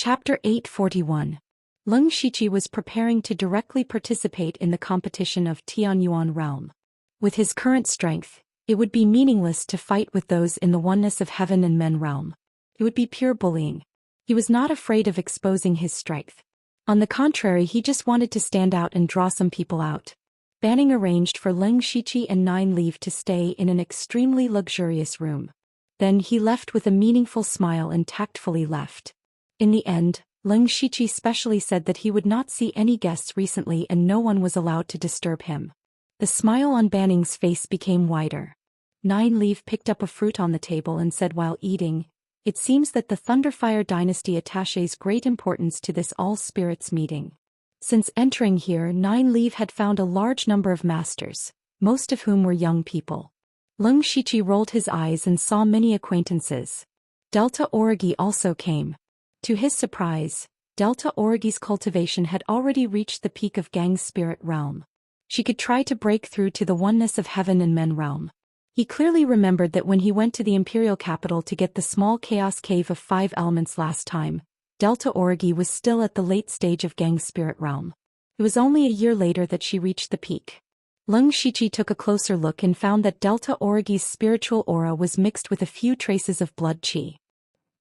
Chapter 841. Leng Shiqi was preparing to directly participate in the competition of Tianyuan realm. With his current strength, it would be meaningless to fight with those in the oneness of heaven and men realm. It would be pure bullying. He was not afraid of exposing his strength. On the contrary, he just wanted to stand out and draw some people out. Banning arranged for Leng Shiqi and 9 leave to stay in an extremely luxurious room. Then he left with a meaningful smile and tactfully left. In the end, Leng Shiqi specially said that he would not see any guests recently and no one was allowed to disturb him. The smile on Banning's face became wider. 9 leave picked up a fruit on the table and said while eating, "It seems that the Thunderfire dynasty attaches great importance to this all-spirits meeting." Since entering here, 9 leave had found a large number of masters, most of whom were young people. Leng Shiqi rolled his eyes and saw many acquaintances. Delta Origi also came. To his surprise, Delta Origi's cultivation had already reached the peak of Gang's spirit realm. She could try to break through to the oneness of heaven and men realm. He clearly remembered that when he went to the imperial capital to get the small chaos cave of 5 elements last time, Delta Origi was still at the late stage of Gang's spirit realm. It was only a year later that she reached the peak. Leng Shiqi took a closer look and found that Delta Origi's spiritual aura was mixed with a few traces of blood chi.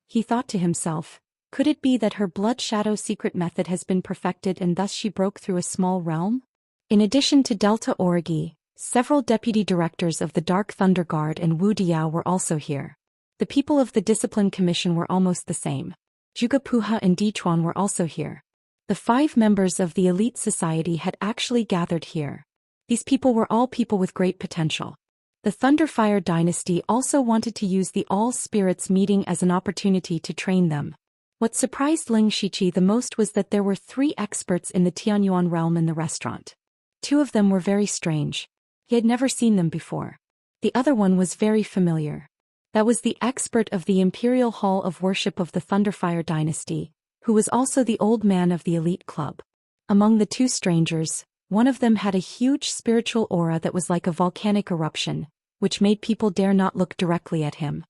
He thought to himself, could it be that her blood shadow secret method has been perfected and thus she broke through a small realm? In addition to Delta Origi, several deputy directors of the Dark Thunder Guard and Wu Diao were also here. The people of the Discipline Commission were almost the same. Zhuge Puha and Di Chuan were also here. The 5 members of the elite society had actually gathered here. These people were all people with great potential. The Thunderfire dynasty also wanted to use the All-Spirits meeting as an opportunity to train them. What surprised Leng Shiqi the most was that there were 3 experts in the Tianyuan realm in the restaurant. 2 of them were very strange. He had never seen them before. The other one was very familiar. That was the expert of the Imperial Hall of Worship of the Thunderfire dynasty, who was also the old man of the elite club. Among the 2 strangers, one of them had a huge spiritual aura that was like a volcanic eruption, which made people dare not look directly at him.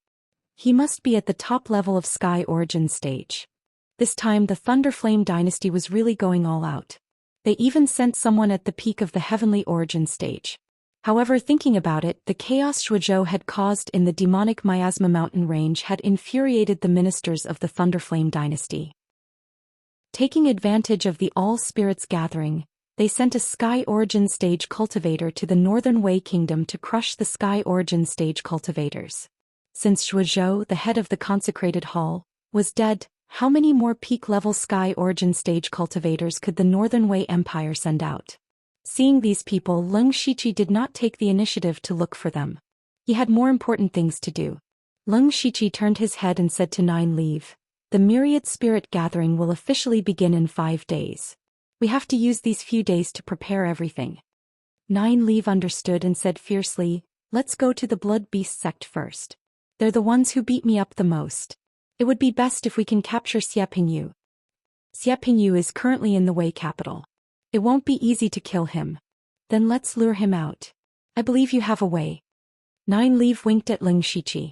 He must be at the top level of Sky Origin stage. This time the Thunderflame dynasty was really going all out. They even sent someone at the peak of the Heavenly Origin stage. However, thinking about it, the chaos Shuozhou had caused in the demonic Miasma mountain range had infuriated the ministers of the Thunderflame dynasty. Taking advantage of the all-spirits gathering, they sent a Sky Origin stage cultivator to the Northern Wei Kingdom to crush the Sky Origin stage cultivators. Since Shuozhou, the head of the consecrated hall, was dead, how many more peak-level Sky Origin stage cultivators could the Northern Wei Empire send out? Seeing these people, Leng Shiqi did not take the initiative to look for them. He had more important things to do. Leng Shiqi turned his head and said to 9 leave, "The Myriad Spirit Gathering will officially begin in 5 days. We have to use these few days to prepare everything." 9 leave understood and said fiercely, "Let's go to the Blood Beast sect first. They're the ones who beat me up the most. It would be best if we can capture Xie Pingyu. Xie Pingyu is currently in the Wei capital. It won't be easy to kill him. Then let's lure him out. I believe you have a way." 9 leave winked at Leng Shiqi.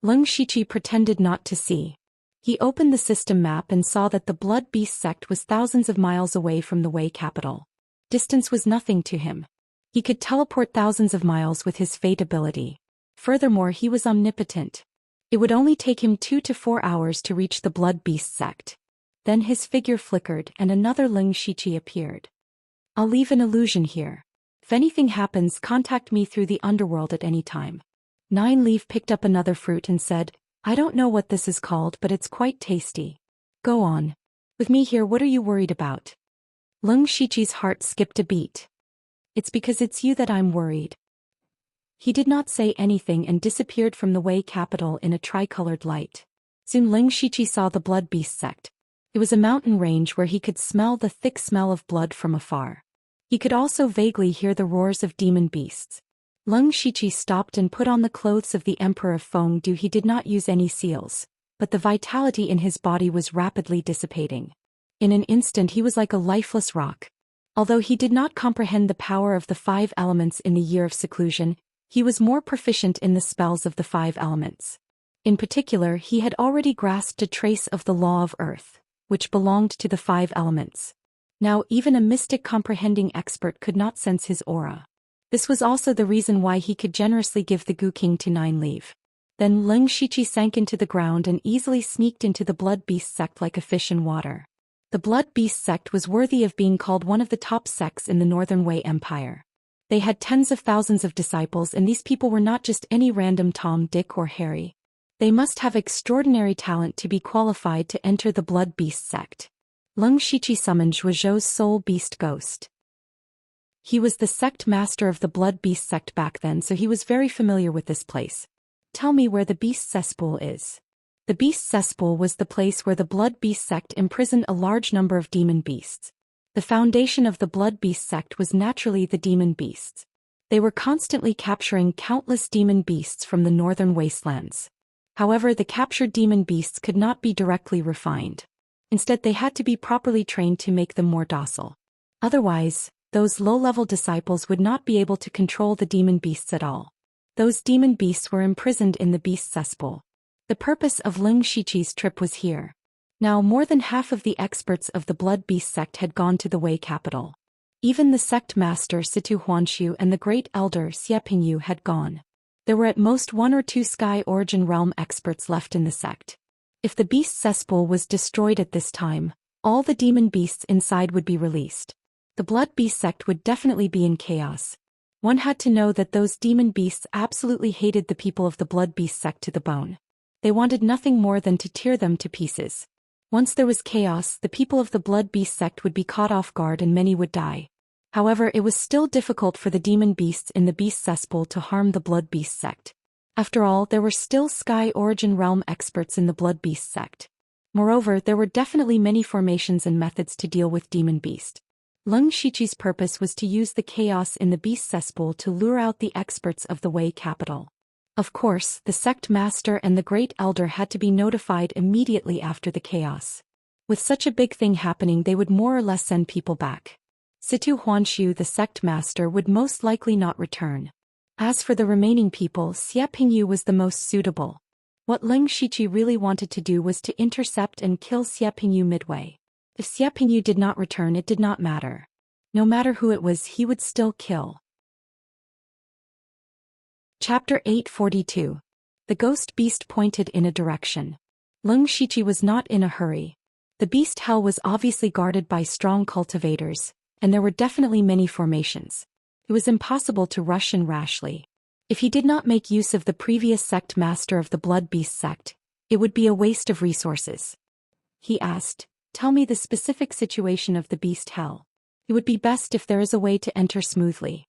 Leng Shiqi pretended not to see. He opened the system map and saw that the Blood Beast sect was thousands of miles away from the Wei capital. Distance was nothing to him. He could teleport thousands of miles with his Fate ability. Furthermore, he was omnipotent. It would only take him 2 to 4 hours to reach the Blood Beast sect. Then his figure flickered and another Leng Shiqi appeared. "I'll leave an illusion here. If anything happens, contact me through the underworld at any time." 9 leave picked up another fruit and said, "I don't know what this is called, but it's quite tasty. Go on. With me here, what are you worried about?" Leng Shiqi's heart skipped a beat. "It's because it's you that I'm worried." He did not say anything and disappeared from the Wei capital in a tricolored light. Soon Leng Shiqi saw the Blood Beast sect. It was a mountain range where he could smell the thick smell of blood from afar. He could also vaguely hear the roars of demon beasts. Leng Shiqi stopped and put on the clothes of the Emperor of Fengdu. He did not use any seals, but the vitality in his body was rapidly dissipating. In an instant he was like a lifeless rock. Although he did not comprehend the power of the 5 elements in the year of seclusion, he was more proficient in the spells of the 5 elements. In particular, he had already grasped a trace of the law of earth, which belonged to the 5 elements. Now even a mystic comprehending expert could not sense his aura. This was also the reason why he could generously give the Gu King to 9 leave. Then Leng Shiqi sank into the ground and easily sneaked into the Blood Beast sect like a fish in water. The Blood Beast sect was worthy of being called one of the top sects in the Northern Wei Empire. They had tens of thousands of disciples, and these people were not just any random Tom, Dick or Harry. They must have extraordinary talent to be qualified to enter the Blood Beast sect. Leng Shiqi summoned Zhuozhou's soul beast ghost. He was the sect master of the Blood Beast sect back then, so he was very familiar with this place. Tell me where the beast cesspool is. The beast cesspool was the place where the Blood Beast sect imprisoned a large number of demon beasts. The foundation of the Blood Beast sect was naturally the demon beasts. They were constantly capturing countless demon beasts from the northern wastelands. However, the captured demon beasts could not be directly refined. Instead, they had to be properly trained to make them more docile. Otherwise, those low-level disciples would not be able to control the demon beasts at all. Those demon beasts were imprisoned in the beast cesspool. The purpose of Leng Shiqi's trip was here. Now more than half of the experts of the Blood Beast sect had gone to the Wei capital. Even the sect master Situ Huanshu and the great elder Xie Pingyu had gone. There were at most 1 or 2 Sky Origin Realm experts left in the sect. If the beast cesspool was destroyed at this time, all the demon beasts inside would be released. The Blood Beast sect would definitely be in chaos. One had to know that those demon beasts absolutely hated the people of the Blood Beast sect to the bone. They wanted nothing more than to tear them to pieces. Once there was chaos, the people of the Blood Beast sect would be caught off guard and many would die. However, it was still difficult for the demon beasts in the beast cesspool to harm the Blood Beast sect. After all, there were still Sky Origin Realm experts in the Blood Beast sect. Moreover, there were definitely many formations and methods to deal with demon beast. Leng Shiqi's purpose was to use the chaos in the beast cesspool to lure out the experts of the Wei capital. Of course, the sect master and the great elder had to be notified immediately after the chaos. With such a big thing happening, they would more or less send people back. Situ Huanshu, the sect master, would most likely not return. As for the remaining people, Xie Pingyu was the most suitable. What Leng Shiqi really wanted to do was to intercept and kill Xie Pingyu midway. If Xie Pingyu did not return, it did not matter. No matter who it was, he would still kill. Chapter 842. The ghost beast pointed in a direction. Leng Shiqi was not in a hurry. The beast hell was obviously guarded by strong cultivators, and there were definitely many formations. It was impossible to rush in rashly. If he did not make use of the previous sect master of the Blood Beast sect, it would be a waste of resources. He asked, "Tell me the specific situation of the beast hell. It would be best if there is a way to enter smoothly."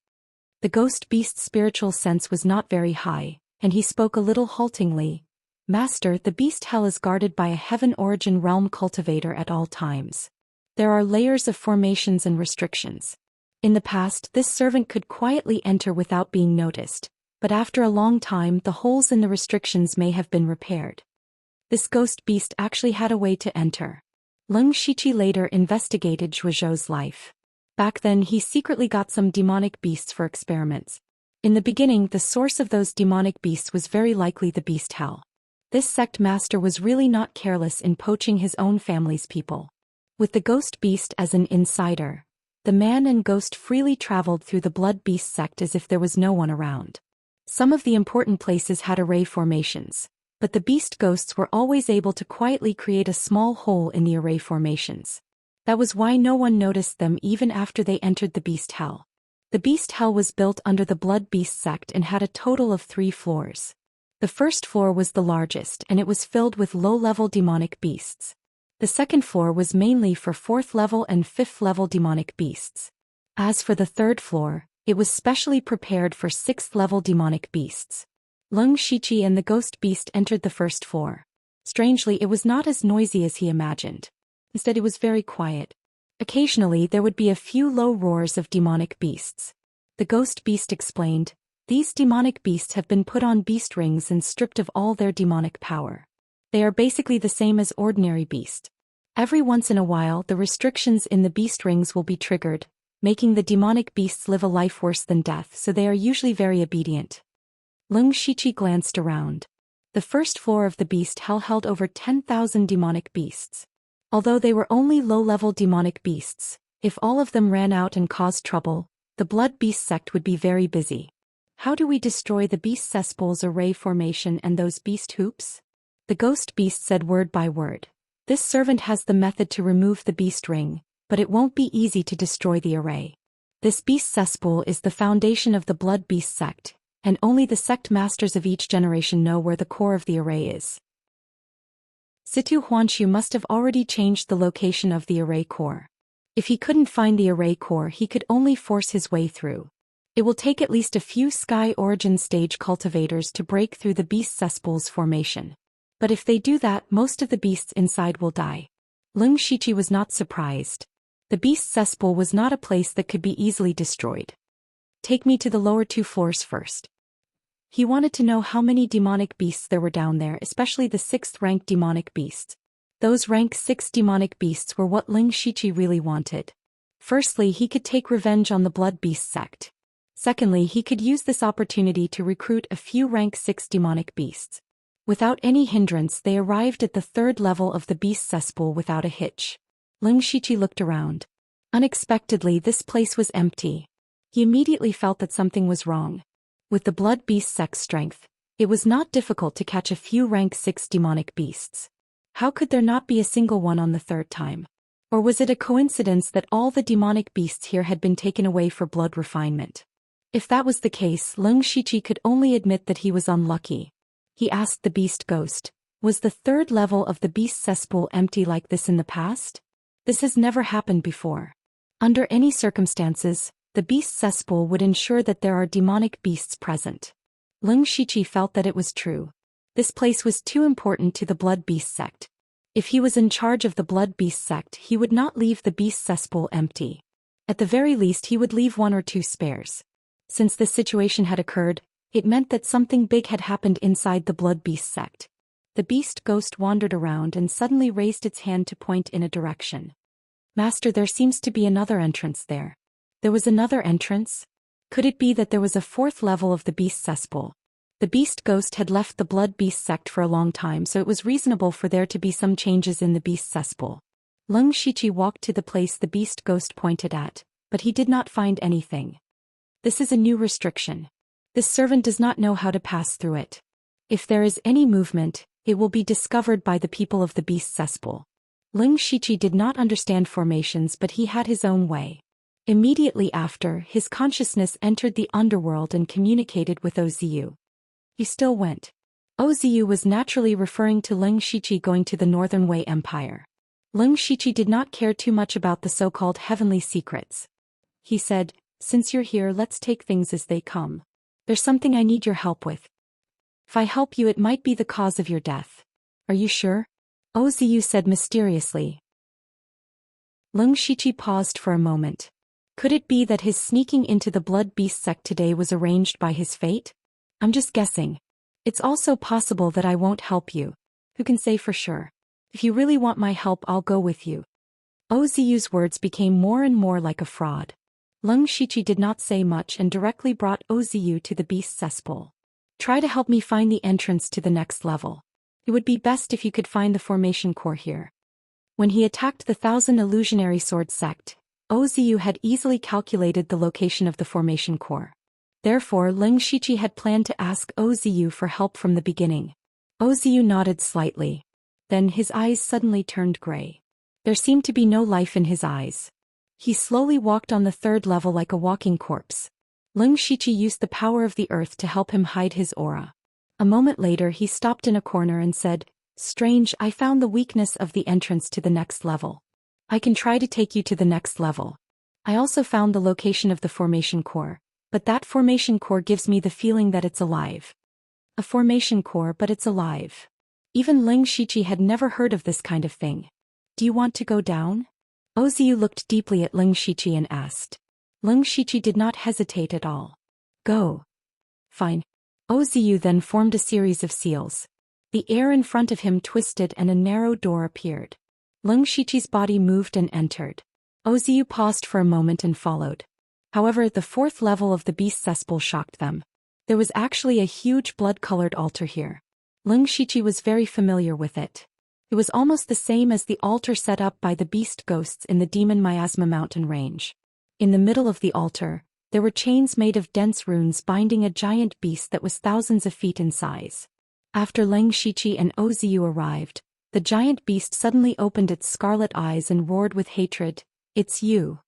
The ghost beast's spiritual sense was not very high, and he spoke a little haltingly. "Master, the beast hell is guarded by a heaven origin realm cultivator at all times. There are layers of formations and restrictions. In the past, this servant could quietly enter without being noticed, but after a long time the holes in the restrictions may have been repaired. This ghost beast actually had a way to enter." Leng Shiqi later investigated Zhuozhou's life. Back then he secretly got some demonic beasts for experiments. In the beginning, the source of those demonic beasts was very likely the beast hell. This sect master was really not careless in poaching his own family's people. With the ghost beast as an insider, the man and ghost freely traveled through the Blood Beast sect as if there was no one around. Some of the important places had array formations, but the beast ghosts were always able to quietly create a small hole in the array formations. That was why no one noticed them even after they entered the beast hell. The beast hell was built under the Blood Beast sect and had a total of 3 floors. The first floor was the largest, and it was filled with low-level demonic beasts. The second floor was mainly for 4th level and 5th level demonic beasts. As for the third floor, it was specially prepared for 6th level demonic beasts. Leng Shiqi and the ghost beast entered the first floor. Strangely, it was not as noisy as he imagined. Instead, it was very quiet. Occasionally there would be a few low roars of demonic beasts. The ghost beast explained, "These demonic beasts have been put on beast rings and stripped of all their demonic power. They are basically the same as ordinary beast. Every once in a while the restrictions in the beast rings will be triggered, making the demonic beasts live a life worse than death, so they are usually very obedient." Leng Shiqi glanced around. The first floor of the beast hell held over 10,000 demonic beasts. Although they were only low-level demonic beasts, if all of them ran out and caused trouble, the Blood Beast sect would be very busy. How do we destroy the beast cesspool's array formation and those beast hoops? The ghost beast said word by word. This servant has the method to remove the beast ring, but it won't be easy to destroy the array. This beast cesspool is the foundation of the Blood Beast sect, and only the sect masters of each generation know where the core of the array is. Situ Huanshu must have already changed the location of the array core. If he couldn't find the array core, he could only force his way through. It will take at least a few Sky Origin stage cultivators to break through the beast cesspool's formation. But if they do that, most of the beasts inside will die. Lung Shichi was not surprised. The beast cesspool was not a place that could be easily destroyed. Take me to the lower 2 floors first. He wanted to know how many demonic beasts there were down there, especially the 6th rank demonic beasts. Those rank 6 demonic beasts were what Ling Shichi really wanted. Firstly, he could take revenge on the Blood Beast sect. Secondly, he could use this opportunity to recruit a few rank 6 demonic beasts. Without any hindrance, they arrived at the 3rd level of the beast cesspool without a hitch. Ling Shichi looked around. Unexpectedly, this place was empty. He immediately felt that something was wrong. With the Blood Beast sect's strength, it was not difficult to catch a few rank 6 demonic beasts. How could there not be a single one on the 3rd time? Or was it a coincidence that all the demonic beasts here had been taken away for blood refinement? If that was the case, Ling Shichi could only admit that he was unlucky. He asked the beast ghost, was the 3rd level of the beast cesspool empty like this in the past? This has never happened before. Under any circumstances, the beast cesspool would ensure that there are demonic beasts present. Ling Shichi felt that it was true. This place was too important to the Blood Beast sect. If he was in charge of the Blood Beast sect, he would not leave the beast cesspool empty. At the very least, he would leave 1 or 2 spares. Since this situation had occurred, it meant that something big had happened inside the Blood Beast sect. The beast ghost wandered around and suddenly raised its hand to point in a direction. Master, there seems to be another entrance there. There was another entrance? Could it be that there was a 4th level of the beast cesspool? The beast ghost had left the Blood Beast sect for a long time, so it was reasonable for there to be some changes in the beast cesspool. Lung Shichi walked to the place the beast ghost pointed at, but he did not find anything. This is a new restriction. This servant does not know how to pass through it. If there is any movement, it will be discovered by the people of the beast cesspool. Ling Shichi did not understand formations, but he had his own way. Immediately after, his consciousness entered the underworld and communicated with Oziu. He still went. Oziu was naturally referring to Ling Shichi going to the Northern Wei Empire. Ling Shichi did not care too much about the so-called heavenly secrets. He said, since you're here, let's take things as they come. There's something I need your help with. If I help you, it might be the cause of your death. Are you sure? Oziu said mysteriously. Ling Shichi paused for a moment. Could it be that his sneaking into the Blood Beast sect today was arranged by his fate? I'm just guessing. It's also possible that I won't help you. Who can say for sure? If you really want my help, I'll go with you. Oziu's words became more and more like a fraud. Lung Shichi did not say much and directly brought Oziu to the beast cesspool. Try to help me find the entrance to the next level. It would be best if you could find the formation core here. When he attacked the 1000 Illusionary Sword sect, Oziu had easily calculated the location of the formation core. Therefore, Ling Shichi had planned to ask Oziu for help from the beginning. Oziu nodded slightly. Then his eyes suddenly turned gray. There seemed to be no life in his eyes. He slowly walked on the 3rd level like a walking corpse. Ling Shichi used the power of the earth to help him hide his aura. A moment later, he stopped in a corner and said, "Strange, I found the weakness of the entrance to the next level. I can try to take you to the next level. I also found the location of the formation core, but that formation core gives me the feeling that it's alive." A formation core, but it's alive. Even Ling Shichi had never heard of this kind of thing. Do you want to go down? Oziu looked deeply at Ling Shichi and asked. Ling Shichi did not hesitate at all. Go. Fine. Oziu then formed a series of seals. The air in front of him twisted and a narrow door appeared. Ling Shichi's body moved and entered. Oziu paused for a moment and followed. However, the 4th level of the beast cesspool shocked them. There was actually a huge blood-colored altar here. Ling Shichi was very familiar with it. It was almost the same as the altar set up by the beast ghosts in the demon miasma mountain range. In the middle of the altar, there were chains made of dense runes binding a giant beast that was thousands of feet in size. After Leng Shiqi and Oziu arrived, the giant beast suddenly opened its scarlet eyes and roared with hatred, "It's you."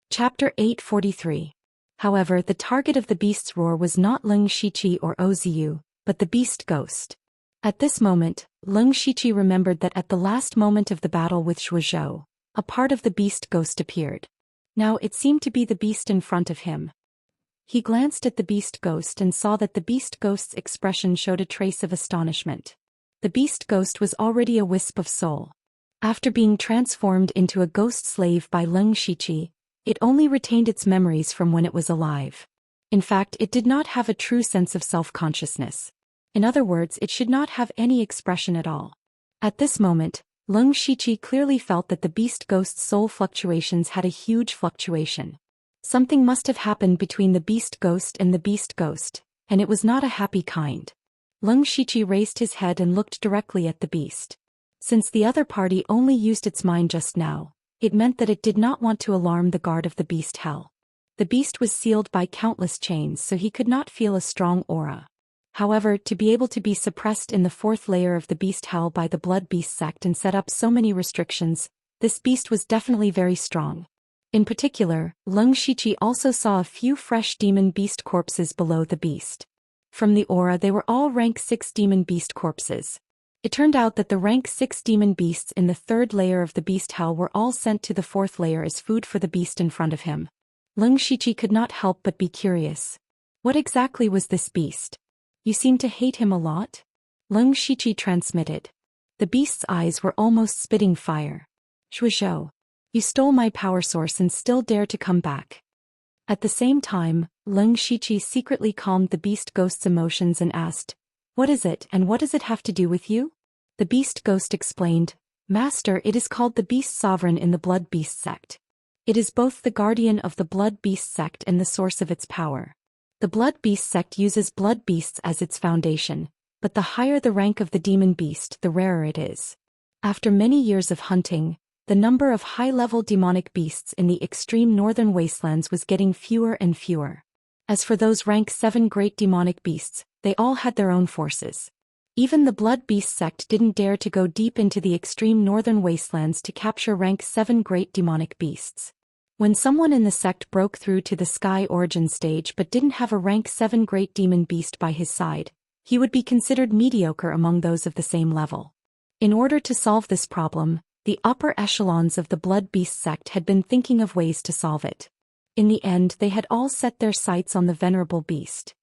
Chapter 843. However, the target of the beast's roar was not Leng Shiqi or Oziu, but the beast ghost. At this moment, Leng Shiqi remembered that at the last moment of the battle with Shuozhou, a part of the beast ghost appeared. Now it seemed to be the beast in front of him. He glanced at the beast ghost and saw that the beast ghost's expression showed a trace of astonishment. The beast ghost was already a wisp of soul. After being transformed into a ghost slave by Leng Shiqi, it only retained its memories from when it was alive. In fact, it did not have a true sense of self-consciousness. In other words, it should not have any expression at all. At this moment, Leng Shiqi clearly felt that the beast ghost's soul fluctuations had a huge fluctuation. Something must have happened between the beast ghost and the beast ghost, and it was not a happy kind. Leng Shiqi raised his head and looked directly at the beast. Since the other party only used its mind just now, it meant that it did not want to alarm the guard of the beast hell. The beast was sealed by countless chains, so he could not feel a strong aura. However, to be able to be suppressed in the fourth layer of the beast hell by the blood beast sect and set up so many restrictions, this beast was definitely very strong. In particular, Leng Shiqi also saw a few fresh demon beast corpses below the beast. From the aura, they were all rank 6 demon beast corpses. It turned out that the rank 6 demon beasts in the third layer of the beast hell were all sent to the fourth layer as food for the beast in front of him. Leng Shiqi could not help but be curious. What exactly was this beast? You seem to hate him a lot? Leng Shiqi transmitted. The beast's eyes were almost spitting fire. Shuozhou, you stole my power source and still dare to come back. At the same time, Leng Shiqi secretly calmed the beast ghost's emotions and asked, "What is it, and what does it have to do with you?" The beast ghost explained, "Master, it is called the beast sovereign in the blood beast sect. It is both the guardian of the blood beast sect and the source of its power. The blood beast sect uses blood beasts as its foundation, but the higher the rank of the demon beast, the rarer it is. After many years of hunting, the number of high-level demonic beasts in the extreme northern wastelands was getting fewer and fewer. As for those rank 7 great demonic beasts, they all had their own forces. Even the blood beast sect didn't dare to go deep into the extreme northern wastelands to capture rank 7 great demonic beasts. When someone in the sect broke through to the sky origin stage but didn't have a rank 7 great demon beast by his side, he would be considered mediocre among those of the same level. In order to solve this problem, the upper echelons of the blood beast sect had been thinking of ways to solve it. In the end, they had all set their sights on the venerable beast.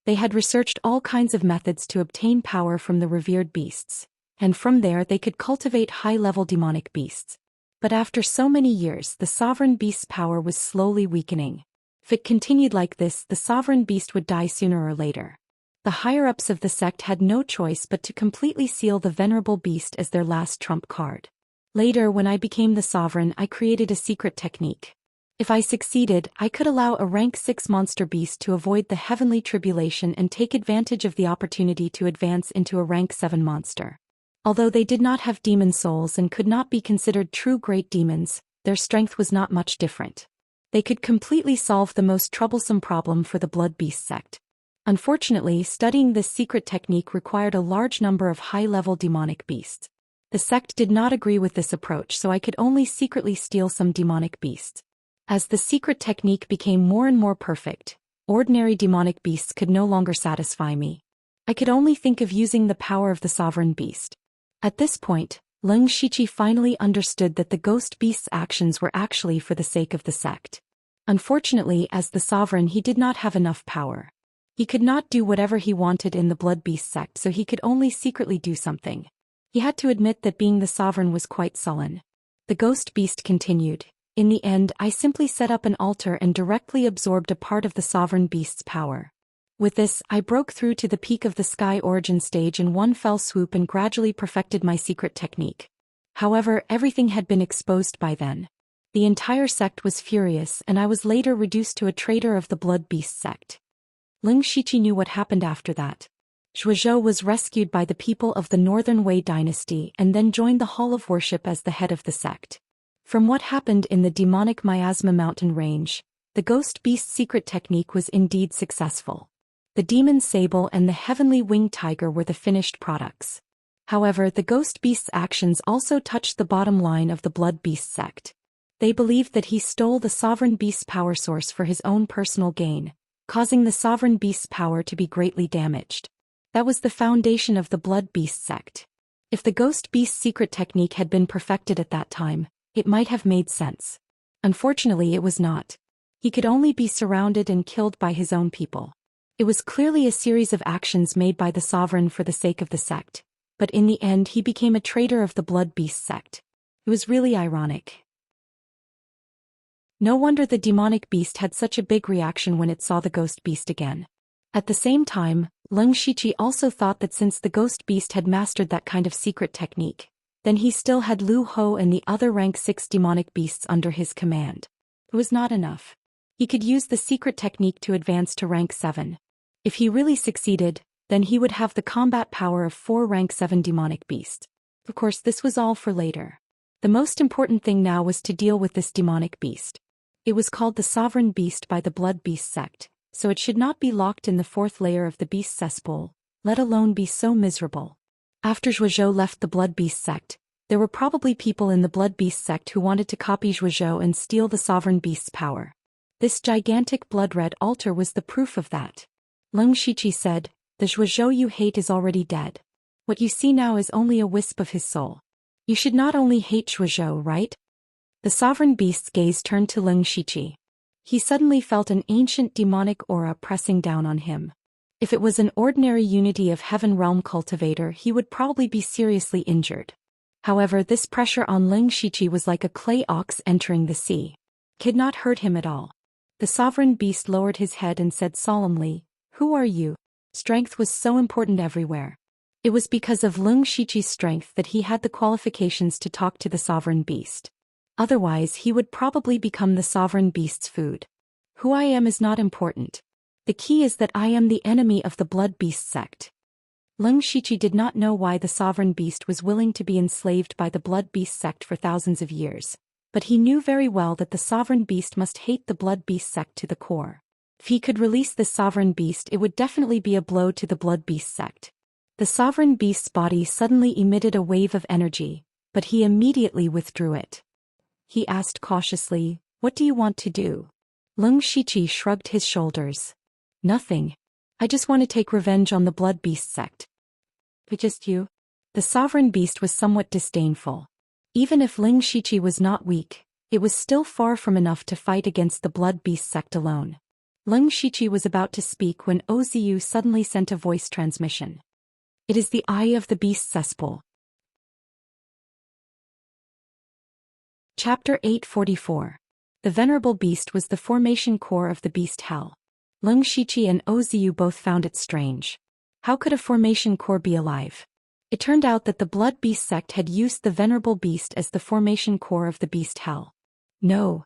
They had researched all kinds of methods to obtain power from the revered beasts, and from there they could cultivate high-level demonic beasts. But after so many years, the sovereign beast's power was slowly weakening. If it continued like this, the sovereign beast would die sooner or later. The higher-ups of the sect had no choice but to completely seal the venerable beast as their last trump card. Later, when I became the sovereign, I created a secret technique. If I succeeded, I could allow a rank 6 monster beast to avoid the heavenly tribulation and take advantage of the opportunity to advance into a rank 7 monster. Although they did not have demon souls and could not be considered true great demons, their strength was not much different. They could completely solve the most troublesome problem for the blood beast sect. Unfortunately, studying this secret technique required a large number of high-level demonic beasts. The sect did not agree with this approach, so I could only secretly steal some demonic beasts. As the secret technique became more and more perfect, ordinary demonic beasts could no longer satisfy me. I could only think of using the power of the sovereign beast. At this point, Leng Shiqi finally understood that the ghost beast's actions were actually for the sake of the sect. Unfortunately, as the sovereign, he did not have enough power. He could not do whatever he wanted in the blood beast sect, so he could only secretly do something. He had to admit that being the sovereign was quite sullen. The ghost beast continued. In the end, I simply set up an altar and directly absorbed a part of the sovereign beast's power. With this, I broke through to the peak of the sky origin stage in one fell swoop and gradually perfected my secret technique. However, everything had been exposed by then. The entire sect was furious, and I was later reduced to a traitor of the blood beast sect. Leng Shiqi knew what happened after that. Zhuozhou was rescued by the people of the Northern Wei dynasty and then joined the Hall of Worship as the head of the sect. From what happened in the demonic Miasma mountain range, the ghost beast secret technique was indeed successful. The demon sable and the heavenly winged tiger were the finished products. However, the ghost beast's actions also touched the bottom line of the blood beast sect. They believed that he stole the sovereign beast's power source for his own personal gain, causing the sovereign beast's power to be greatly damaged. That was the foundation of the blood beast sect. If the ghost beast secret technique had been perfected at that time, it might have made sense. Unfortunately, it was not. He could only be surrounded and killed by his own people. It was clearly a series of actions made by the sovereign for the sake of the sect, but in the end he became a traitor of the blood beast sect. It was really ironic. No wonder the demonic beast had such a big reaction when it saw the ghost beast again. At the same time, Leng Shiqi also thought that since the ghost beast had mastered that kind of secret technique, then he still had Lu Ho and the other rank 6 demonic beasts under his command. It was not enough. He could use the secret technique to advance to rank 7. If he really succeeded, then he would have the combat power of 4 rank 7 demonic beasts. Of course, this was all for later. The most important thing now was to deal with this demonic beast. It was called the sovereign beast by the blood beast sect, so it should not be locked in the 4th layer of the beast cesspool, let alone be so miserable. After Zhuozhou left the blood beast sect, there were probably people in the blood beast sect who wanted to copy Zhuozhou and steal the sovereign beast's power. This gigantic blood-red altar was the proof of that. Leng Shiqi said, "The Zhuozhou you hate is already dead. What you see now is only a wisp of his soul. You should not only hate Zhuozhou, right?" The sovereign beast's gaze turned to Leng Shiqi. He suddenly felt an ancient demonic aura pressing down on him. If it was an ordinary Unity of Heaven realm cultivator, he would probably be seriously injured. However, this pressure on Leng Shiqi was like a clay ox entering the sea. It could not hurt him at all. The sovereign beast lowered his head and said solemnly, "Who are you?" Strength was so important everywhere. It was because of Leng Shiqi's strength that he had the qualifications to talk to the sovereign beast. Otherwise, he would probably become the sovereign beast's food. Who I am is not important. The key is that I am the enemy of the blood beast sect. Leng Shiqi did not know why the sovereign beast was willing to be enslaved by the blood beast sect for thousands of years, but he knew very well that the sovereign beast must hate the blood beast sect to the core. If he could release this sovereign beast, it would definitely be a blow to the blood beast sect. The sovereign beast's body suddenly emitted a wave of energy, but he immediately withdrew it. He asked cautiously, "What do you want to do?" Leng Shiqi shrugged his shoulders. "Nothing. I just want to take revenge on the blood beast sect." "But just you?" The sovereign beast was somewhat disdainful. Even if Leng Shiqi was not weak, it was still far from enough to fight against the blood beast sect alone. Leng Shiqi was about to speak when Oziu suddenly sent a voice transmission. "It is the eye of the beast cesspool." Chapter 844. The Venerable Beast was the formation core of the beast hell. Leng Shiqi and Oziu both found it strange. How could a formation core be alive? It turned out that the blood beast sect had used the Venerable Beast as the formation core of the beast hell. No.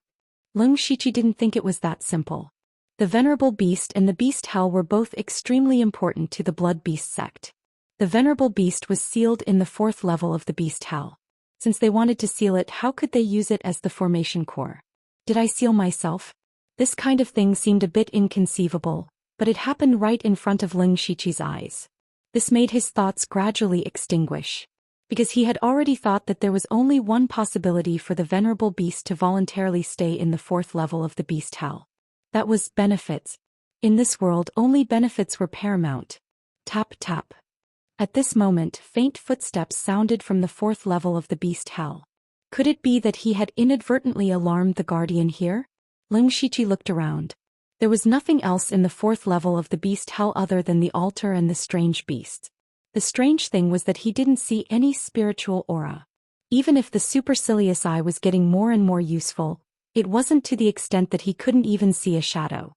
Leng Shiqi didn't think it was that simple. The Venerable Beast and the beast hell were both extremely important to the blood beast sect. The Venerable Beast was sealed in the 4th level of the beast hell. Since they wanted to seal it, how could they use it as the formation core? Did I seal myself? This kind of thing seemed a bit inconceivable, but it happened right in front of Leng Shiqi's eyes. This made his thoughts gradually extinguish. Because he had already thought that there was only one possibility for the Venerable Beast to voluntarily stay in the 4th level of the beast hell. That was benefits. In this world, only benefits were paramount. Tap tap. At this moment, faint footsteps sounded from the 4th level of the beast hell. Could it be that he had inadvertently alarmed the guardian here? Leng Shiqi looked around. There was nothing else in the 4th level of the beast hell other than the altar and the strange beast. The strange thing was that he didn't see any spiritual aura. Even if the supercilious eye was getting more and more useful, it wasn't to the extent that he couldn't even see a shadow.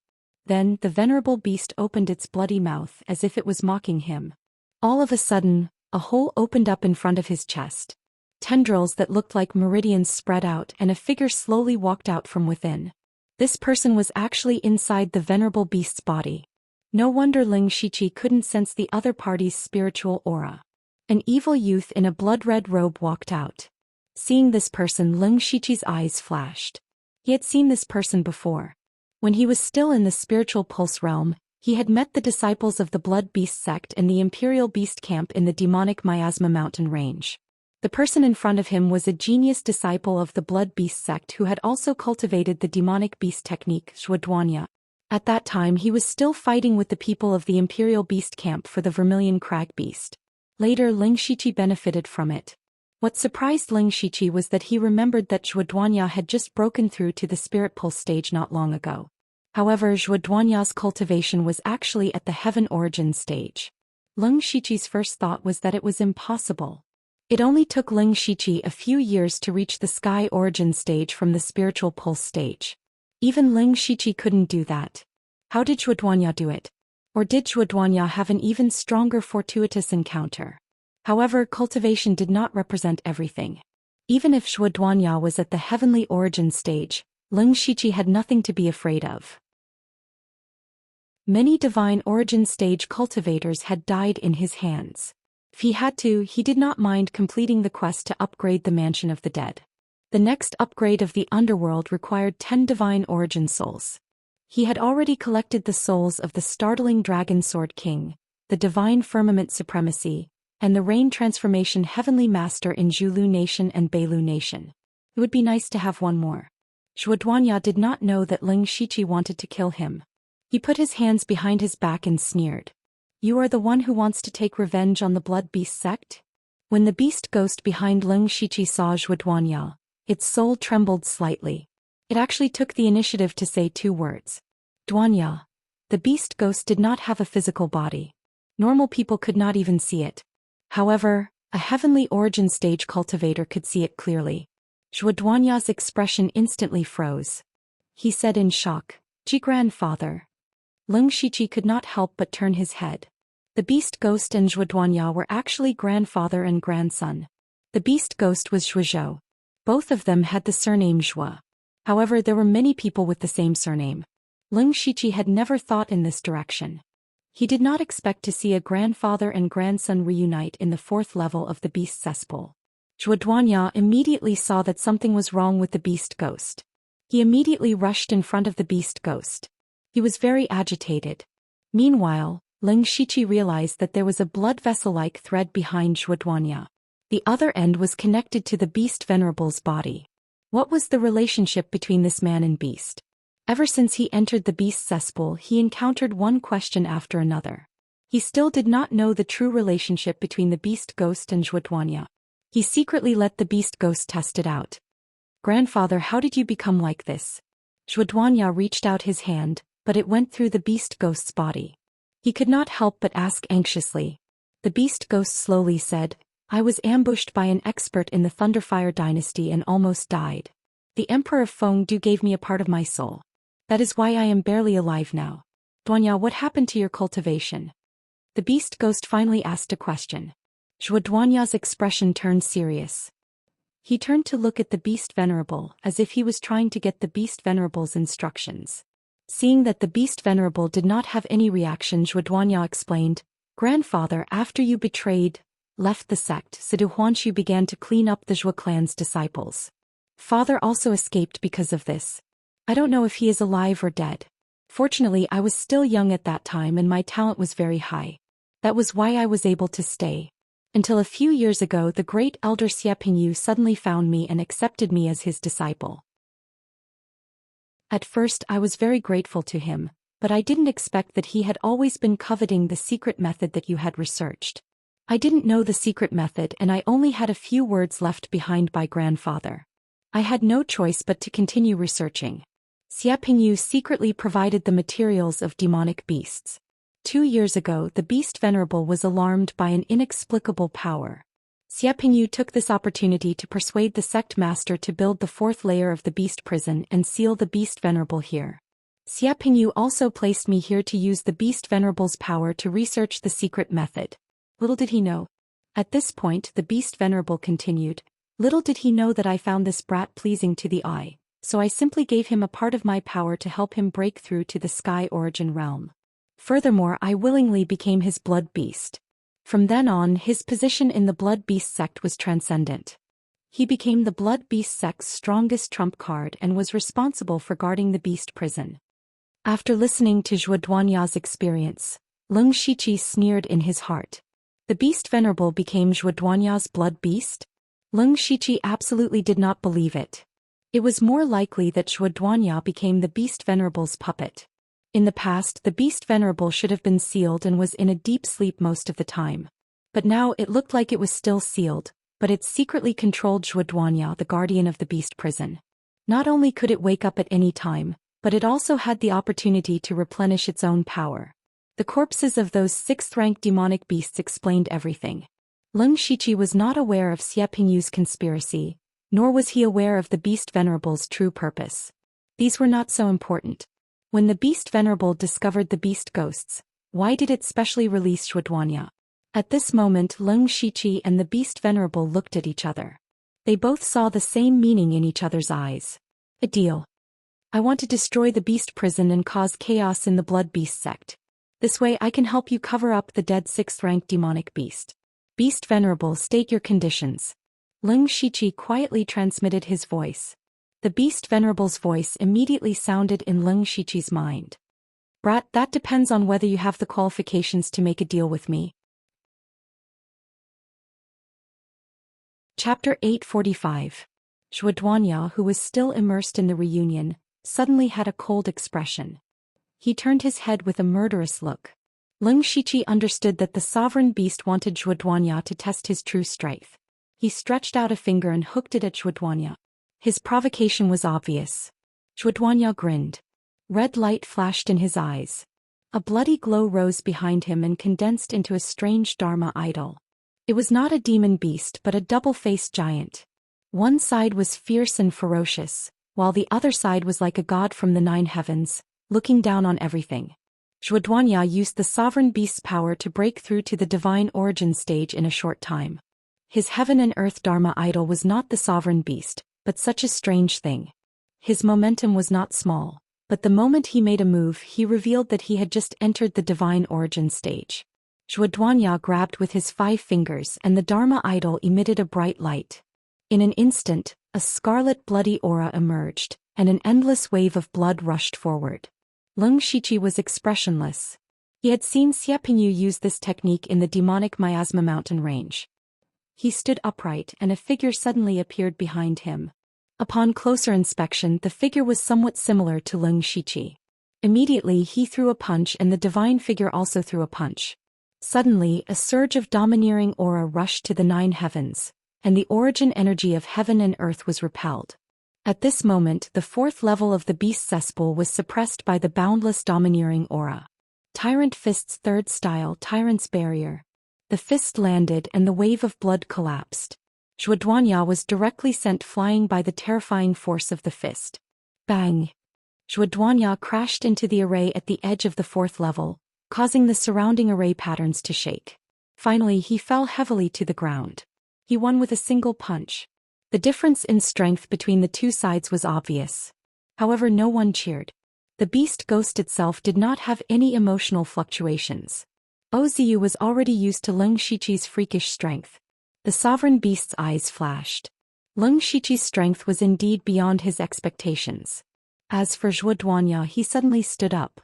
Then, the Venerable Beast opened its bloody mouth as if it was mocking him. All of a sudden, a hole opened up in front of his chest. Tendrils that looked like meridians spread out and a figure slowly walked out from within. This person was actually inside the Venerable Beast's body. No wonder Ling Shiqi couldn't sense the other party's spiritual aura. An evil youth in a blood-red robe walked out. Seeing this person, Ling Shiqi's eyes flashed. He had seen this person before. When he was still in the spiritual pulse realm, he had met the disciples of the Blood Beast sect in the Imperial Beast camp in the demonic Miasma mountain range. The person in front of him was a genius disciple of the Blood Beast sect who had also cultivated the demonic beast technique, Zhuoduanya. At that time he was still fighting with the people of the Imperial Beast camp for the Vermilion Crag Beast. Later Ling Shiqi benefited from it. What surprised Ling Shiqi was that he remembered that Zhuoduanya had just broken through to the Spirit Pulse stage not long ago. However, Zhuoduanya's cultivation was actually at the Heaven Origin stage. Ling Shiqi's first thought was that it was impossible. It only took Ling Shiqi a few years to reach the Sky Origin stage from the Spiritual Pulse stage. Even Ling Shiqi couldn't do that. How did Zhuoduanya do it? Or did Zhuoduanya have an even stronger fortuitous encounter? However, cultivation did not represent everything. Even if Zhuoduanya was at the Heavenly Origin stage, Ling Shiqi had nothing to be afraid of. Many Divine Origin stage cultivators had died in his hands. If he had to, he did not mind completing the quest to upgrade the Mansion of the Dead. The next upgrade of the underworld required 10 Divine Origin souls. He had already collected the souls of the Startling Dragon Sword King, the Divine Firmament Supremacy, and the Rain Transformation Heavenly Master in Zhulu Nation and Beilu Nation. It would be nice to have one more. Zhuoduanya did not know that Ling Shiqi wanted to kill him. He put his hands behind his back and sneered. You are the one who wants to take revenge on the Blood Beast sect? When the beast ghost behind Ling Shiqi saw Zhuoduanya, its soul trembled slightly. It actually took the initiative to say 2 words. Duanya. The beast ghost did not have a physical body. Normal people could not even see it. However, a Heavenly Origin stage cultivator could see it clearly. Zhuoduanya's expression instantly froze. He said in shock, "Ji grandfather." Ling Shiqi could not help but turn his head. The beast ghost and Zhuoduanya were actually grandfather and grandson. The beast ghost was Zhuozhou. Both of them had the surname Zhuo. However, there were many people with the same surname. Ling Shiqi had never thought in this direction. He did not expect to see a grandfather and grandson reunite in the 4th level of the beast cesspool. Zhuoduanya immediately saw that something was wrong with the beast ghost. He immediately rushed in front of the beast ghost. He was very agitated. Meanwhile, Ling Shiqi realized that there was a blood vessel-like thread behind Zhuoduanya. The other end was connected to the beast venerable's body. What was the relationship between this man and beast? Ever since he entered the beast cesspool, he encountered one question after another. He still did not know the true relationship between the beast ghost and Zhuoduanya. He secretly let the beast ghost test it out. Grandfather, how did you become like this? Zhuoduanya reached out his hand, but it went through the beast ghost's body. He could not help but ask anxiously. The beast ghost slowly said, I was ambushed by an expert in the Thunderfire dynasty and almost died. The Emperor of Fengdu gave me a part of my soul. That is why I am barely alive now. Duanya, what happened to your cultivation? The beast ghost finally asked a question. Zhuoduanya's expression turned serious. He turned to look at the beast venerable as if he was trying to get the beast venerable's instructions. Seeing that the beast venerable did not have any reaction, Zhuoduanya explained, Grandfather, after you left the sect, Sidu Huanshu began to clean up the Zhuo clan's disciples. Father also escaped because of this. I don't know if he is alive or dead. Fortunately, I was still young at that time and my talent was very high. That was why I was able to stay. Until a few years ago, the great elder Xie Pingyu suddenly found me and accepted me as his disciple. At first, I was very grateful to him, but I didn't expect that he had always been coveting the secret method that you had researched. I didn't know the secret method and I only had a few words left behind by grandfather. I had no choice but to continue researching. Xie Pingyu secretly provided the materials of demonic beasts. 2 years ago, the beast venerable was alarmed by an inexplicable power. Xie Pingyu took this opportunity to persuade the sect master to build the 4th layer of the beast prison and seal the beast venerable here. Xie Pingyu also placed me here to use the beast venerable's power to research the secret method. Little did he know. At this point, the beast venerable continued, little did he know that I found this brat pleasing to the eye, so I simply gave him a part of my power to help him break through to the Sky Origin realm. Furthermore, I willingly became his blood beast. From then on, his position in the blood beast sect was transcendent. He became the blood beast sect's strongest trump card and was responsible for guarding the beast prison. After listening to Zhuo Duanya's experience, Leng Shiqi sneered in his heart. The beast venerable became Zhuo Duanya's blood beast? Leng Shiqi absolutely did not believe it. It was more likely that Zhuo Duanya became the beast venerable's puppet. In the past, the beast venerable should have been sealed and was in a deep sleep most of the time. But now it looked like it was still sealed, but it secretly controlled Zhuo Duanya, the guardian of the beast prison. Not only could it wake up at any time, but it also had the opportunity to replenish its own power. The corpses of those 6th-rank demonic beasts explained everything. Leng Shiqi was not aware of Xie Pingyu's conspiracy, nor was he aware of the beast venerable's true purpose. These were not so important. When the beast venerable discovered the beast ghosts, why did it specially release Zhuo Duanya? At this moment, Leng Shiqi and the beast venerable looked at each other. They both saw the same meaning in each other's eyes. A deal. I want to destroy the beast prison and cause chaos in the blood beast sect. This way I can help you cover up the dead 6th-rank demonic beast. Beast venerable, state your conditions. Leng Shiqi quietly transmitted his voice. The beast venerable's voice immediately sounded in Leng Shiqi's mind. Brat, that depends on whether you have the qualifications to make a deal with me. Chapter 845. Zhuo Duanya, who was still immersed in the reunion, suddenly had a cold expression. He turned his head with a murderous look. Leng Shiqi understood that the sovereign beast wanted Zhuo Duanya to test his true strength. He stretched out a finger and hooked it at Zhuo Duanya. His provocation was obvious. Zhuo Duanya grinned. Red light flashed in his eyes. A bloody glow rose behind him and condensed into a strange Dharma idol. It was not a demon beast but a double-faced giant. One side was fierce and ferocious, while the other side was like a god from the 9 heavens, looking down on everything. Zhuo Duanya used the sovereign beast's power to break through to the divine origin stage in a short time. His heaven and earth Dharma idol was not the sovereign beast, but such a strange thing. His momentum was not small, but the moment he made a move he revealed that he had just entered the divine origin stage. Zhuo Duanya grabbed with his 5 fingers and the Dharma idol emitted a bright light. In an instant, a scarlet bloody aura emerged, and an endless wave of blood rushed forward. Leng Shiqi was expressionless. He had seen Xie Pingyu use this technique in the demonic Miasma mountain range. He stood upright and a figure suddenly appeared behind him. Upon closer inspection, the figure was somewhat similar to Leng Shiqi. Immediately he threw a punch and the divine figure also threw a punch. Suddenly, a surge of domineering aura rushed to the 9 heavens, and the origin energy of heaven and earth was repelled. At this moment, the 4th level of the beast cesspool was suppressed by the boundless domineering aura. Tyrant Fist's 3rd style, Tyrant's Barrier. The fist landed and the wave of blood collapsed. Zhuo Duanya was directly sent flying by the terrifying force of the fist. Bang! Zhuo Duanya crashed into the array at the edge of the 4th level, causing the surrounding array patterns to shake. Finally, he fell heavily to the ground. He won with a single punch. The difference in strength between the two sides was obvious. However, no one cheered. The beast ghost itself did not have any emotional fluctuations. Ozu was already used to Leng Shiqi's freakish strength. The sovereign beast's eyes flashed. Leng Shiqi's strength was indeed beyond his expectations. As for Zhuo Duanya, he suddenly stood up.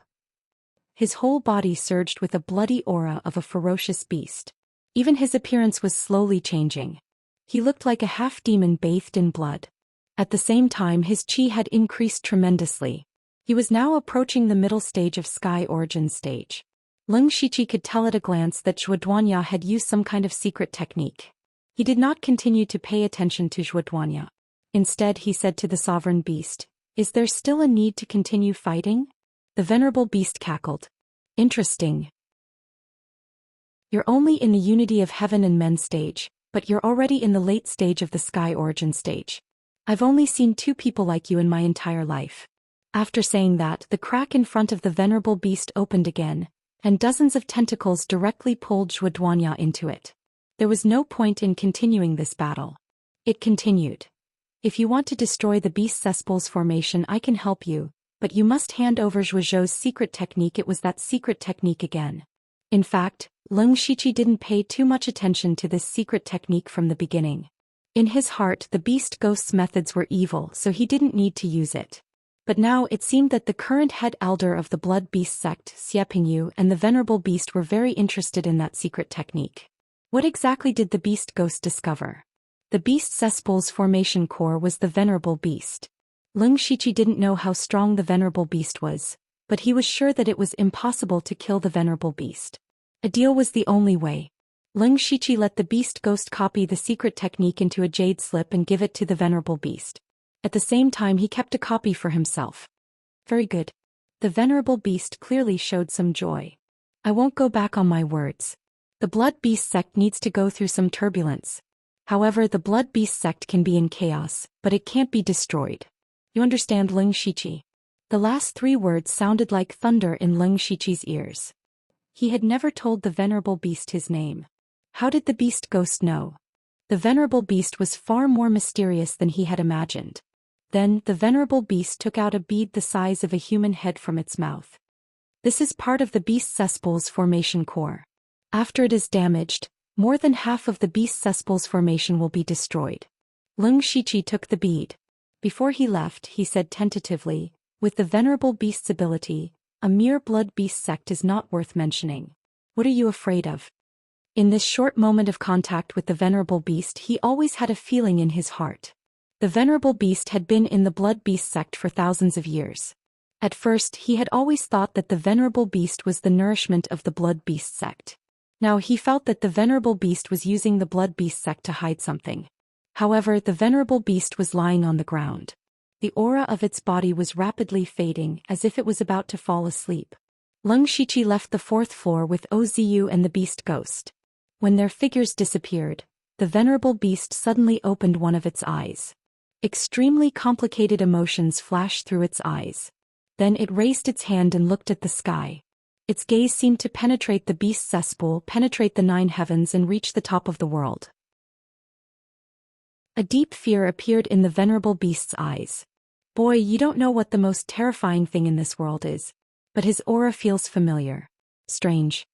His whole body surged with a bloody aura of a ferocious beast. Even his appearance was slowly changing. He looked like a half-demon bathed in blood. At the same time, his chi had increased tremendously. He was now approaching the middle stage of Sky Origin stage. Leng Shiqi could tell at a glance that Zhuo Duanya had used some kind of secret technique. He did not continue to pay attention to Zhuo Duanya. Instead, he said to the sovereign beast, "Is there still a need to continue fighting?" The venerable beast cackled. "Interesting. You're only in the unity of heaven and men stage, but you're already in the late stage of the Sky Origin stage. I've only seen 2 people like you in my entire life." After saying that, the crack in front of the venerable beast opened again, and dozens of tentacles directly pulled Zhuo Duanya into it. There was no point in continuing this battle. It continued. "If you want to destroy the beast cesspool's formation, I can help you, but you must hand over Zhuozhou's secret technique. It was that secret technique again. In fact, Leng Shiqi didn't pay too much attention to this secret technique from the beginning. In his heart, the beast ghost's methods were evil, so he didn't need to use it. But now it seemed that the current head elder of the blood beast sect, Xie Pingyu, and the venerable beast were very interested in that secret technique. What exactly did the beast ghost discover? The beast cesspool's formation core was the venerable beast. Leng Shiqi didn't know how strong the venerable beast was, but he was sure that it was impossible to kill the venerable beast. A deal was the only way. Leng Shiqi let the beast ghost copy the secret technique into a jade slip and give it to the venerable beast. At the same time, he kept a copy for himself. Very good. The venerable beast clearly showed some joy. I won't go back on my words. The blood beast sect needs to go through some turbulence. However, the blood beast sect can be in chaos, but it can't be destroyed. You understand, Leng Shiqi? The last 3 words sounded like thunder in Leng Shiqi's ears. He had never told the venerable beast his name. How did the beast ghost know? The venerable beast was far more mysterious than he had imagined. Then, the venerable beast took out a bead the size of a human head from its mouth. This is part of the beast cesspool's formation core. After it is damaged, more than half of the beast cesspool's formation will be destroyed. Leng Shiqi took the bead. Before he left, he said tentatively, with the venerable beast's ability, a mere blood beast sect is not worth mentioning. What are you afraid of? In this short moment of contact with the venerable beast, he always had a feeling in his heart. The venerable beast had been in the blood beast sect for thousands of years. At first, he had always thought that the venerable beast was the nourishment of the blood beast sect. Now he felt that the venerable beast was using the blood beast sect to hide something. However, the venerable beast was lying on the ground. The aura of its body was rapidly fading, as if it was about to fall asleep. Leng Shiqi left the 4th floor with Ozu and the beast ghost. When their figures disappeared, the venerable beast suddenly opened one of its eyes. Extremely complicated emotions flashed through its eyes. Then it raised its hand and looked at the sky. Its gaze seemed to penetrate the beast's cesspool, penetrate the 9 heavens and reach the top of the world. A deep fear appeared in the venerable beast's eyes. Boy, you don't know what the most terrifying thing in this world is. But his aura feels familiar. Strange.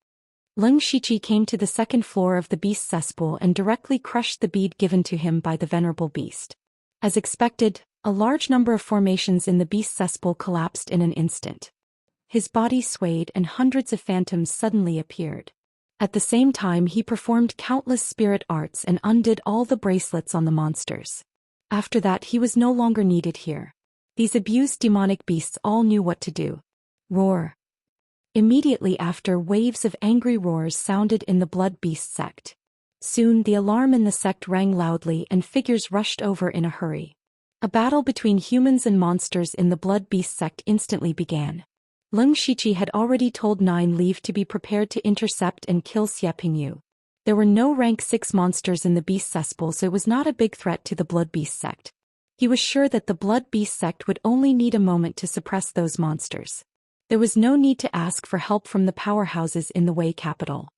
Leng Shiqi came to the 2nd floor of the beast cesspool and directly crushed the bead given to him by the venerable beast. As expected, a large number of formations in the beast cesspool collapsed in an instant. His body swayed and hundreds of phantoms suddenly appeared. At the same time, he performed countless spirit arts and undid all the bracelets on the monsters. After that, he was no longer needed here. These abused demonic beasts all knew what to do. Roar. Immediately after, waves of angry roars sounded in the blood beast sect. Soon the alarm in the sect rang loudly and figures rushed over in a hurry. A battle between humans and monsters in the blood beast sect instantly began. Leng Shiqi had already told 9 Leaf to be prepared to intercept and kill Xie Pingyu. There were no rank 6 monsters in the beast cesspool, so it was not a big threat to the blood beast sect. He was sure that the blood beast sect would only need a moment to suppress those monsters. There was no need to ask for help from the powerhouses in the Wei capital.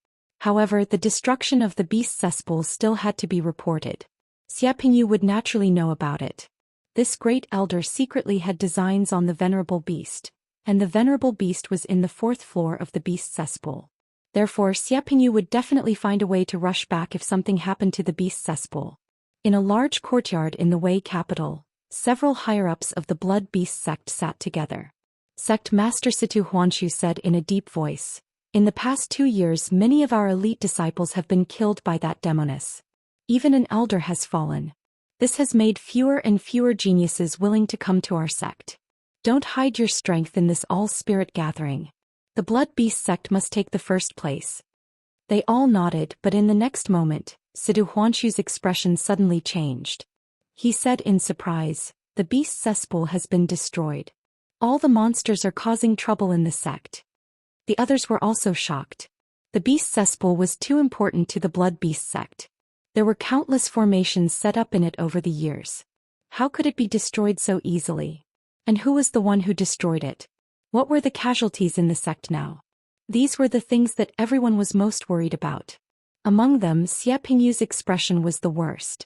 However, the destruction of the beast cesspool still had to be reported. Xie Pingyu would naturally know about it. This great elder secretly had designs on the venerable beast, and the venerable beast was in the 4th floor of the beast cesspool. Therefore, Xie Pingyu would definitely find a way to rush back if something happened to the beast cesspool. In a large courtyard in the Wei capital, several higher-ups of the blood beast sect sat together. Sect Master Situ Huanshu said in a deep voice, "In the past 2 years, many of our elite disciples have been killed by that demoness. Even an elder has fallen. This has made fewer and fewer geniuses willing to come to our sect. Don't hide your strength in this all-spirit gathering. The blood beast sect must take the first place." They all nodded, but in the next moment, Situ Huanshu's expression suddenly changed. He said in surprise, "The beast cesspool has been destroyed. All the monsters are causing trouble in the sect." The others were also shocked. The beast cesspool was too important to the blood beast sect. There were countless formations set up in it over the years. How could it be destroyed so easily? And who was the one who destroyed it? What were the casualties in the sect now? These were the things that everyone was most worried about. Among them, Xie Pingyu's expression was the worst.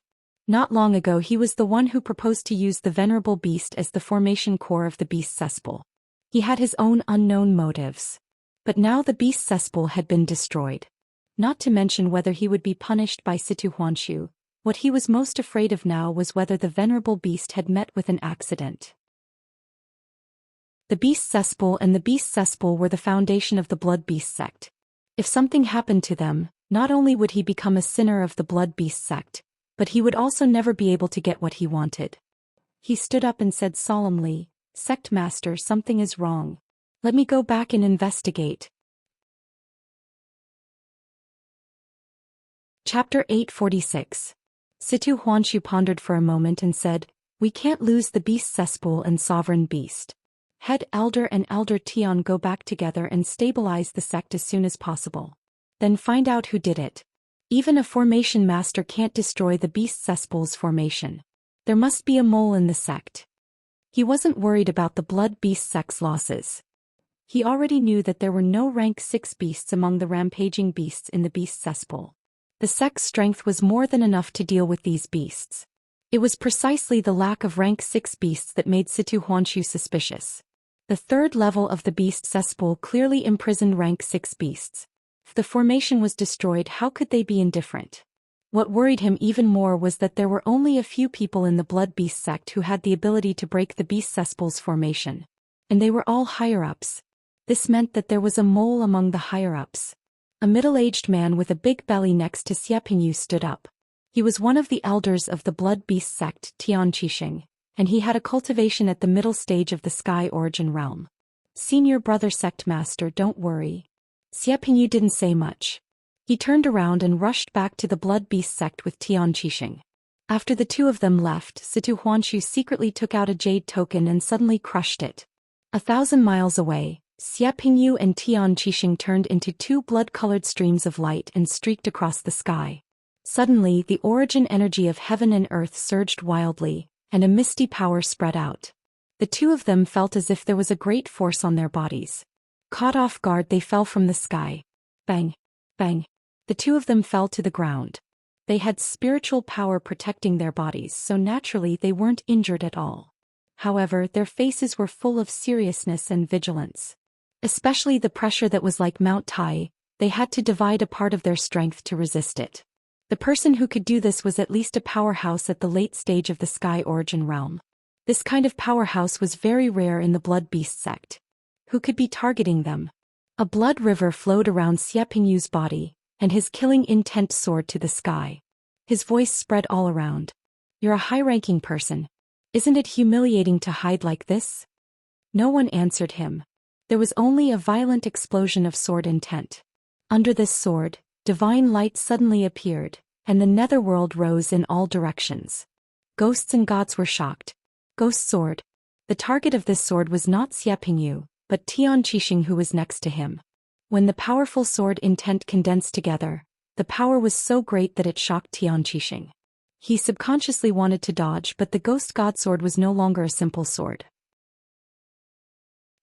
Not long ago he was the one who proposed to use the venerable beast as the formation core of the beast cesspool. He had his own unknown motives. But now the beast cesspool had been destroyed. Not to mention whether he would be punished by Situ Huanshu. What he was most afraid of now was whether the venerable beast had met with an accident. The beast cesspool and the beast cesspool were the foundation of the blood beast sect. If something happened to them, not only would he become a sinner of the blood beast sect, but he would also never be able to get what he wanted. He stood up and said solemnly, "Sect master, something is wrong. Let me go back and investigate." Chapter 846. Situ Huanshu pondered for a moment and said, "We can't lose the beast cesspool and sovereign beast. Head Elder and Elder Tian go back together and stabilize the sect as soon as possible. Then find out who did it. Even a formation master can't destroy the beast cesspool's formation. There must be a mole in the sect." He wasn't worried about the blood beast sect's losses. He already knew that there were no rank 6 beasts among the rampaging beasts in the beast cesspool. The sect's strength was more than enough to deal with these beasts. It was precisely the lack of rank 6 beasts that made Situ Huanshu suspicious. The third level of the beast cesspool clearly imprisoned rank 6 beasts. If the formation was destroyed, how could they be indifferent? What worried him even more was that there were only a few people in the blood beast sect who had the ability to break the beast cesspool's formation. And they were all higher-ups. This meant that there was a mole among the higher-ups. A middle-aged man with a big belly next to Xie Pingyu stood up. He was one of the elders of the blood beast sect, Tian Qixing, and he had a cultivation at the middle stage of the sky origin realm. "Senior brother sect master, don't worry." Xie Pingyu didn't say much. He turned around and rushed back to the blood beast sect with Tian Qixing. After the two of them left, Situ Huanshu secretly took out a jade token and suddenly crushed it. 1,000 miles away, Xie Pingyu and Tian Qixing turned into 2 blood-colored streams of light and streaked across the sky. Suddenly, the origin energy of heaven and earth surged wildly, and a misty power spread out. The two of them felt as if there was a great force on their bodies. Caught off guard, they fell from the sky. Bang! Bang! The two of them fell to the ground. They had spiritual power protecting their bodies, so naturally they weren't injured at all. However, their faces were full of seriousness and vigilance. Especially the pressure that was like Mount Tai, they had to divide a part of their strength to resist it. The person who could do this was at least a powerhouse at the late stage of the sky origin realm. This kind of powerhouse was very rare in the blood beast sect. Who could be targeting them? A blood river flowed around Xie Pingyu's body, and his killing intent soared to the sky. His voice spread all around. "You're a high-ranking person. Isn't it humiliating to hide like this?" No one answered him. There was only a violent explosion of sword intent. Under this sword, divine light suddenly appeared, and the netherworld rose in all directions. Ghosts and gods were shocked. Ghost sword. The target of this sword was not Xie Pingyu, but Tian Qixing, who was next to him. When the powerful sword intent condensed together, the power was so great that it shocked Tian Qixing. He subconsciously wanted to dodge, but the ghost god sword was no longer a simple sword.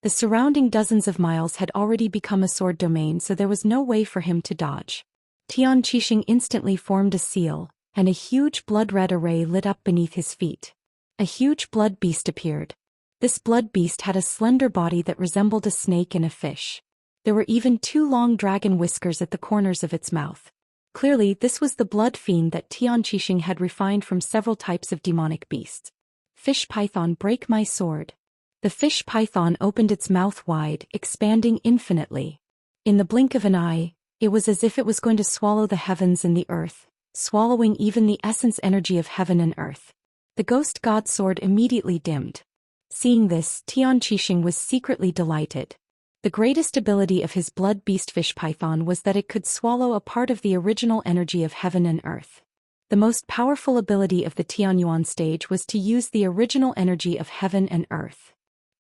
The surrounding dozens of miles had already become a sword domain, so there was no way for him to dodge. Tian Qixing instantly formed a seal, and a huge blood-red array lit up beneath his feet. A huge blood beast appeared. This blood beast had a slender body that resembled a snake and a fish. There were even 2 long dragon whiskers at the corners of its mouth. Clearly, this was the blood fiend that Tian Qixing had refined from several types of demonic beasts. "Fish python, break my sword." The fish python opened its mouth wide, expanding infinitely. In the blink of an eye, it was as if it was going to swallow the heavens and the earth, swallowing even the essence energy of heaven and earth. The ghost god sword immediately dimmed. Seeing this, Tian Qixing was secretly delighted. The greatest ability of his blood beast fish python was that it could swallow a part of the original energy of heaven and earth. The most powerful ability of the Tianyuan stage was to use the original energy of heaven and earth.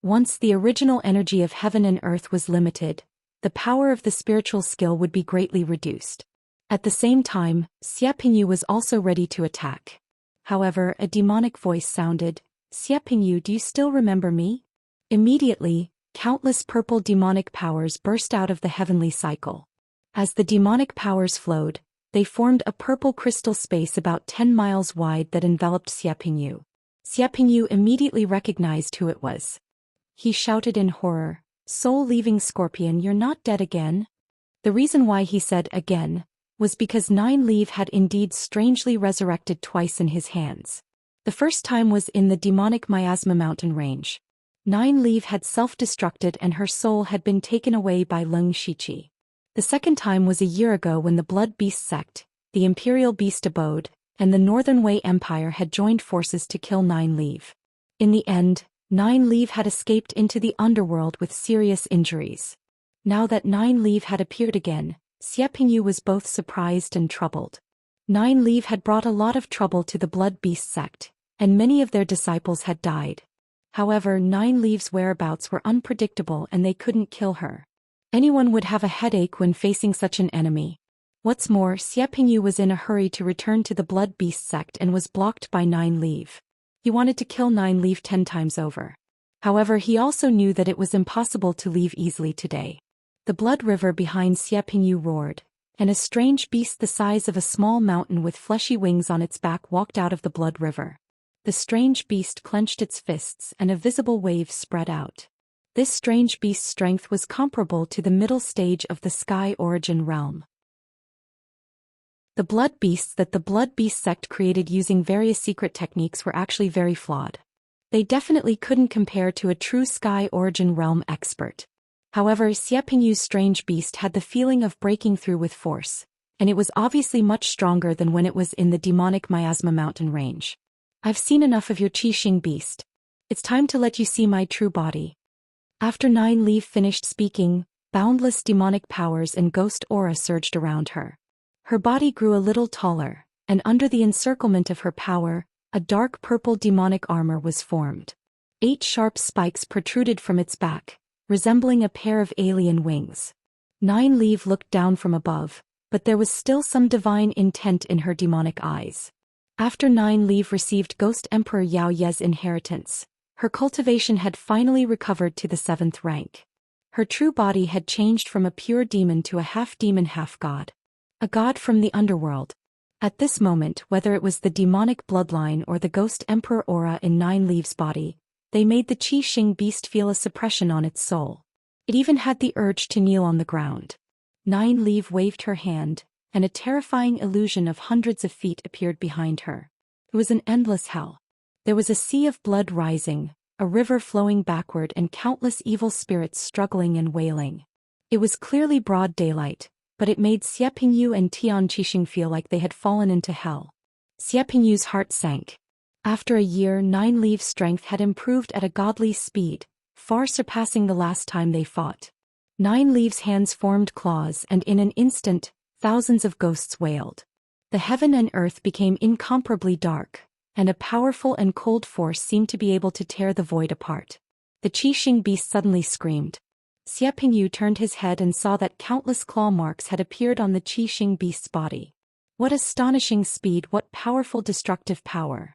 Once the original energy of heaven and earth was limited, the power of the spiritual skill would be greatly reduced. At the same time, Xie Pingyu was also ready to attack. However, a demonic voice sounded, "Xie Pingyu, do you still remember me?" Immediately, countless purple demonic powers burst out of the heavenly cycle. As the demonic powers flowed, they formed a purple crystal space about 10 miles wide that enveloped Xie Pingyu. Xie Pingyu immediately recognized who it was. He shouted in horror, Soul-leaving scorpion, you're not dead again? The reason why he said again was because Nine Leaf had indeed strangely resurrected twice in his hands. The first time was in the demonic Miasma mountain range. Nine Leaf had self-destructed and her soul had been taken away by Leng Shiqi. The second time was a year ago when the Blood Beast sect, the Imperial Beast abode, and the Northern Wei Empire had joined forces to kill Nine Leaf. In the end, Nine Leaf had escaped into the underworld with serious injuries. Now that Nine Leaf had appeared again, Xie Pingyu was both surprised and troubled. Nine Leaf had brought a lot of trouble to the Blood Beast sect, and many of their disciples had died. However, Nine Leaf's whereabouts were unpredictable and they couldn't kill her. Anyone would have a headache when facing such an enemy. What's more, Xie Pingyu was in a hurry to return to the Blood Beast sect and was blocked by Nine Leaf. He wanted to kill Nine Leaf 10 times over. However, he also knew that it was impossible to leave easily today. The blood river behind Xie Pingyu roared, and a strange beast the size of a small mountain with fleshy wings on its back walked out of the blood river. The strange beast clenched its fists and a visible wave spread out. This strange beast's strength was comparable to the middle stage of the Sky Origin realm. The blood beasts that the Blood Beast sect created using various secret techniques were actually very flawed. They definitely couldn't compare to a true Sky Origin realm expert. However, Xie Pingyu's strange beast had the feeling of breaking through with force, and it was obviously much stronger than when it was in the demonic Miasma mountain range. I've seen enough of your Qixing beast. It's time to let you see my true body. After Nine Leaf finished speaking, boundless demonic powers and ghost aura surged around her. Her body grew a little taller, and under the encirclement of her power, a dark purple demonic armor was formed. 8 sharp spikes protruded from its back, resembling a pair of alien wings. Nine Leaf looked down from above, but there was still some divine intent in her demonic eyes. After Nine Leaf received Ghost Emperor Yao Ye's inheritance, her cultivation had finally recovered to the 7th rank. Her true body had changed from a pure demon to a half-demon half-god. A god from the underworld. At this moment, whether it was the demonic bloodline or the Ghost Emperor aura in Nine Leaf's body, they made the Qixing beast feel a suppression on its soul. It even had the urge to kneel on the ground. Nine Leaf waved her hand, and a terrifying illusion of hundreds of feet appeared behind her. It was an endless hell. There was a sea of blood rising, a river flowing backward and countless evil spirits struggling and wailing. It was clearly broad daylight, but it made Xie Pingyu and Tian Qixing feel like they had fallen into hell. Xie Pingyu's heart sank. After a year, Nine Leaf's strength had improved at a godly speed, far surpassing the last time they fought. Nine Leaf's hands formed claws and in an instant, thousands of ghosts wailed. The heaven and earth became incomparably dark, and a powerful and cold force seemed to be able to tear the void apart. The Qixing beast suddenly screamed. Xie Pingyu turned his head and saw that countless claw marks had appeared on the Qixing beast's body. What astonishing speed, what powerful destructive power.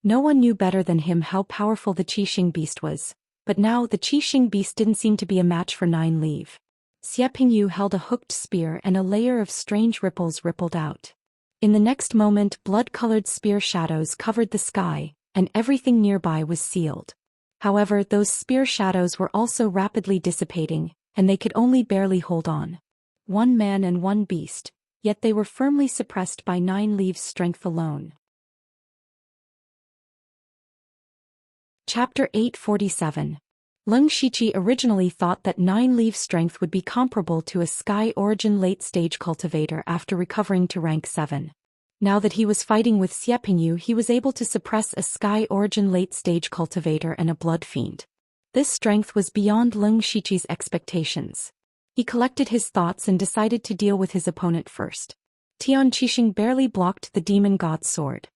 No one knew better than him how powerful the Qixing beast was, but now the Qixing beast didn't seem to be a match for Nine Leaf. Xie Pingyu held a hooked spear and a layer of strange ripples rippled out. In the next moment, blood-colored spear shadows covered the sky, and everything nearby was sealed. However, those spear shadows were also rapidly dissipating, and they could only barely hold on. 1 man and 1 beast, yet they were firmly suppressed by Nine Leaf's strength alone. Chapter 847. Leng Shiqi originally thought that Nine Leaf's strength would be comparable to a Sky Origin late-stage cultivator after recovering to rank 7. Now that he was fighting with Xie Pingyu, he was able to suppress a Sky Origin late-stage cultivator and a blood fiend. This strength was beyond Leng Shiqi's expectations. He collected his thoughts and decided to deal with his opponent first. Tian Qixing barely blocked the demon god's sword.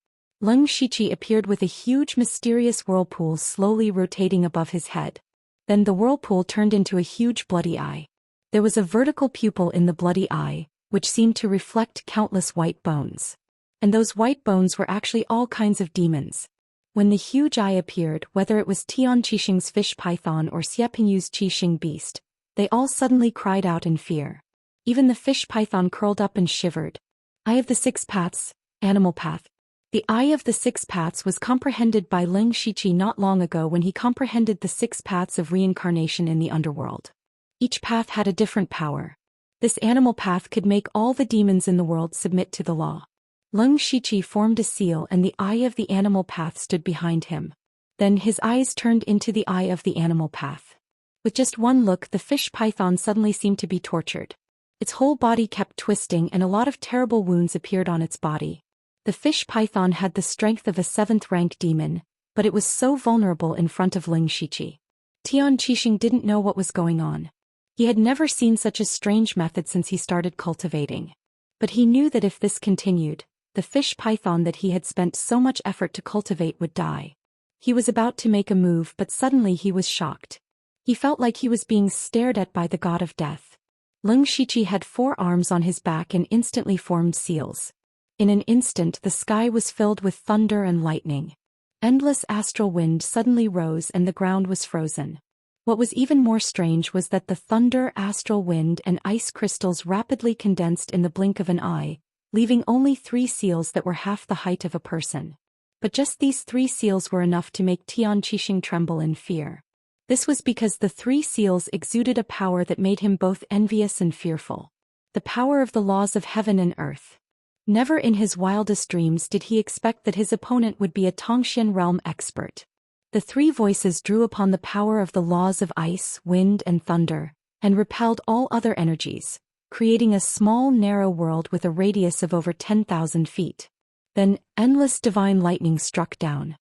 Leng Shiqi appeared with a huge mysterious whirlpool slowly rotating above his head. Then the whirlpool turned into a huge bloody eye. There was a vertical pupil in the bloody eye, which seemed to reflect countless white bones. And those white bones were actually all kinds of demons. When the huge eye appeared, whether it was Tian Qixing's fish python or Xie Pingyu's Qixing beast, they all suddenly cried out in fear. Even the fish python curled up and shivered. Eye of the 6 paths, animal path. The Eye of the Six Paths was comprehended by Ling Shiqi not long ago when he comprehended the six paths of reincarnation in the underworld. Each path had a different power. This animal path could make all the demons in the world submit to the law. Ling Shiqi formed a seal and the Eye of the animal path stood behind him. Then his eyes turned into the Eye of the animal path. With just one look, the fish python suddenly seemed to be tortured. Its whole body kept twisting and a lot of terrible wounds appeared on its body. The fish python had the strength of a 7th-rank demon, but it was so vulnerable in front of Ling Shiqi. Tian Qixing didn't know what was going on. He had never seen such a strange method since he started cultivating. But he knew that if this continued, the fish python that he had spent so much effort to cultivate would die. He was about to make a move, but suddenly he was shocked. He felt like he was being stared at by the god of death. Ling Shiqi had 4 arms on his back and instantly formed seals. In an instant the sky was filled with thunder and lightning. Endless astral wind suddenly rose and the ground was frozen. What was even more strange was that the thunder, astral wind and ice crystals rapidly condensed in the blink of an eye, leaving only 3 seals that were half the height of a person. But just these 3 seals were enough to make Tian Qixing tremble in fear. This was because the 3 seals exuded a power that made him both envious and fearful. The power of the laws of heaven and earth. Never in his wildest dreams did he expect that his opponent would be a Tongxian realm expert. The 3 voices drew upon the power of the laws of ice, wind and thunder, and repelled all other energies, creating a small narrow world with a radius of over 10,000 feet. Then, endless divine lightning struck down.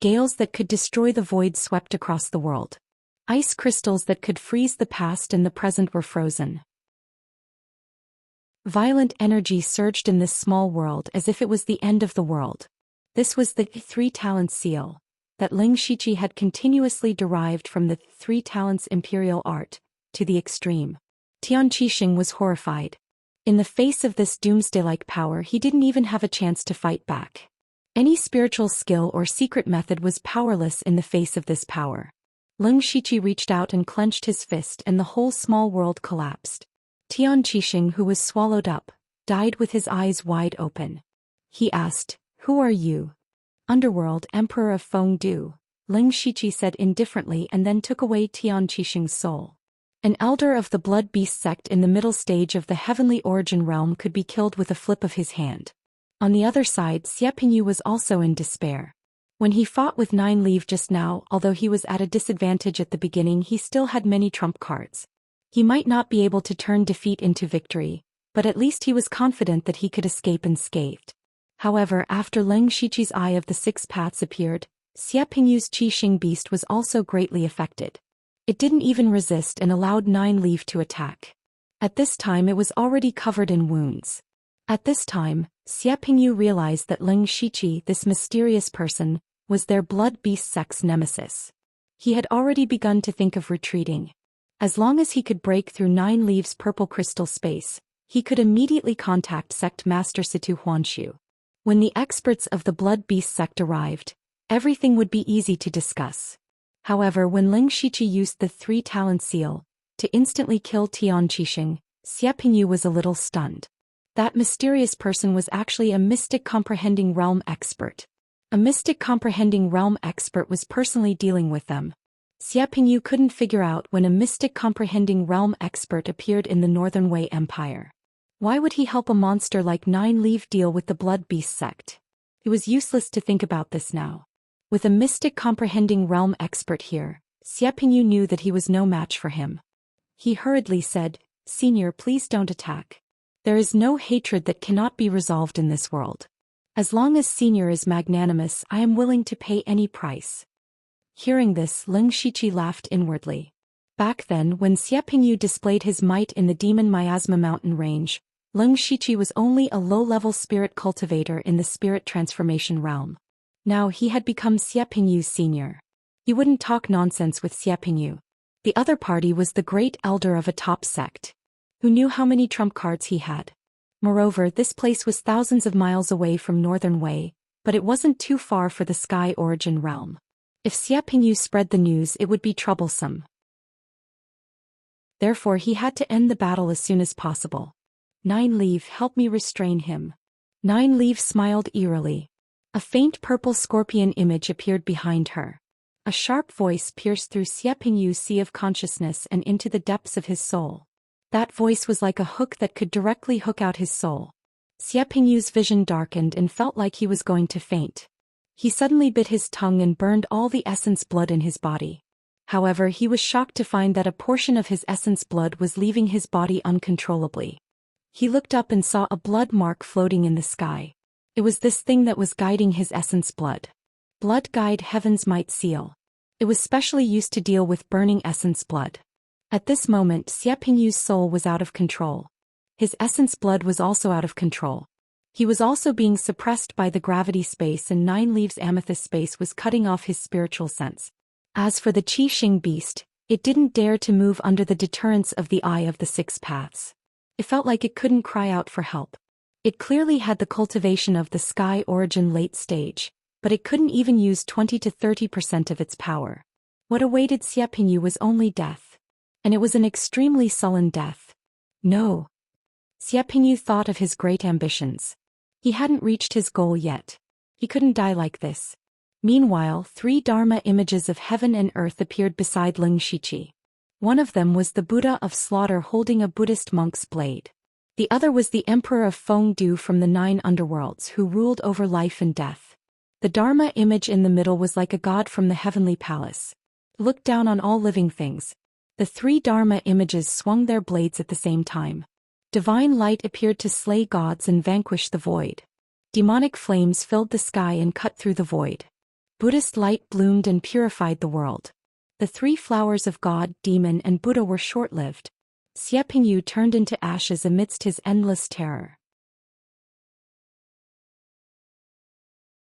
Gales that could destroy the void swept across the world. Ice crystals that could freeze the past and the present were frozen. Violent energy surged in this small world as if it was the end of the world. This was the 3 talents seal that Ling Shiqi had continuously derived from the 3 talents imperial art, to the extreme. Tian Qixing was horrified. In the face of this doomsday-like power he didn't even have a chance to fight back. Any spiritual skill or secret method was powerless in the face of this power. Ling Shiqi reached out and clenched his fist and the whole small world collapsed. Tian Qixing, who was swallowed up, died with his eyes wide open. He asked, "Who are you?" "Underworld Emperor of Fengdu," Ling Shiqi said indifferently and then took away Tian Qixing's soul. An elder of the blood beast sect in the middle stage of the heavenly origin realm could be killed with a flip of his hand. On the other side, Xie Pingyu was also in despair. When he fought with 9 Leaf just now, although he was at a disadvantage at the beginning, he still had many trump cards. He might not be able to turn defeat into victory, but at least he was confident that he could escape unscathed. However, after Ling Shiqi's Eye of the Six Paths appeared, Xie Pingyu's Qixing beast was also greatly affected. It didn't even resist and allowed 9 Leaf to attack. At this time it was already covered in wounds. At this time, Xie Pingyu realized that Ling Shiqi, this mysterious person, was their blood beast sect's nemesis. He had already begun to think of retreating. As long as he could break through 9 Leaves' purple crystal space, he could immediately contact Sect Master Situ Huanshu. When the experts of the Blood Beast sect arrived, everything would be easy to discuss. However, when Ling Shiqi used the 3 talent seal to instantly kill Tian Qixing, Xie Pingyu was a little stunned. That mysterious person was actually a mystic comprehending realm expert. A mystic comprehending realm expert was personally dealing with them. Xie Pingyu couldn't figure out when a mystic comprehending realm expert appeared in the Northern Wei Empire. Why would he help a monster like 9 Leaf deal with the Blood Beast sect? It was useless to think about this now. With a mystic comprehending realm expert here, Xie Pingyu knew that he was no match for him. He hurriedly said, "Senior, please don't attack. There is no hatred that cannot be resolved in this world. As long as Senior is magnanimous, I am willing to pay any price." Hearing this, Ling Shiqi laughed inwardly. Back then, when Xie Pingyu displayed his might in the Demon Miasma mountain range, Ling Shiqi was only a low-level spirit cultivator in the spirit transformation realm. Now he had become Xie Pingyu's senior. He wouldn't talk nonsense with Xie Pingyu. The other party was the great elder of a top sect. Who knew how many trump cards he had? Moreover, this place was thousands of miles away from Northern Wei, but it wasn't too far for the Sky Origin realm. If Xie Pingyu spread the news, it would be troublesome. Therefore he had to end the battle as soon as possible. 9 Leaf, help me restrain him. 9 Leaf smiled eerily. A faint purple scorpion image appeared behind her. A sharp voice pierced through Xie Pingyu's sea of consciousness and into the depths of his soul. That voice was like a hook that could directly hook out his soul. Xie Pingyu's vision darkened and felt like he was going to faint. He suddenly bit his tongue and burned all the essence blood in his body. However, he was shocked to find that a portion of his essence blood was leaving his body uncontrollably. He looked up and saw a blood mark floating in the sky. It was this thing that was guiding his essence blood. Blood guide heaven's might seal. It was specially used to deal with burning essence blood. At this moment, Xie Pingyu's soul was out of control. His essence blood was also out of control. He was also being suppressed by the gravity space, and 9 Leaves amethyst space was cutting off his spiritual sense. As for the Qi Xing beast, it didn't dare to move under the deterrence of the Eye of the 6 Paths. It felt like it couldn't cry out for help. It clearly had the cultivation of the Sky Origin late stage, but it couldn't even use 20 to 30% of its power. What awaited Xie Pingyu was only death. And it was an extremely sullen death. No. Xie Pingyu thought of his great ambitions. He hadn't reached his goal yet. He couldn't die like this. Meanwhile, 3 Dharma images of heaven and earth appeared beside Leng Shiqi. One of them was the Buddha of Slaughter holding a Buddhist monk's blade. The other was the Emperor of Fengdu from the 9 underworlds who ruled over life and death. The Dharma image in the middle was like a god from the heavenly palace. Looked down on all living things. The 3 Dharma images swung their blades at the same time. Divine light appeared to slay gods and vanquish the void. Demonic flames filled the sky and cut through the void. Buddhist light bloomed and purified the world. The 3 flowers of God, demon and Buddha were short-lived. Xie Pingyu turned into ashes amidst his endless terror.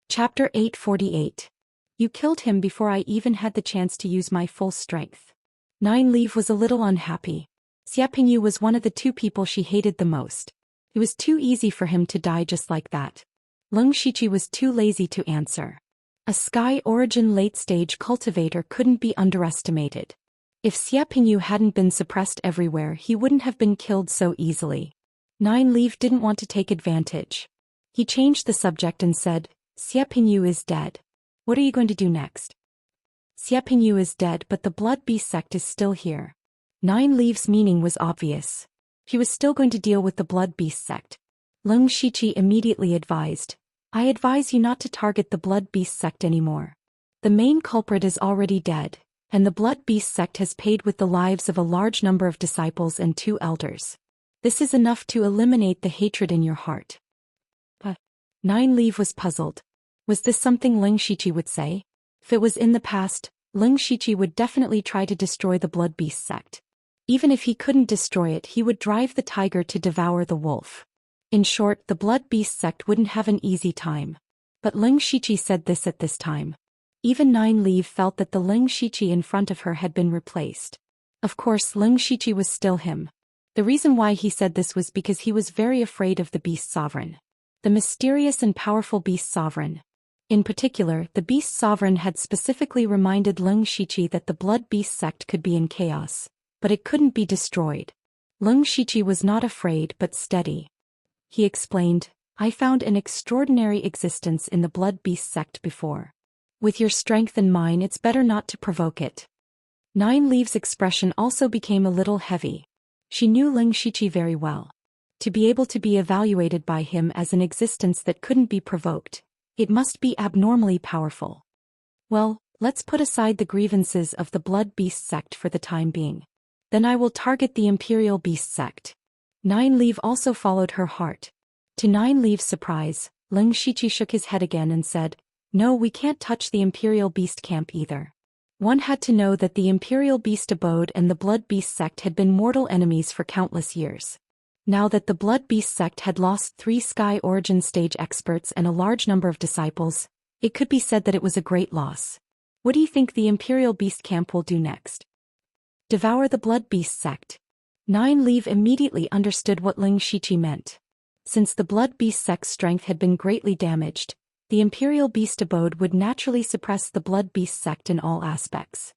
Chapter 848. You killed him before I even had the chance to use my full strength. 9 Leaf was a little unhappy. Xie Pingyu was one of the 2 people she hated the most. It was too easy for him to die just like that. Leng Shiqi was too lazy to answer. A Sky Origin late-stage cultivator couldn't be underestimated. If Xie Pingyu hadn't been suppressed everywhere, he wouldn't have been killed so easily. 9 Leaf didn't want to take advantage. He changed the subject and said, Xie Pingyu is dead. What are you going to do next? Xie Pingyu is dead, but the Blood Beast sect is still here. 9 Leaves' meaning was obvious. He was still going to deal with the Blood Beast sect. Leng Shiqi immediately advised, I advise you not to target the Blood Beast sect anymore. The main culprit is already dead, and the Blood Beast sect has paid with the lives of a large number of disciples and 2 elders. This is enough to eliminate the hatred in your heart. But 9 Leaf was puzzled. Was this something Leng Shiqi would say? If it was in the past, Leng Shiqi would definitely try to destroy the Blood Beast sect. Even if he couldn't destroy it, he would drive the tiger to devour the wolf. In short, the Blood Beast sect wouldn't have an easy time. But Leng Shiqi said this at this time. Even 9 Leaf felt that the Leng Shiqi in front of her had been replaced. Of course, Leng Shiqi was still him. The reason why he said this was because he was very afraid of the Beast Sovereign. The mysterious and powerful Beast Sovereign. In particular, the Beast Sovereign had specifically reminded Leng Shiqi that the Blood Beast sect could be in chaos, but it couldn't be destroyed. Leng Shiqi was not afraid but steady. He explained, I found an extraordinary existence in the Blood Beast sect before. With your strength and mine, it's better not to provoke it. 9 Leaves' expression also became a little heavy. She knew Leng Shiqi very well. To be able to be evaluated by him as an existence that couldn't be provoked, it must be abnormally powerful. Well, let's put aside the grievances of the Blood Beast sect for the time being. Then I will target the Imperial Beast sect. 9 Leaf also followed her heart. To 9 Leaf's surprise, Leng Shiqi shook his head again and said, No, we can't touch the Imperial Beast camp either. One had to know that the Imperial Beast abode and the Blood Beast sect had been mortal enemies for countless years. Now that the Blood Beast sect had lost 3 Sky Origin stage experts and a large number of disciples, it could be said that it was a great loss. What do you think the Imperial Beast camp will do next? Devour the Blood Beast sect. 9 Leaf immediately understood what Leng Shiqi meant. Since the Blood Beast sect's strength had been greatly damaged, the Imperial Beast abode would naturally suppress the Blood Beast sect in all aspects.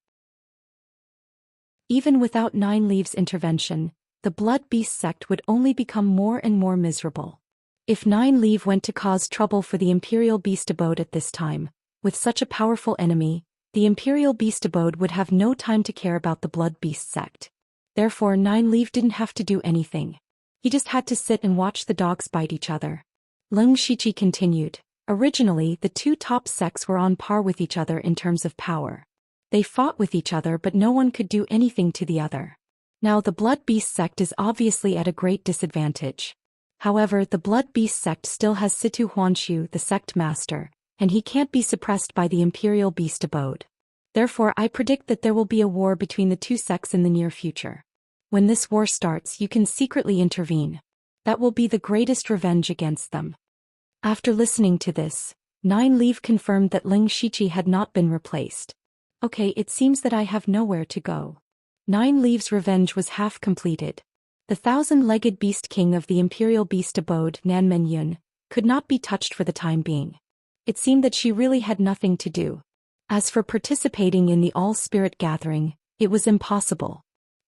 Even without 9 Leaves' intervention, the Blood Beast sect would only become more and more miserable. If 9 Leave went to cause trouble for the Imperial Beast Abode at this time, with such a powerful enemy, the Imperial Beast Abode would have no time to care about the Blood Beast sect. Therefore 9 Leave didn't have to do anything. He just had to sit and watch the dogs bite each other. Leng Shiqi continued. Originally, the two top sects were on par with each other in terms of power. They fought with each other, but no one could do anything to the other. Now the Blood Beast sect is obviously at a great disadvantage. However, the Blood Beast sect still has Situ Huanshu, the sect master, and he can't be suppressed by the Imperial Beast Abode. Therefore, I predict that there will be a war between the two sects in the near future. When this war starts, you can secretly intervene. That will be the greatest revenge against them. After listening to this, 9 Leave confirmed that Leng Shiqi had not been replaced. Okay, it seems that I have nowhere to go. 9 Leave's revenge was half completed. The 1,000-legged Beast King of the Imperial Beast Abode, Nan Menyun, could not be touched for the time being. It seemed that she really had nothing to do. As for participating in the All-Spirit Gathering, it was impossible.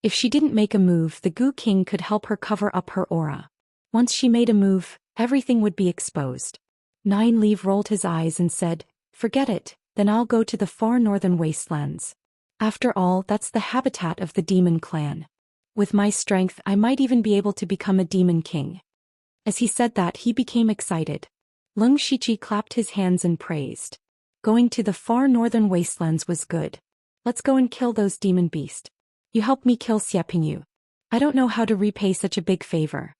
If she didn't make a move, the Gu King could help her cover up her aura. Once she made a move, everything would be exposed. 9 Leave rolled his eyes and said, "Forget it, then I'll go to the far northern wastelands. After all, that's the habitat of the demon clan. With my strength, I might even be able to become a demon king." As he said that, he became excited. Leng Shiqi clapped his hands and praised. Going to the far northern wastelands was good. Let's go and kill those demon beasts. You helped me kill Xie Pingyu. I don't know how to repay such a big favor.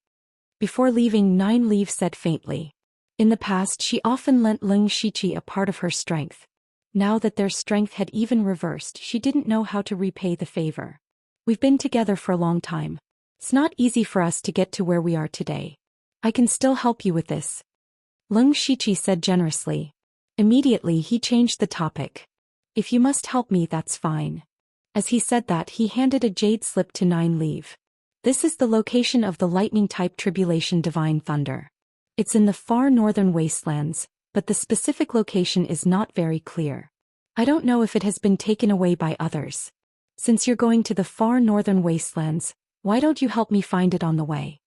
Before leaving, 9 Leave said faintly. In the past, she often lent Leng Shiqi a part of her strength. Now that their strength had even reversed, she didn't know how to repay the favor. We've been together for a long time. It's not easy for us to get to where we are today. I can still help you with this. Leng Shiqi said generously. Immediately he changed the topic. If you must help me, that's fine. As he said that, he handed a jade slip to 9 Leave. This is the location of the lightning-type tribulation divine thunder. It's in the far northern wastelands, but the specific location is not very clear. I don't know if it has been taken away by others. Since you're going to the far northern wastelands, why don't you help me find it on the way?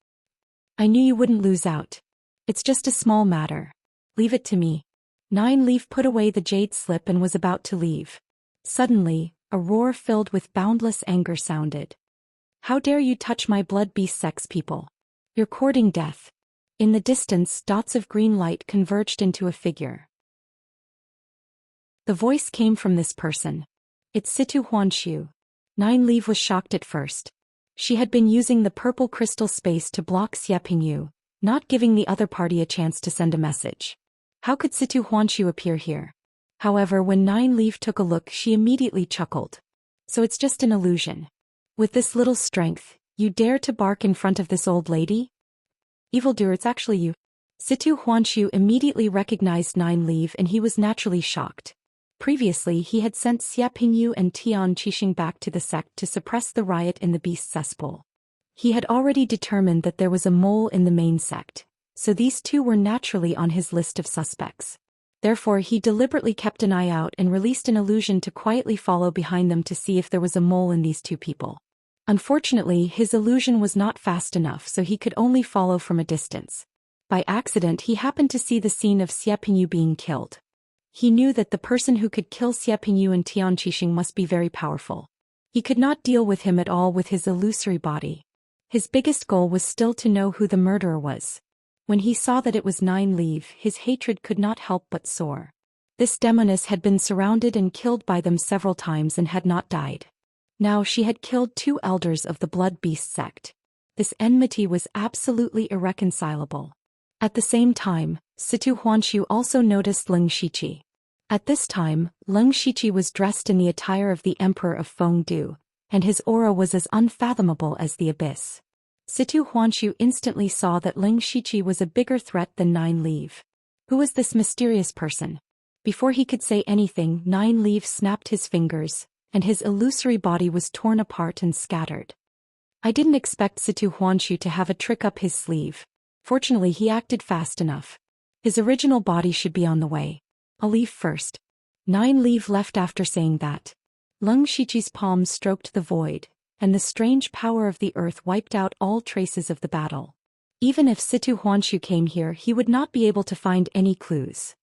I knew you wouldn't lose out. It's just a small matter. Leave it to me. 9 Leave put away the jade slip and was about to leave. Suddenly, a roar filled with boundless anger sounded. How dare you touch my blood beast sex people? You're courting death. In the distance, dots of green light converged into a figure. The voice came from this person. It's Situ Huanshu. 9 Leave was shocked at first. She had been using the purple crystal space to block Xie Pingyu, not giving the other party a chance to send a message. How could Situ Huanshu appear here? However, when 9 Leave took a look, she immediately chuckled. So it's just an illusion. With this little strength, you dare to bark in front of this old lady? Evildoer, it's actually you. Situ Huanshu immediately recognized 9 Leave and he was naturally shocked. Previously, he had sent Xie Pingyu and Tian Qixing back to the sect to suppress the riot in the beast cesspool. He had already determined that there was a mole in the main sect, so these two were naturally on his list of suspects. Therefore, he deliberately kept an eye out and released an illusion to quietly follow behind them to see if there was a mole in these two people. Unfortunately, his illusion was not fast enough, so he could only follow from a distance. By accident, he happened to see the scene of Xie Pingyu being killed. He knew that the person who could kill Xie Pingyu and Tian Qixing must be very powerful. He could not deal with him at all with his illusory body. His biggest goal was still to know who the murderer was. When he saw that it was 9 Leave, his hatred could not help but soar. This demoness had been surrounded and killed by them several times and had not died. Now she had killed 2 elders of the Blood Beast sect. This enmity was absolutely irreconcilable. At the same time, Situ Huanshu also noticed Leng Shiqi. At this time, Leng Shiqi was dressed in the attire of the Emperor of Fengdu, and his aura was as unfathomable as the abyss. Situ Huanshu instantly saw that Leng Shiqi was a bigger threat than 9 Leave. Who was this mysterious person? Before he could say anything, 9 Leave snapped his fingers, and his illusory body was torn apart and scattered. I didn't expect Situ Huanshu to have a trick up his sleeve. Fortunately, he acted fast enough. His original body should be on the way. I'll leave first. 9 Leave left after saying that. Leng Shiqi's palms stroked the void, and the strange power of the earth wiped out all traces of the battle. Even if Situ Huanshu came here, he would not be able to find any clues.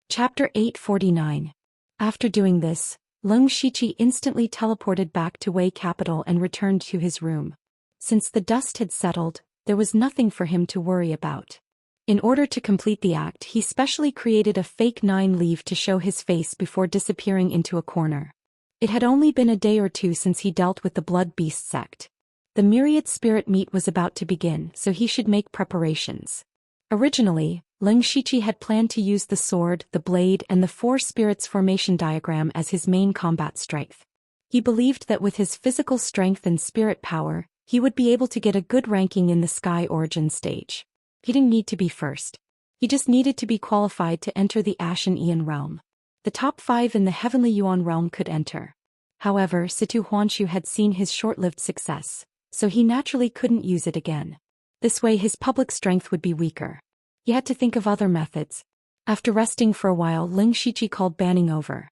Chapter 849. After doing this, Leng Shiqi instantly teleported back to Wei capital and returned to his room. Since the dust had settled, there was nothing for him to worry about. In order to complete the act, he specially created a fake 9 leaf to show his face before disappearing into a corner. It had only been a day or two since he dealt with the Blood Beast sect. The myriad spirit meet was about to begin, so he should make preparations. Originally, Leng Shiqi had planned to use the sword, the blade, and the 4 spirits formation diagram as his main combat strength. He believed that with his physical strength and spirit power, he would be able to get a good ranking in the Sky Origin stage. He didn't need to be first. He just needed to be qualified to enter the Ashen Aeon realm. The top 5 in the Heavenly Yuan realm could enter. However, Situ Huanshu had seen his short-lived success, so he naturally couldn't use it again. This way his public strength would be weaker. He had to think of other methods. After resting for a while, Leng Shiqi called Banning over.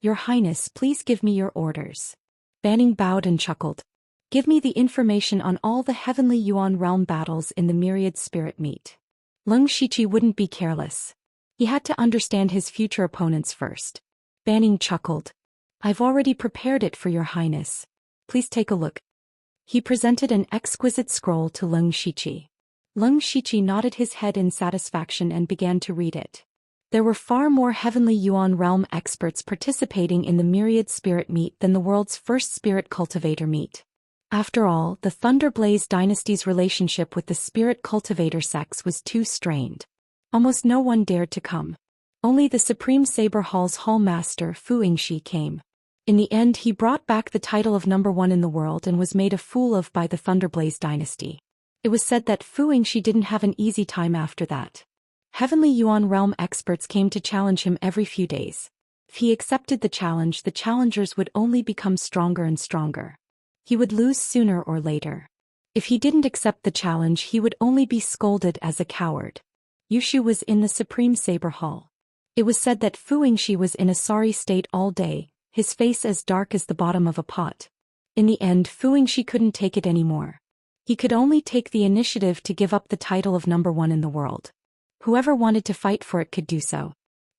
"Your Highness, please give me your orders." Banning bowed and chuckled. "Give me the information on all the Heavenly Yuan realm battles in the Myriad Spirit Meet." Leng Shiqi wouldn't be careless. He had to understand his future opponents first. Banning chuckled. "I've already prepared it for your Highness. Please take a look." He presented an exquisite scroll to Leng Shiqi. Leng Shiqi nodded his head in satisfaction and began to read it. There were far more Heavenly Yuan realm experts participating in the Myriad Spirit Meet than the world's first Spirit Cultivator Meet. After all, the Thunderblaze dynasty's relationship with the Spirit Cultivator sects was too strained. Almost no one dared to come. Only the Supreme Saber Hall's Hall Master Fu Yingxi came. In the end, he brought back the title of number 1 in the world and was made a fool of by the Thunderblaze dynasty. It was said that Fu Yingxi didn't have an easy time after that. Heavenly Yuan realm experts came to challenge him every few days. If he accepted the challenge, the challengers would only become stronger and stronger. He would lose sooner or later. If he didn't accept the challenge, he would only be scolded as a coward. Yushu was in the Supreme Saber Hall. It was said that Fu Yingxi was in a sorry state all day, his face as dark as the bottom of a pot. In the end, Fu Yingxi couldn't take it anymore. He could only take the initiative to give up the title of number 1 in the world. Whoever wanted to fight for it could do so.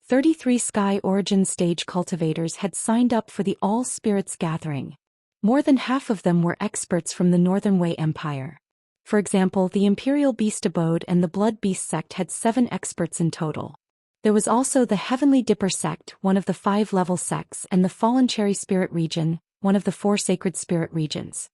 33 Sky Origin stage cultivators had signed up for the All Spirits Gathering. More than half of them were experts from the Northern Wei Empire. For example, the Imperial Beast Abode and the Blood Beast sect had 7 experts in total. There was also the Heavenly Dipper sect, one of the 5 level sects, and the Fallen Cherry Spirit region, one of the 4 sacred spirit regions.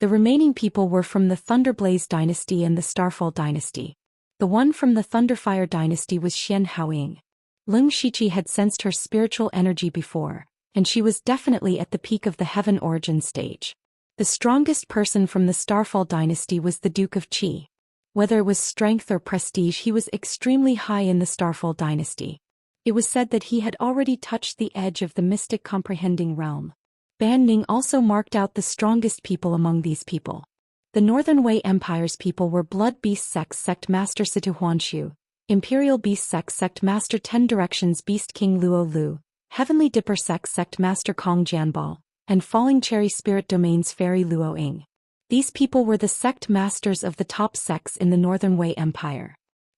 The remaining people were from the Thunderblaze dynasty and the Starfall dynasty. The one from the Thunderfire dynasty was Xian Haoying. Leng Shiqi had sensed her spiritual energy before, and she was definitely at the peak of the Heaven Origin stage. The strongest person from the Starfall dynasty was the Duke of Qi. Whether it was strength or prestige, he was extremely high in the Starfall dynasty. It was said that he had already touched the edge of the mystic comprehending realm. Ban Ning also marked out the strongest people among these people. The Northern Wei Empire's people were Blood Beast Sect Master Situ Huanshu, Imperial Beast Sect Master 10 Directions Beast King Luo Lu, Heavenly Dipper Sect Master Kong Jianbao, and Falling Cherry Spirit Domain's Fairy Luo Ying. These people were the sect masters of the top sects in the Northern Wei Empire.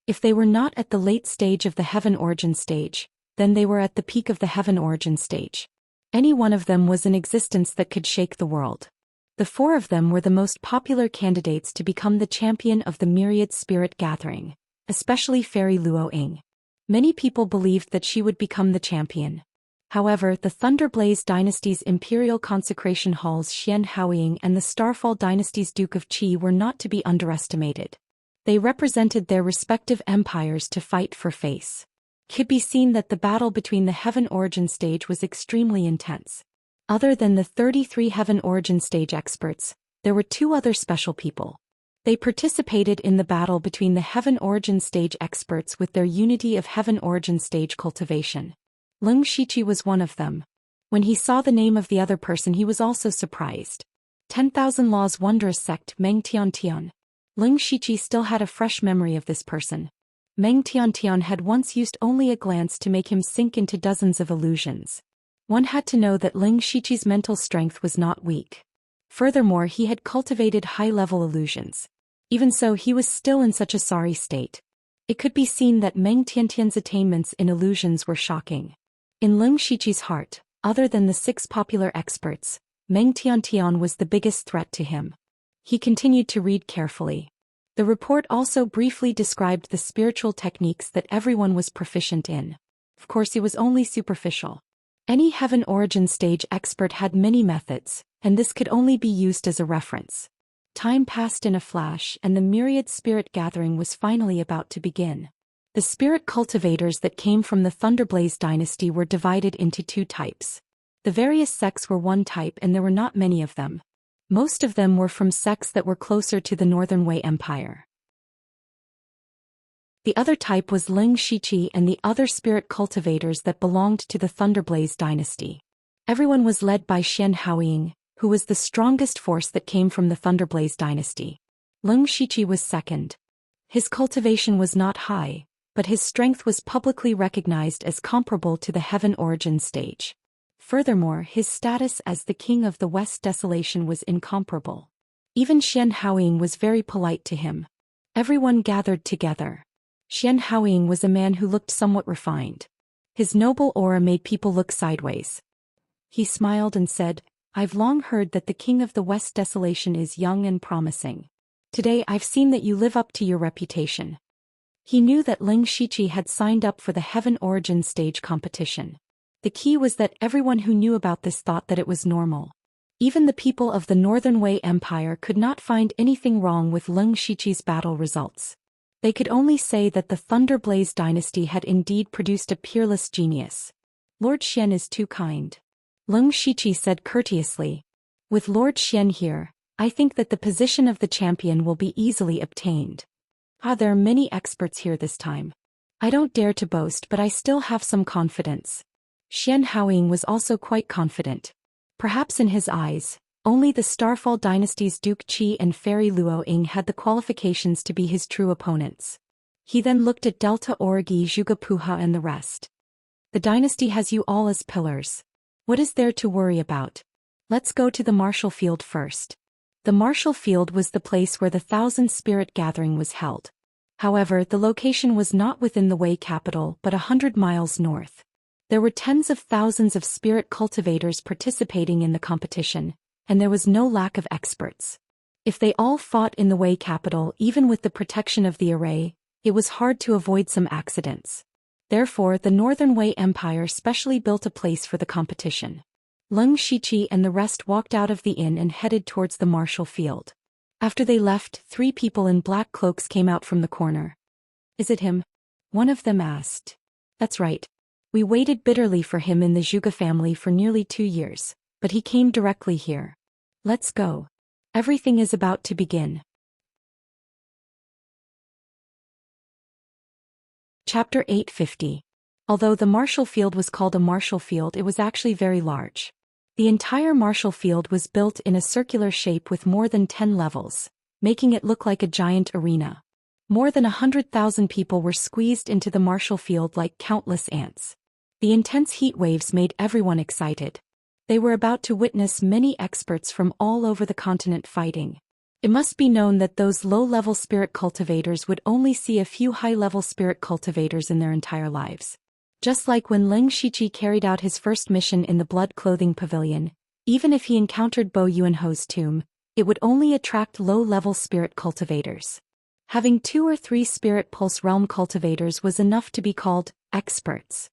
If they were not at the late stage of the Heaven Origin stage, then they were at the peak of the Heaven Origin stage. Any one of them was in existence that could shake the world. The 4 of them were the most popular candidates to become the champion of the Myriad Spirit Gathering, especially Fairy Luo Ying. Many people believed that she would become the champion. However, the Thunderblaze dynasty's Imperial Consecration Hall's Xian Haoying and the Starfall dynasty's Duke of Qi were not to be underestimated. They represented their respective empires to fight for face. Could be seen that the battle between the Heaven Origin stage was extremely intense. Other than the 33 Heaven Origin stage experts, there were 2 other special people. They participated in the battle between the Heaven Origin stage experts with their Unity of Heaven Origin stage cultivation. Leng Shiqi was one of them. When he saw the name of the other person, he was also surprised. 10,000 Laws Wondrous Sect Meng Tiantian. Leng Shiqi still had a fresh memory of this person. Meng Tiantian had once used only a glance to make him sink into dozens of illusions. One had to know that Leng Shiqi's mental strength was not weak. Furthermore, he had cultivated high-level illusions. Even so, he was still in such a sorry state. It could be seen that Meng Tiantian's attainments in illusions were shocking. In Leng Shiqi's heart, other than the 6 popular experts, Meng Tiantian was the biggest threat to him. He continued to read carefully. The report also briefly described the spiritual techniques that everyone was proficient in. Of course, it was only superficial. Any heaven origin stage expert had many methods, and this could only be used as a reference. Time passed in a flash, and the myriad spirit gathering was finally about to begin. The spirit cultivators that came from the Thunderblaze dynasty were divided into 2 types. The various sects were one type, and there were not many of them. Most of them were from sects that were closer to the Northern Wei Empire. The other type was Leng Shiqi and the other spirit cultivators that belonged to the Thunderblaze dynasty. Everyone was led by Xian Haoying, who was the strongest force that came from the Thunderblaze dynasty. Leng Shiqi was second. His cultivation was not high, but his strength was publicly recognized as comparable to the heaven origin stage. Furthermore, his status as the king of the West Desolation was incomparable. Even Xian Haoying was very polite to him. Everyone gathered together. Xian Haoying was a man who looked somewhat refined. His noble aura made people look sideways. He smiled and said, "I've long heard that the king of the West Desolation is young and promising. Today I've seen that you live up to your reputation." He knew that Leng Shiqi had signed up for the Heaven Origin Stage competition. The key was that everyone who knew about this thought that it was normal. Even the people of the Northern Wei Empire could not find anything wrong with Leng Shiqi's battle results. They could only say that the Thunderblaze dynasty had indeed produced a peerless genius. "Lord Xian is too kind," Leng Shiqi said courteously. "With Lord Xian here, I think that the position of the champion will be easily obtained. There are many experts here this time. I don't dare to boast, but I still have some confidence." Xian Haoying was also quite confident. Perhaps in his eyes, only the Starfall dynasty's Duke Qi and Fairy Luo Ying had the qualifications to be his true opponents. He then looked at Delta Origi Zhugapuha and the rest. "The dynasty has you all as pillars. What is there to worry about? Let's go to the martial field first." The martial field was the place where the 1,000 Spirit Gathering was held. However, the location was not within the Wei capital but 100 miles north. There were tens of thousands of spirit cultivators participating in the competition, and there was no lack of experts. If they all fought in the Wei capital, even with the protection of the array, it was hard to avoid some accidents. Therefore, the Northern Wei Empire specially built a place for the competition. Leng Shiqi and the rest walked out of the inn and headed towards the martial field. After they left, 3 people in black cloaks came out from the corner. "Is it him?" one of them asked. "That's right. We waited bitterly for him in the Zhuge family for nearly 2 years, but he came directly here. Let's go. Everything is about to begin." Chapter 850. Although the martial field was called a martial field, it was actually very large. The entire martial field was built in a circular shape with more than 10 levels, making it look like a giant arena. More than 100,000 people were squeezed into the martial field like countless ants. The intense heat waves made everyone excited. They were about to witness many experts from all over the continent fighting. It must be known that those low-level spirit cultivators would only see a few high-level spirit cultivators in their entire lives. Just like when Leng Shiqi carried out his first mission in the Blood Clothing Pavilion, even if he encountered Bo Yuanho's tomb, it would only attract low-level spirit cultivators. Having 2 or 3 spirit pulse realm cultivators was enough to be called experts.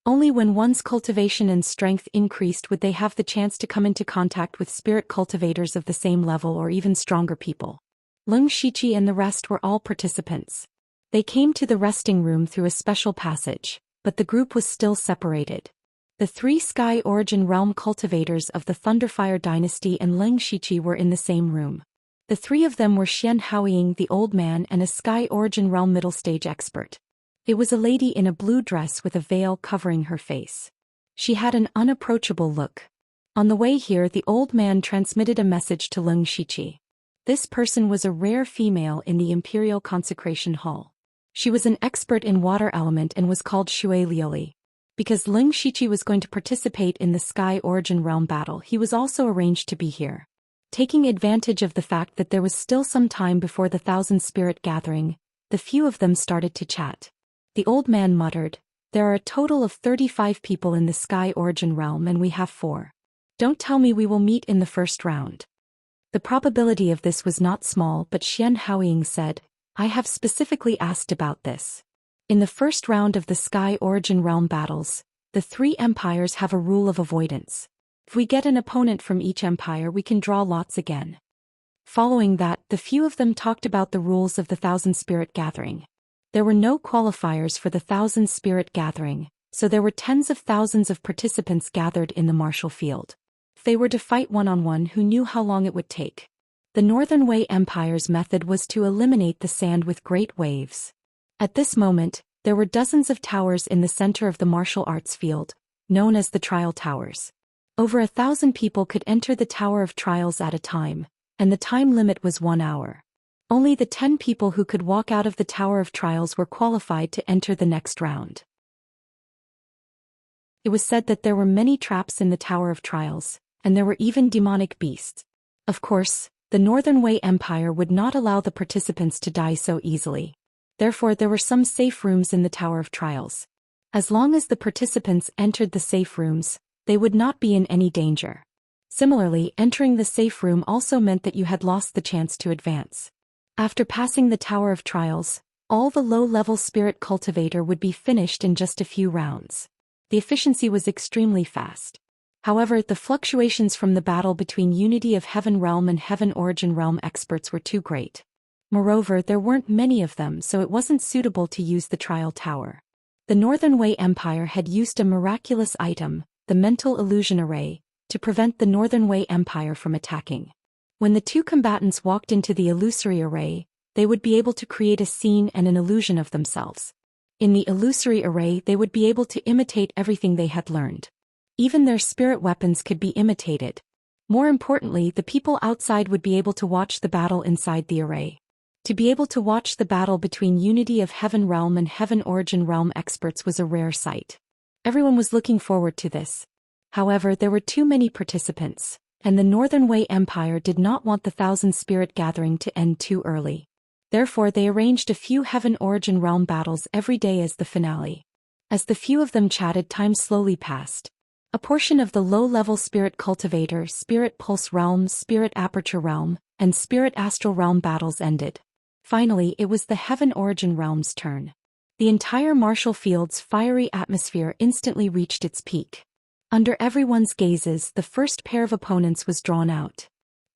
Only when one's cultivation and strength increased would they have the chance to come into contact with spirit cultivators of the same level or even stronger people. Leng Shiqi and the rest were all participants. They came to the resting room through a special passage, but the group was still separated. The 3 Sky Origin Realm cultivators of the Thunderfire dynasty and Leng Shiqi were in the same room. The 3 of them were Xian Haoying, the old man, and a Sky Origin Realm middle stage expert. It was a lady in a blue dress with a veil covering her face. She had an unapproachable look. On the way here, the old man transmitted a message to Leng Shiqi. This person was a rare female in the Imperial Consecration Hall. She was an expert in water element and was called Shui Lioli. Because Leng Shiqi was going to participate in the Sky Origin Realm battle, he was also arranged to be here. Taking advantage of the fact that there was still some time before the Thousand Spirit gathering, the few of them started to chat. The old man muttered, "There are a total of 35 people in the Sky Origin realm and we have 4. Don't tell me we will meet in the first round." The probability of this was not small, but Xian Haoying said, "I have specifically asked about this. In the first round of the Sky Origin realm battles, the 3 empires have a rule of avoidance. If we get an opponent from each empire, we can draw lots again." Following that, the few of them talked about the rules of the Thousand Spirit gathering. There were no qualifiers for the Thousand Spirit gathering, so there were tens of thousands of participants gathered in the martial field. If they were to fight one-on-one, who knew how long it would take? The Northern Wei Empire's method was to eliminate the sand with great waves. At this moment, there were dozens of towers in the center of the martial arts field, known as the Trial Towers. Over 1,000 people could enter the Tower of Trials at a time, and the time limit was 1 hour. Only the 10 people who could walk out of the Tower of Trials were qualified to enter the next round. It was said that there were many traps in the Tower of Trials, and there were even demonic beasts. Of course, the Northern Wei Empire would not allow the participants to die so easily. Therefore, there were some safe rooms in the Tower of Trials. As long as the participants entered the safe rooms, they would not be in any danger. Similarly, entering the safe room also meant that you had lost the chance to advance. After passing the Tower of Trials, all the low-level spirit cultivator would be finished in just a few rounds. The efficiency was extremely fast. However, the fluctuations from the battle between Unity of Heaven Realm and Heaven Origin Realm experts were too great. Moreover, there weren't many of them, so it wasn't suitable to use the Trial Tower. The Northern Wei Empire had used a miraculous item, the Mental Illusion Array, to prevent the Northern Wei Empire from attacking. When the 2 combatants walked into the illusory array, they would be able to create a scene and an illusion of themselves. In the illusory array, they would be able to imitate everything they had learned. Even their spirit weapons could be imitated. More importantly, the people outside would be able to watch the battle inside the array. To be able to watch the battle between Unity of Heaven Realm and Heaven Origin Realm experts was a rare sight. Everyone was looking forward to this. However, there were too many participants, and the Northern Wei Empire did not want the Thousand Spirit gathering to end too early. Therefore, they arranged a few Heaven Origin Realm battles every day as the finale. As the few of them chatted, time slowly passed. A portion of the low-level Spirit Cultivator, Spirit Pulse Realm, Spirit Aperture Realm, and Spirit Astral Realm battles ended. Finally, it was the Heaven Origin Realm's turn. The entire martial field's fiery atmosphere instantly reached its peak. Under everyone's gazes, the first pair of opponents was drawn out.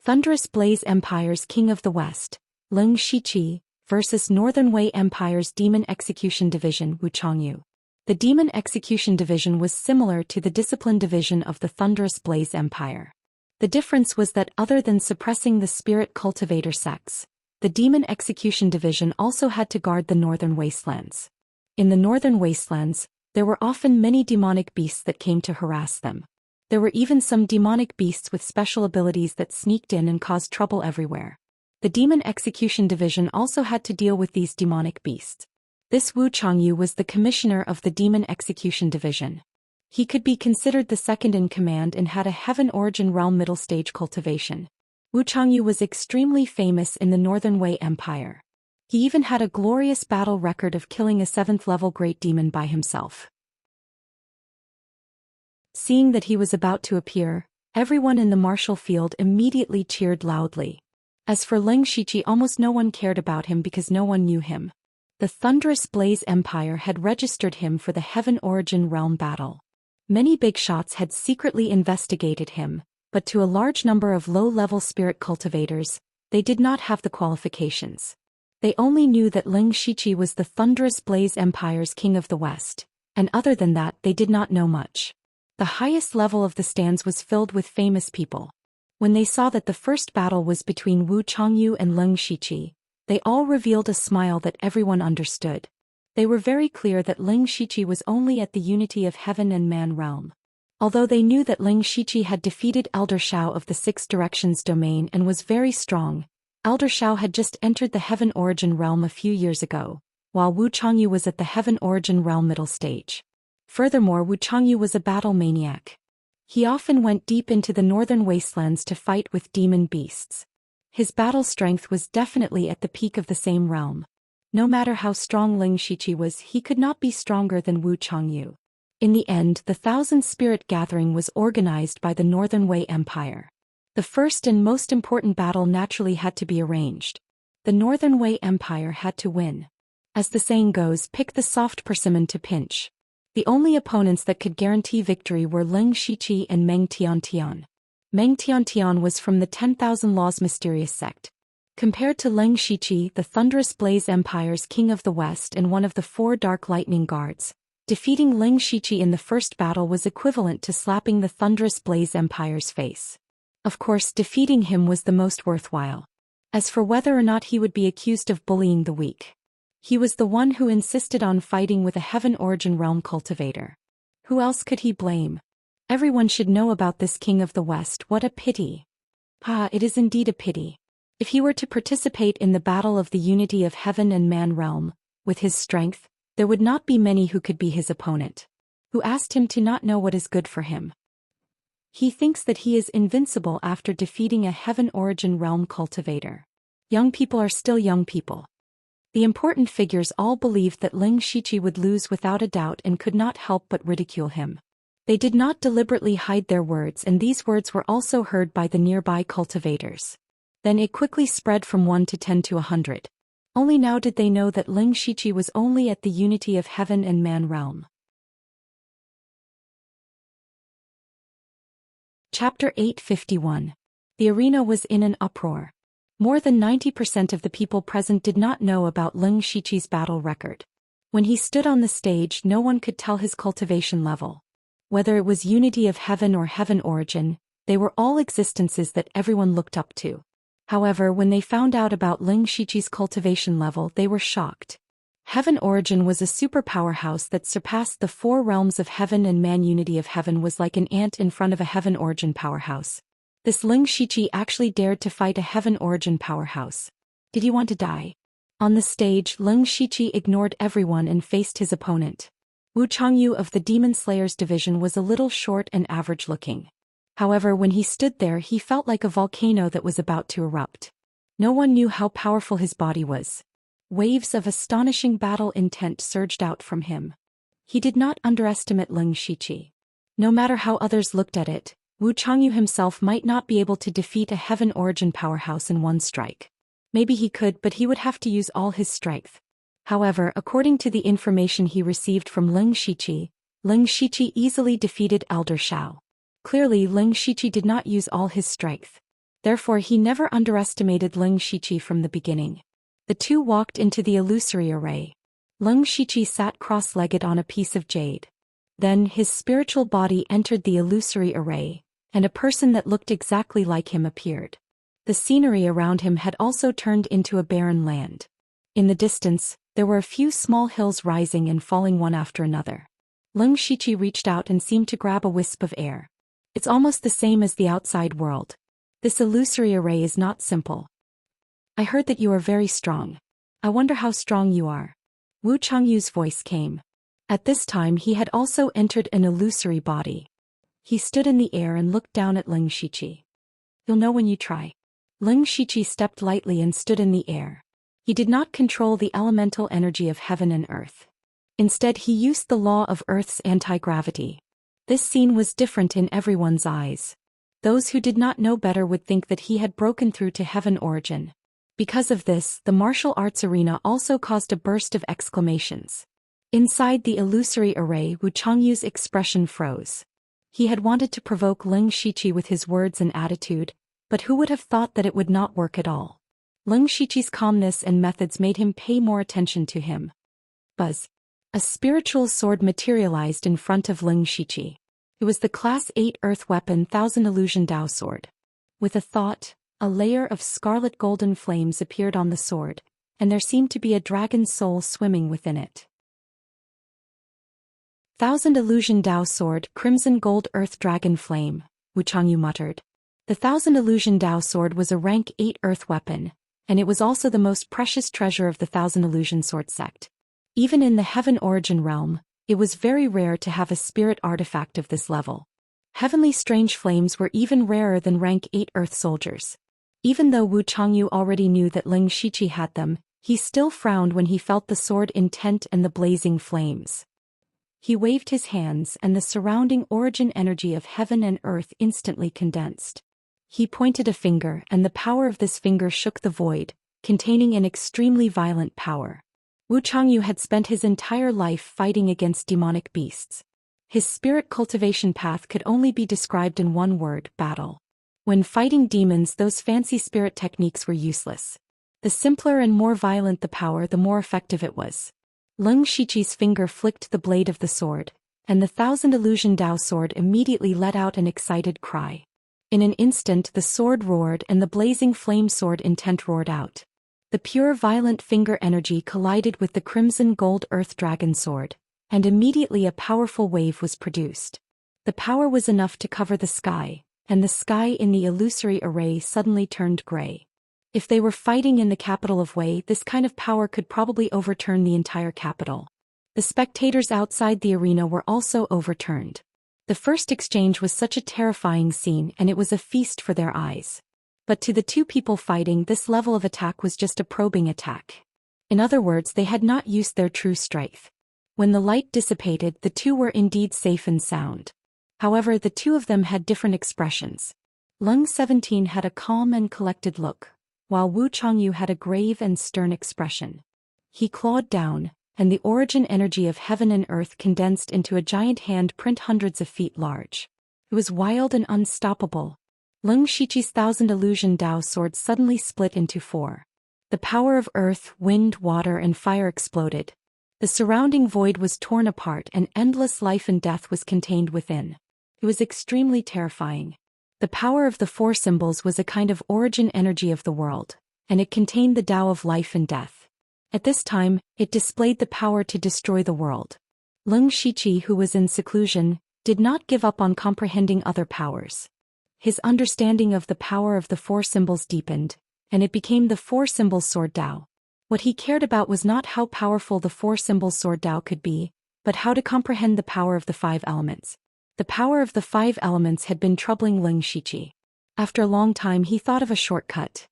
Thunderous Blaze Empire's King of the West, Leng Shiqi, versus Northern Wei Empire's Demon Execution Division, Wu Changyu. The Demon Execution Division was similar to the Discipline Division of the Thunderous Blaze Empire. The difference was that other than suppressing the Spirit Cultivator sects, the Demon Execution Division also had to guard the Northern Wastelands. In the Northern Wastelands, there were often many demonic beasts that came to harass them. There were even some demonic beasts with special abilities that sneaked in and caused trouble everywhere. The Demon Execution Division also had to deal with these demonic beasts. This Wu Changyu was the commissioner of the Demon Execution Division. He could be considered the second in command and had a Heaven Origin Realm middle stage cultivation. Wu Changyu was extremely famous in the Northern Wei Empire. He even had a glorious battle record of killing a 7th-level great demon by himself. Seeing that he was about to appear, everyone in the martial field immediately cheered loudly. As for Leng Shiqi, almost no one cared about him because no one knew him. The Thunderous Blaze Empire had registered him for the Heaven Origin Realm battle. Many big shots had secretly investigated him, but to a large number of low-level spirit cultivators, they did not have the qualifications. They only knew that Leng Shiqi was the Thunderous Blaze Empire's King of the West, and other than that they did not know much. The highest level of the stands was filled with famous people. When they saw that the first battle was between Wu Changyu and Leng Shiqi, they all revealed a smile that everyone understood. They were very clear that Leng Shiqi was only at the Unity of Heaven and Man realm. Although they knew that Leng Shiqi had defeated Elder Shao of the Six Directions domain and was very strong, Elder Shao had just entered the Heaven Origin realm a few years ago, while Wu Changyu was at the Heaven Origin realm middle stage. Furthermore, Wu Changyu was a battle maniac. He often went deep into the northern wastelands to fight with demon beasts. His battle strength was definitely at the peak of the same realm. No matter how strong Ling Shiqi was, he could not be stronger than Wu Changyu. In the end, the Thousand Spirit Gathering was organized by the Northern Wei Empire. The first and most important battle naturally had to be arranged. The Northern Wei Empire had to win. As the saying goes, pick the soft persimmon to pinch. The only opponents that could guarantee victory were Ling Shiqi and Meng Tiantian. Meng Tiantian was from the 10,000 Laws mysterious sect. Compared to Ling Shiqi, the Thunderous Blaze Empire's king of the west and one of the 4 Dark Lightning Guards, defeating Ling Shiqi in the first battle was equivalent to slapping the Thunderous Blaze Empire's face. Of course, defeating him was the most worthwhile. As for whether or not he would be accused of bullying the weak, he was the one who insisted on fighting with a Heaven Origin Realm cultivator. Who else could he blame? Everyone should know about this King of the West. What a pity. It is indeed a pity. If he were to participate in the battle of the unity of heaven and man realm, with his strength, there would not be many who could be his opponent. Who asked him to not know what is good for him? He thinks that he is invincible after defeating a Heaven Origin Realm cultivator. Young people are still young people. The important figures all believed that Ling Shiqi would lose without a doubt and could not help but ridicule him. They did not deliberately hide their words, and these words were also heard by the nearby cultivators. Then it quickly spread from 1 to 10 to 100. Only now did they know that Ling Shiqi was only at the unity of heaven and man realm. Chapter 851. The arena was in an uproar. More than 90% of the people present did not know about Ling Shiqi's battle record. When he stood on the stage, no one could tell his cultivation level. Whether it was unity of heaven or heaven origin, they were all existences that everyone looked up to. However, when they found out about Ling Shiqi's cultivation level, they were shocked. Heaven Origin was a superpower house that surpassed the 4 realms of heaven, and man unity of heaven was like an ant in front of a Heaven Origin powerhouse. This Ling Shiqi actually dared to fight a Heaven Origin powerhouse. Did he want to die? On the stage, Ling Shiqi ignored everyone and faced his opponent. Wu Changyu of the Demon Slayers division was a little short and average-looking. However, when he stood there, he felt like a volcano that was about to erupt. No one knew how powerful his body was. Waves of astonishing battle intent surged out from him. He did not underestimate Ling Shiqi. No matter how others looked at it, Wu Changyu himself might not be able to defeat a Heaven Origin powerhouse in one strike. Maybe he could, but he would have to use all his strength. However, according to the information he received from Ling Shiqi easily defeated Elder Shao. Clearly, Ling Shiqi did not use all his strength. Therefore, he never underestimated Ling Shiqi from the beginning. The two walked into the illusory array. Ling Shiqi sat cross-legged on a piece of jade. Then his spiritual body entered the illusory array, and a person that looked exactly like him appeared. The scenery around him had also turned into a barren land. In the distance, there were a few small hills rising and falling one after another. Ling Shiqi reached out and seemed to grab a wisp of air. It's almost the same as the outside world. This illusory array is not simple. I heard that you are very strong. I wonder how strong you are. Wu Changyu's voice came. At this time he had also entered an illusory body. He stood in the air and looked down at Ling Shiqi. You'll know when you try. Ling Shiqi stepped lightly and stood in the air. He did not control the elemental energy of heaven and earth. Instead, he used the law of Earth's anti-gravity. This scene was different in everyone's eyes. Those who did not know better would think that he had broken through to Heaven Origin. Because of this, the martial arts arena also caused a burst of exclamations. Inside the illusory array, Wu Changyu's expression froze. He had wanted to provoke Ling Shiqi with his words and attitude, but who would have thought that it would not work at all? Ling Shiqi's calmness and methods made him pay more attention to him. Buzz. A spiritual sword materialized in front of Ling Shiqi. It was the Class 8 Earth Weapon 1000 Illusion Dao Sword. With a thought, a layer of scarlet golden flames appeared on the sword, and there seemed to be a dragon's soul swimming within it. 1000 Illusion Dao Sword, Crimson Gold Earth Dragon Flame, Wu Changyu muttered. The 1000 Illusion Dao Sword was a rank 8 Earth weapon, and it was also the most precious treasure of the 1000 Illusion Sword sect. Even in the Heaven Origin realm, it was very rare to have a spirit artifact of this level. Heavenly strange flames were even rarer than rank 8 Earth soldiers. Even though Wu Changyu already knew that Ling Shiqi had them, he still frowned when he felt the sword intent and the blazing flames. He waved his hands and the surrounding origin energy of heaven and earth instantly condensed. He pointed a finger and the power of this finger shook the void, containing an extremely violent power. Wu Changyu had spent his entire life fighting against demonic beasts. His spirit cultivation path could only be described in one word: battle. When fighting demons, those fancy spirit techniques were useless. The simpler and more violent the power, the more effective it was. Ling Shiqi's finger flicked the blade of the sword, and the Thousand Illusion Dao sword immediately let out an excited cry. In an instant the sword roared and the blazing flame sword intent roared out. The pure violent finger energy collided with the crimson gold earth dragon sword, and immediately a powerful wave was produced. The power was enough to cover the sky, and the sky in the illusory array suddenly turned gray. If they were fighting in the capital of Wei, this kind of power could probably overturn the entire capital. The spectators outside the arena were also overturned. The first exchange was such a terrifying scene, and it was a feast for their eyes. But to the two people fighting, this level of attack was just a probing attack. In other words, they had not used their true strength. When the light dissipated, the two were indeed safe and sound. However, the two of them had different expressions. Lung 17 had a calm and collected look, while Wu Changyu had a grave and stern expression. He clawed down, and the origin energy of heaven and earth condensed into a giant handprint hundreds of feet large. It was wild and unstoppable. Ling Shiqi's Thousand Illusion Dao sword suddenly split into 4. The power of earth, wind, water, and fire exploded. The surrounding void was torn apart and endless life and death was contained within. It was extremely terrifying. The power of the 4 symbols was a kind of origin energy of the world, and it contained the Tao of life and death. At this time, it displayed the power to destroy the world. Ling Shiqi, who was in seclusion, did not give up on comprehending other powers. His understanding of the power of the 4 symbols deepened, and it became the 4 symbols sword Tao. What he cared about was not how powerful the 4 symbols sword Tao could be, but how to comprehend the power of the 5 elements. The power of the 5 elements had been troubling Ling Shiqi. After a long time he thought of a shortcut.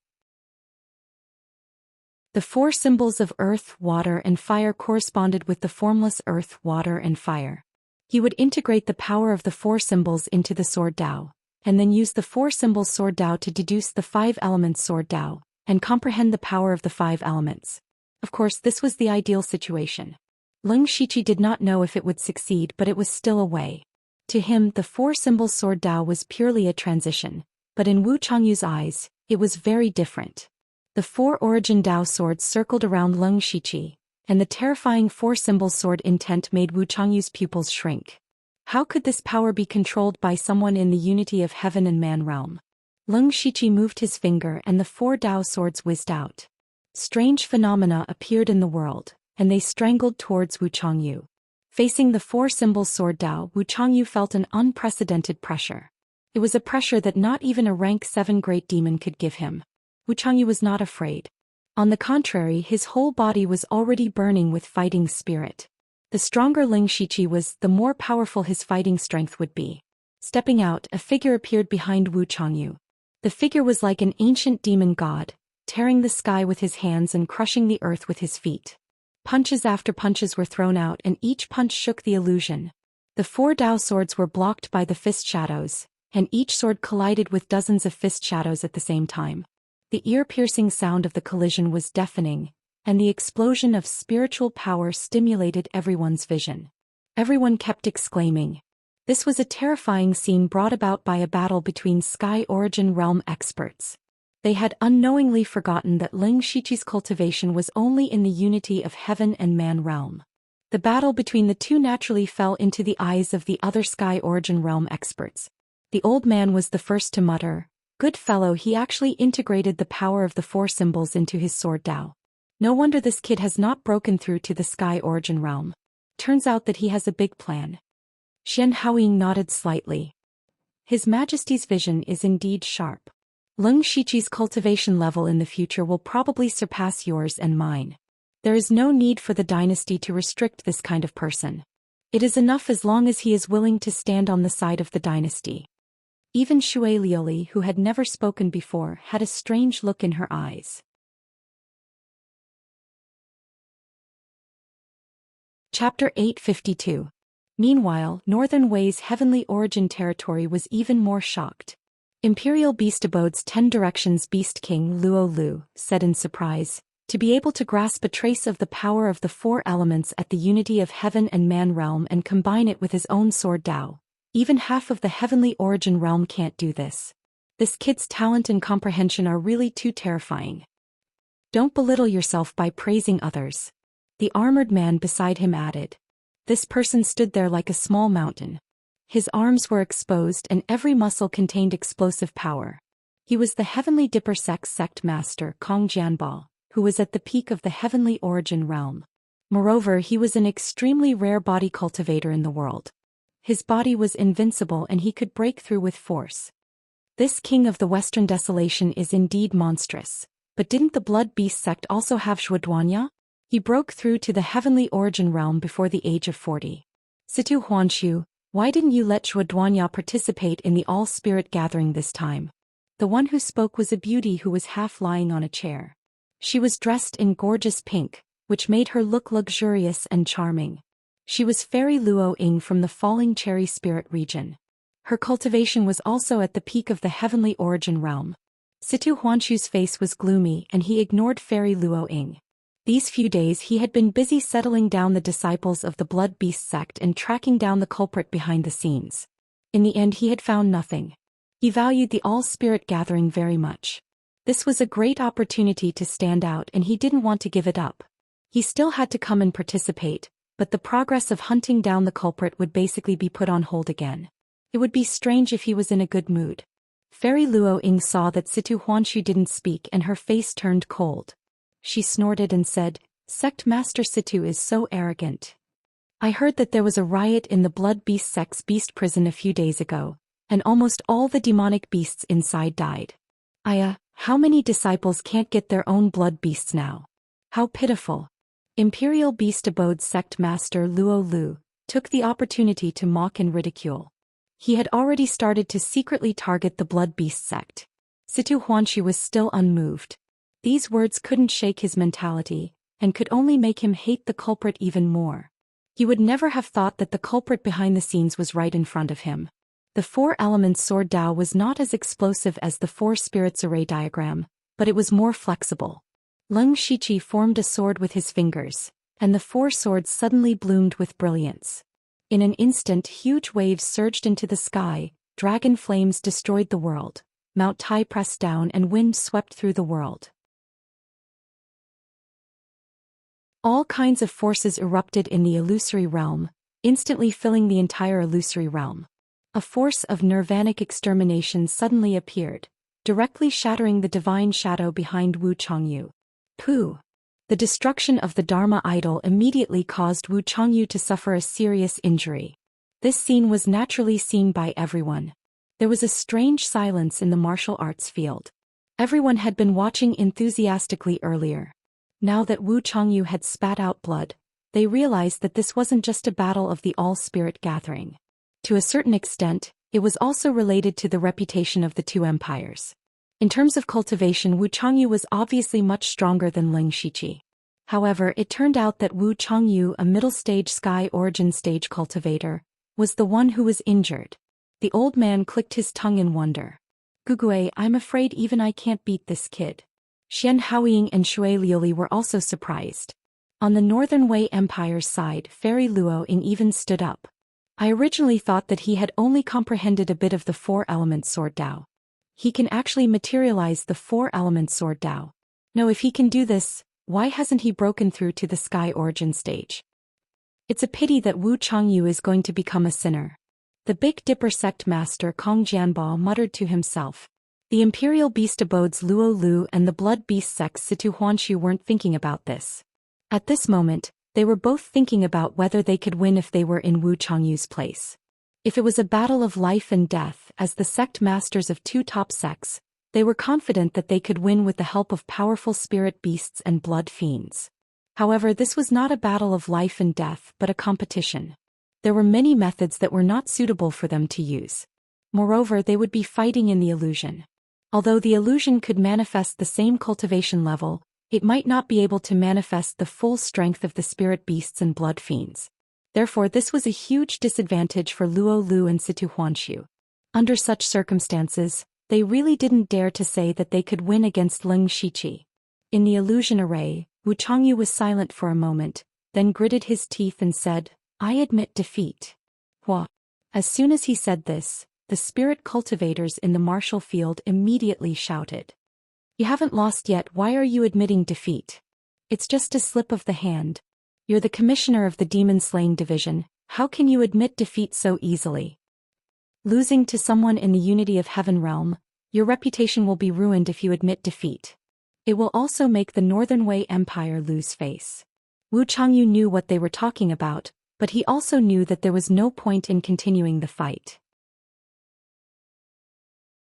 The 4 symbols of earth, water, and fire corresponded with the formless earth, water, and fire. He would integrate the power of the 4 symbols into the sword Tao, and then use the 4 symbols sword Tao to deduce the 5 elements sword Tao, and comprehend the power of the 5 elements. Of course, this was the ideal situation. Ling Shiqi did not know if it would succeed, but it was still a way. To him, the 4 symbols sword Tao was purely a transition, but in Wu Changyu's eyes, it was very different. The 4 origin Dao swords circled around Ling Shiqi, and the terrifying 4 symbols sword intent made Wu Changyu's pupils shrink. How could this power be controlled by someone in the unity of heaven and man realm? Ling Shiqi moved his finger and the 4 Dao swords whizzed out. Strange phenomena appeared in the world, and they strangled towards Wu Changyu. Facing the 4 symbols sword Dao, Wu Changyu felt an unprecedented pressure. It was a pressure that not even a rank 7 great demon could give him. Wu Changyu was not afraid. On the contrary, his whole body was already burning with fighting spirit. The stronger Ling Shiqi was, the more powerful his fighting strength would be. Stepping out, a figure appeared behind Wu Changyu. The figure was like an ancient demon god, tearing the sky with his hands and crushing the earth with his feet. Punches after punches were thrown out and each punch shook the illusion. The 4 Dao swords were blocked by the fist shadows, and each sword collided with dozens of fist shadows at the same time. The ear-piercing sound of the collision was deafening, and the explosion of spiritual power stimulated everyone's vision. Everyone kept exclaiming. This was a terrifying scene brought about by a battle between Sky Origin Realm experts. They had unknowingly forgotten that Ling Shiqi's cultivation was only in the unity of heaven and man realm. The battle between the two naturally fell into the eyes of the other Sky Origin Realm experts. The old man was the first to mutter, "Good fellow, he actually integrated the power of the 4 symbols into his sword Tao. No wonder this kid has not broken through to the Sky Origin Realm. Turns out that he has a big plan." Xian Haoying nodded slightly. His Majesty's vision is indeed sharp. Ling Shiqi's cultivation level in the future will probably surpass yours and mine. There is no need for the dynasty to restrict this kind of person. It is enough as long as he is willing to stand on the side of the dynasty. Even Shui Lioli, who had never spoken before, had a strange look in her eyes. Chapter 852. Meanwhile, Northern Wei's heavenly origin territory was even more shocked. Imperial Beast Abode's 10 Directions Beast King Luo Lu said in surprise, to be able to grasp a trace of the power of the 4 elements at the unity of heaven and man realm and combine it with his own sword Dao. Even half of the heavenly origin realm can't do this. This kid's talent and comprehension are really too terrifying. Don't belittle yourself by praising others. The armored man beside him added. This person stood there like a small mountain. His arms were exposed and every muscle contained explosive power. He was the Heavenly Dipper sect master Kong Jianbao, who was at the peak of the heavenly origin realm. Moreover, he was an extremely rare body cultivator in the world. His body was invincible and he could break through with force. This king of the Western Desolation is indeed monstrous. But didn't the Blood Beast sect also have Shuoduanya? He broke through to the heavenly origin realm before the age of 40. Situ Huanshu, why didn't you let Shuoduanya participate in the all-spirit gathering this time? The one who spoke was a beauty who was half lying on a chair. She was dressed in gorgeous pink, which made her look luxurious and charming. She was Fairy Luo Ying from the Falling Cherry Spirit region. Her cultivation was also at the peak of the heavenly origin realm. Situ Huanshu's face was gloomy and he ignored Fairy Luo Ying. These few days he had been busy settling down the disciples of the Blood Beast sect and tracking down the culprit behind the scenes. In the end he had found nothing. He valued the all-spirit gathering very much. This was a great opportunity to stand out and he didn't want to give it up. He still had to come and participate, but the progress of hunting down the culprit would basically be put on hold again. It would be strange if he was in a good mood. Fairy Luo Ying saw that Situ Huanshu didn't speak and her face turned cold. She snorted and said, Sect Master Situ is so arrogant. I heard that there was a riot in the Blood Beast sect's beast prison a few days ago, and almost all the demonic beasts inside died. How many disciples can't get their own blood beasts now? How pitiful. Imperial Beast Abode sect master Luo Lu took the opportunity to mock and ridicule. He had already started to secretly target the Blood Beast sect. Situ Huanshu was still unmoved. These words couldn't shake his mentality, and could only make him hate the culprit even more. He would never have thought that the culprit behind the scenes was right in front of him. The 4 elements sword Dao was not as explosive as the 4 spirits array diagram, but it was more flexible. Leng Shiqi formed a sword with his fingers, and the 4 swords suddenly bloomed with brilliance. In an instant huge waves surged into the sky, dragon flames destroyed the world, Mount Tai pressed down and wind swept through the world. All kinds of forces erupted in the illusory realm, instantly filling the entire illusory realm. A force of nirvanic extermination suddenly appeared, directly shattering the divine shadow behind Wu Changyu. Pooh! The destruction of the Dharma idol immediately caused Wu Changyu to suffer a serious injury. This scene was naturally seen by everyone. There was a strange silence in the martial arts field. Everyone had been watching enthusiastically earlier. Now that Wu Changyu had spat out blood, they realized that this wasn't just a battle of the all-spirit gathering. To a certain extent, it was also related to the reputation of the 2 empires. In terms of cultivation, Wu Changyu was obviously much stronger than Leng Shiqi. However, it turned out that Wu Changyu, a middle-stage sky origin stage cultivator, was the one who was injured. The old man clicked his tongue in wonder. Gugue, I'm afraid even I can't beat this kid. Xian Haoying and Shui Lioli were also surprised. On the Northern Wei Empire's side, Fairy Luo Ying even stood up. I originally thought that he had only comprehended a bit of the 4-element sword Dao. He can actually materialize the 4-element sword Dao. No, if he can do this, why hasn't he broken through to the sky origin stage? It's a pity that Wu Changyu is going to become a sinner. The Big Dipper sect master Kong Jianbao muttered to himself. The Imperial Beast Abodes Luo Lu and the Blood Beast sect Situ Huanshu weren't thinking about this. At this moment, they were both thinking about whether they could win if they were in Wu Changyu's place. If it was a battle of life and death, as the sect masters of 2 top sects, they were confident that they could win with the help of powerful spirit beasts and blood fiends. However, this was not a battle of life and death but a competition. There were many methods that were not suitable for them to use. Moreover, they would be fighting in the illusion. Although the illusion could manifest the same cultivation level, it might not be able to manifest the full strength of the spirit beasts and blood fiends. Therefore, this was a huge disadvantage for Luo Lu and Situ Huanshu. Under such circumstances, they really didn't dare to say that they could win against Leng Shiqi. In the illusion array, Wu Changyu was silent for a moment, then gritted his teeth and said, "I admit defeat." Hua. As soon as he said this, the spirit cultivators in the martial field immediately shouted. "You haven't lost yet, why are you admitting defeat? It's just a slip of the hand. You're the commissioner of the demon-slaying division, how can you admit defeat so easily? Losing to someone in the unity of heaven realm, your reputation will be ruined if you admit defeat. It will also make the Northern Wei Empire lose face." Wu Changyu knew what they were talking about, but he also knew that there was no point in continuing the fight.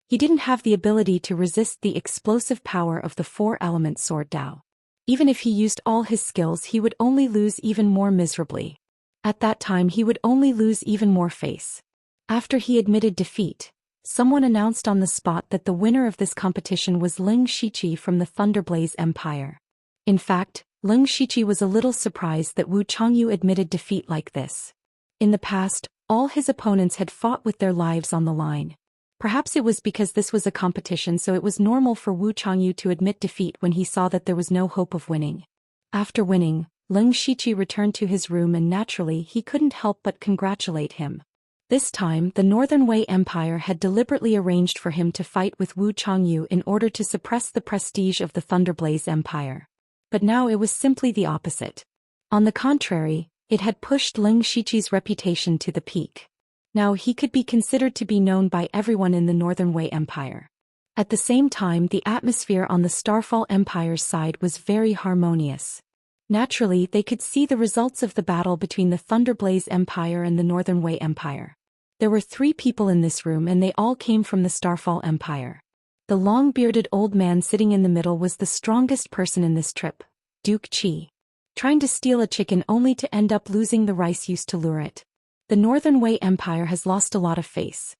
He didn't have the ability to resist the explosive power of the four-element sword Dao. Even if he used all his skills, he would only lose even more miserably. At that time, he would only lose even more face. After he admitted defeat, someone announced on the spot that the winner of this competition was Leng Shiqi from the Thunderblaze Empire. In fact, Leng Shiqi was a little surprised that Wu Changyu admitted defeat like this. In the past, all his opponents had fought with their lives on the line. Perhaps it was because this was a competition, so it was normal for Wu Changyu to admit defeat when he saw that there was no hope of winning. After winning, Leng Shiqi returned to his room and naturally he couldn't help but congratulate him. This time, the Northern Wei Empire had deliberately arranged for him to fight with Wu Changyu in order to suppress the prestige of the Thunderblaze Empire. But now it was simply the opposite. On the contrary, it had pushed Leng Shiqi's reputation to the peak. Now he could be considered to be known by everyone in the Northern Wei Empire. At the same time, the atmosphere on the Starfall Empire's side was very harmonious. Naturally, they could see the results of the battle between the Thunderblaze Empire and the Northern Wei Empire. There were 3 people in this room and they all came from the Starfall Empire. The long-bearded old man sitting in the middle was the strongest person in this trip, Duke Qi. Trying to steal a chicken only to end up losing the rice used to lure it. The Northern Wei Empire has lost a lot of face.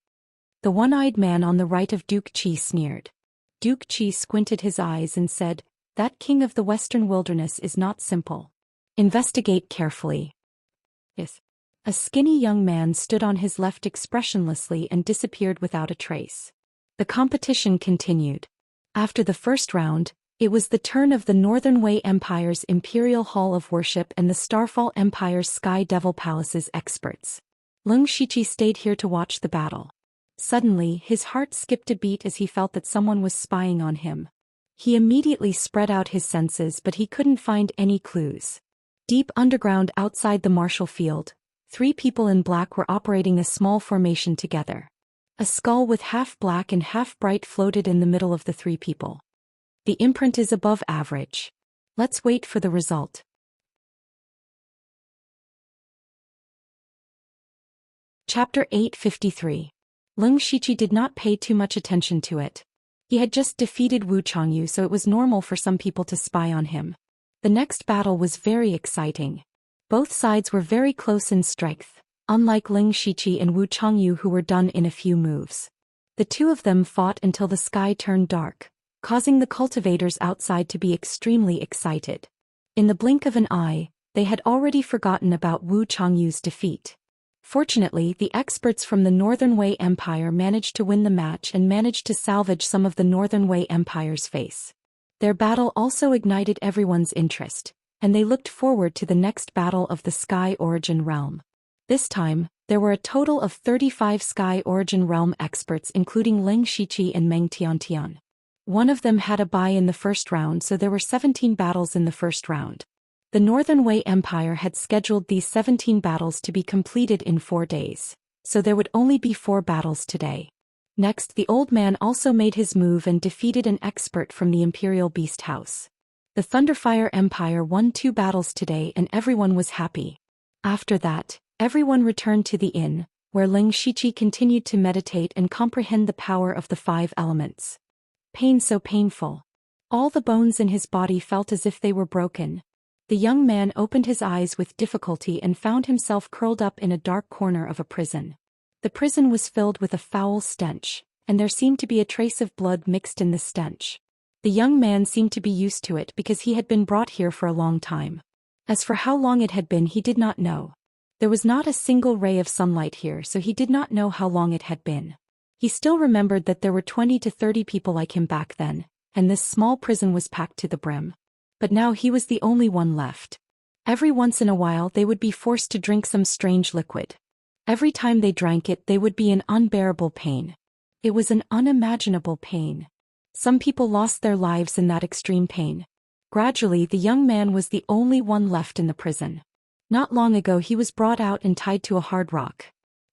The one-eyed man on the right of Duke Qi sneered. Duke Qi squinted his eyes and said, "That king of the western wilderness is not simple. Investigate carefully." Yes. A skinny young man stood on his left expressionlessly and disappeared without a trace. The competition continued. After the first round, it was the turn of the Northern Wei Empire's Imperial Hall of Worship and the Starfall Empire's Sky Devil Palace's experts. Leng Shiqi stayed here to watch the battle. Suddenly, his heart skipped a beat as he felt that someone was spying on him. He immediately spread out his senses, but he couldn't find any clues. Deep underground outside the martial field, 3 people in black were operating a small formation together. A skull with half black and half bright floated in the middle of the 3 people. The imprint is above average. Let's wait for the result. Chapter 853. Leng Shiqi did not pay too much attention to it. He had just defeated Wu Changyu, so it was normal for some people to spy on him. The next battle was very exciting. Both sides were very close in strength, unlike Leng Shiqi and Wu Changyu who were done in a few moves. The 2 of them fought until the sky turned dark, causing the cultivators outside to be extremely excited. In the blink of an eye, they had already forgotten about Wu Changyu's defeat. Fortunately, the experts from the Northern Wei Empire managed to win the match and managed to salvage some of the Northern Wei Empire's face. Their battle also ignited everyone's interest, and they looked forward to the next battle of the Sky Origin Realm. This time, there were a total of 35 Sky Origin Realm experts including Leng Shiqi and Meng Tiantian. One of them had a bye in the first round, so there were 17 battles in the first round. The Northern Wei Empire had scheduled these 17 battles to be completed in 4 days, so there would only be 4 battles today. Next, the old man also made his move and defeated an expert from the Imperial Beast House. The Thunderfire Empire won 2 battles today and everyone was happy. After that, everyone returned to the inn, where Leng Shiqi continued to meditate and comprehend the power of the 5 elements. Pain so painful. All the bones in his body felt as if they were broken. The young man opened his eyes with difficulty and found himself curled up in a dark corner of a prison. The prison was filled with a foul stench, and there seemed to be a trace of blood mixed in the stench. The young man seemed to be used to it because he had been brought here for a long time. As for how long it had been, he did not know. There was not a single ray of sunlight here, so he did not know how long it had been. He still remembered that there were 20 to 30 people like him back then, and this small prison was packed to the brim. But now he was the only one left. Every once in a while they would be forced to drink some strange liquid. Every time they drank it they would be in unbearable pain. It was an unimaginable pain. Some people lost their lives in that extreme pain. Gradually the young man was the only one left in the prison. Not long ago he was brought out and tied to a hard rock.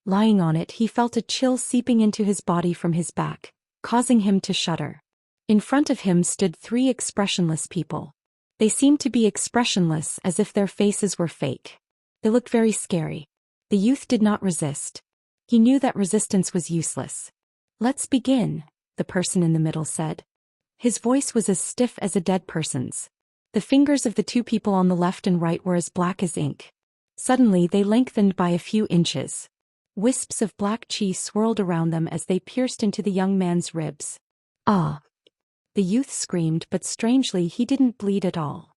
Lying on it he felt a chill seeping into his body from his back, causing him to shudder. In front of him stood 3 expressionless people. They seemed to be expressionless, as if their faces were fake. They looked very scary. The youth did not resist. He knew that resistance was useless. "Let's begin," the person in the middle said. His voice was as stiff as a dead person's. The fingers of the 2 people on the left and right were as black as ink. Suddenly they lengthened by a few inches. Wisps of black chi swirled around them as they pierced into the young man's ribs. "Ah!" The youth screamed, but strangely he didn't bleed at all.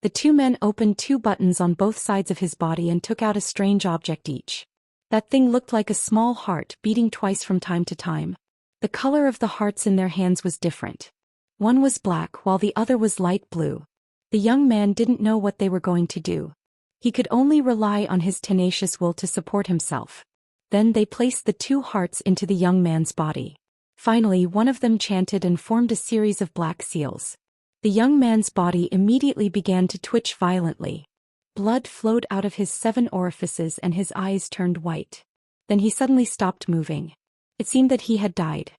The 2 men opened 2 buttons on both sides of his body and took out a strange object each. That thing looked like a small heart beating twice from time to time. The color of the hearts in their hands was different. One was black while the other was light blue. The young man didn't know what they were going to do. He could only rely on his tenacious will to support himself. Then they placed the 2 hearts into the young man's body. Finally one of them chanted and formed a series of black seals. The young man's body immediately began to twitch violently. Blood flowed out of his 7 orifices and his eyes turned white. Then he suddenly stopped moving. It seemed that he had died.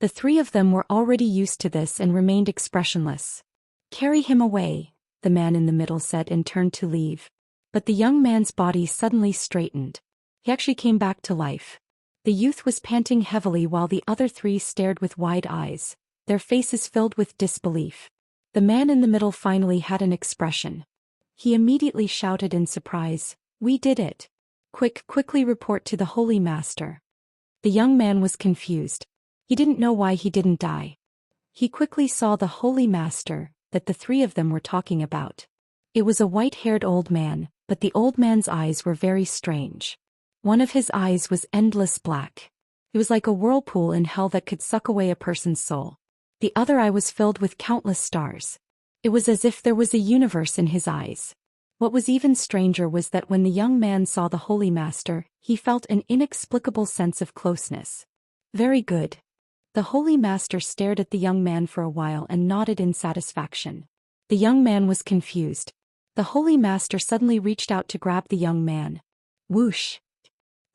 The 3 of them were already used to this and remained expressionless. "Carry him away," the man in the middle said and turned to leave. But the young man's body suddenly straightened. He actually came back to life. The youth was panting heavily while the other 3 stared with wide eyes, their faces filled with disbelief. The man in the middle finally had an expression. He immediately shouted in surprise, "We did it! Quickly report to the Holy Master." The young man was confused. He didn't know why he didn't die. He quickly saw the Holy Master that the 3 of them were talking about. It was a white-haired old man, but the old man's eyes were very strange. One of his eyes was endless black. It was like a whirlpool in hell that could suck away a person's soul. The other eye was filled with countless stars. It was as if there was a universe in his eyes. What was even stranger was that when the young man saw the Holy Master, he felt an inexplicable sense of closeness. "Very good." The Holy Master stared at the young man for a while and nodded in satisfaction. The young man was confused. The Holy Master suddenly reached out to grab the young man. Whoosh!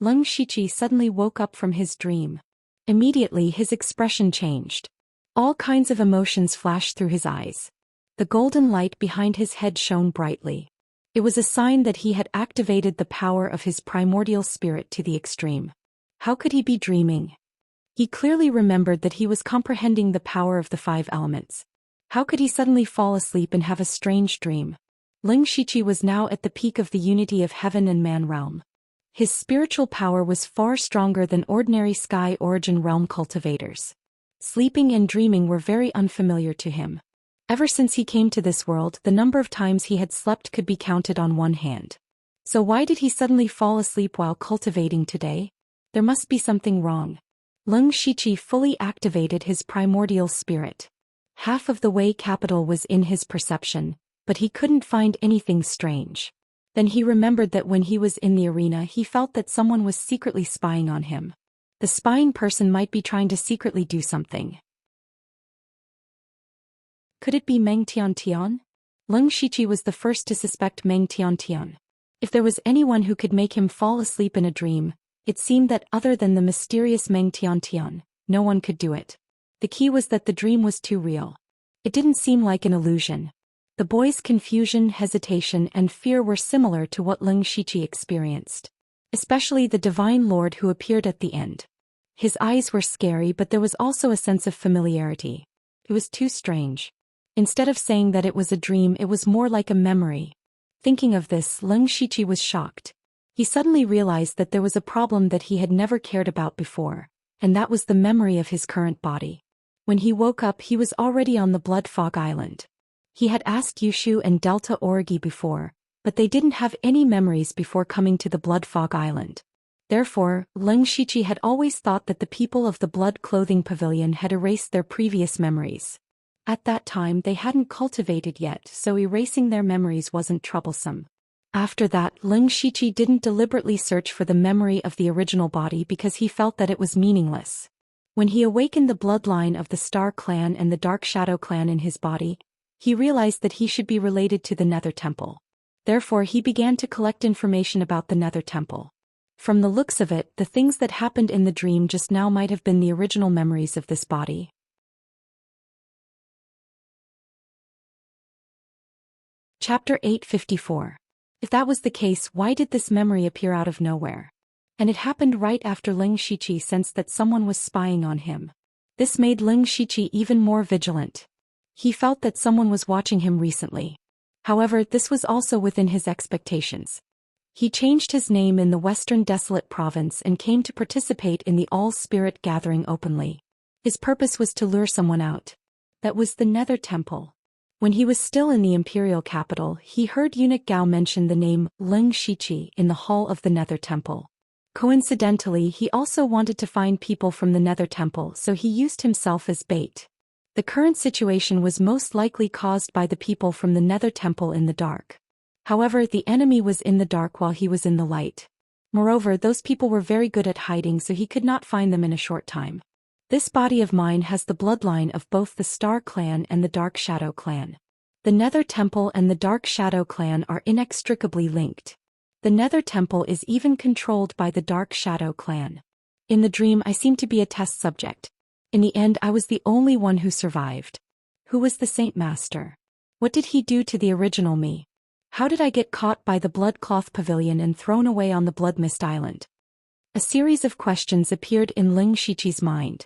Leng Shichi suddenly woke up from his dream. Immediately his expression changed. All kinds of emotions flashed through his eyes. The golden light behind his head shone brightly. It was a sign that he had activated the power of his primordial spirit to the extreme. How could he be dreaming? He clearly remembered that he was comprehending the power of the 5 elements. How could he suddenly fall asleep and have a strange dream? Leng Shichi was now at the peak of the unity of heaven and man realm. His spiritual power was far stronger than ordinary sky origin realm cultivators. Sleeping and dreaming were very unfamiliar to him. Ever since he came to this world, the number of times he had slept could be counted on one hand. So why did he suddenly fall asleep while cultivating today? There must be something wrong. Leng Shichi fully activated his primordial spirit. Half of the Wei capital was in his perception, but he couldn't find anything strange. Then he remembered that when he was in the arena he felt that someone was secretly spying on him. The spying person might be trying to secretly do something. Could it be Meng Tiantian? Leng Shichi was the first to suspect Meng Tiantian. If there was anyone who could make him fall asleep in a dream, it seemed that other than the mysterious Meng Tiantian, no one could do it. The key was that the dream was too real. It didn't seem like an illusion. The boy's confusion, hesitation, and fear were similar to what Leng Shichi experienced. Especially the Divine Lord who appeared at the end. His eyes were scary, but there was also a sense of familiarity. It was too strange. Instead of saying that it was a dream, it was more like a memory. Thinking of this, Leng Shiqi was shocked. He suddenly realized that there was a problem that he had never cared about before, and that was the memory of his current body. When he woke up, he was already on the Blood Fog Island. He had asked Yushu and Delta Origi before, but they didn't have any memories before coming to the Blood Fog Island. Therefore, Leng Shiqi had always thought that the people of the Blood Clothing Pavilion had erased their previous memories. At that time they hadn't cultivated yet, so erasing their memories wasn't troublesome. After that, Leng Shiqi didn't deliberately search for the memory of the original body because he felt that it was meaningless. When he awakened the bloodline of the Star Clan and the Dark Shadow Clan in his body, he realized that he should be related to the Nether Temple. Therefore he began to collect information about the Nether Temple. From the looks of it, the things that happened in the dream just now might have been the original memories of this body. Chapter 854. If that was the case, why did this memory appear out of nowhere? And it happened right after Leng Shiqi sensed that someone was spying on him. This made Leng Shiqi even more vigilant. He felt that someone was watching him recently. However, this was also within his expectations. He changed his name in the Western Desolate Province and came to participate in the All-Spirit Gathering openly. His purpose was to lure someone out. That was the Nether Temple. When he was still in the imperial capital, he heard eunuch Gao mention the name Leng Shiqi in the hall of the Nether Temple. Coincidentally, he also wanted to find people from the Nether Temple, so he used himself as bait. The current situation was most likely caused by the people from the Nether Temple in the dark. However, the enemy was in the dark while he was in the light. Moreover, those people were very good at hiding, so he could not find them in a short time. This body of mine has the bloodline of both the Star Clan and the Dark Shadow Clan. The Nether Temple and the Dark Shadow Clan are inextricably linked. The Nether Temple is even controlled by the Dark Shadow Clan. In the dream, I seemed to be a test subject. In the end, I was the only one who survived. Who was the Saint Master? What did he do to the original me? How did I get caught by the Blood Cloth Pavilion and thrown away on the Blood Mist Island? A series of questions appeared in Leng Shiqi's mind.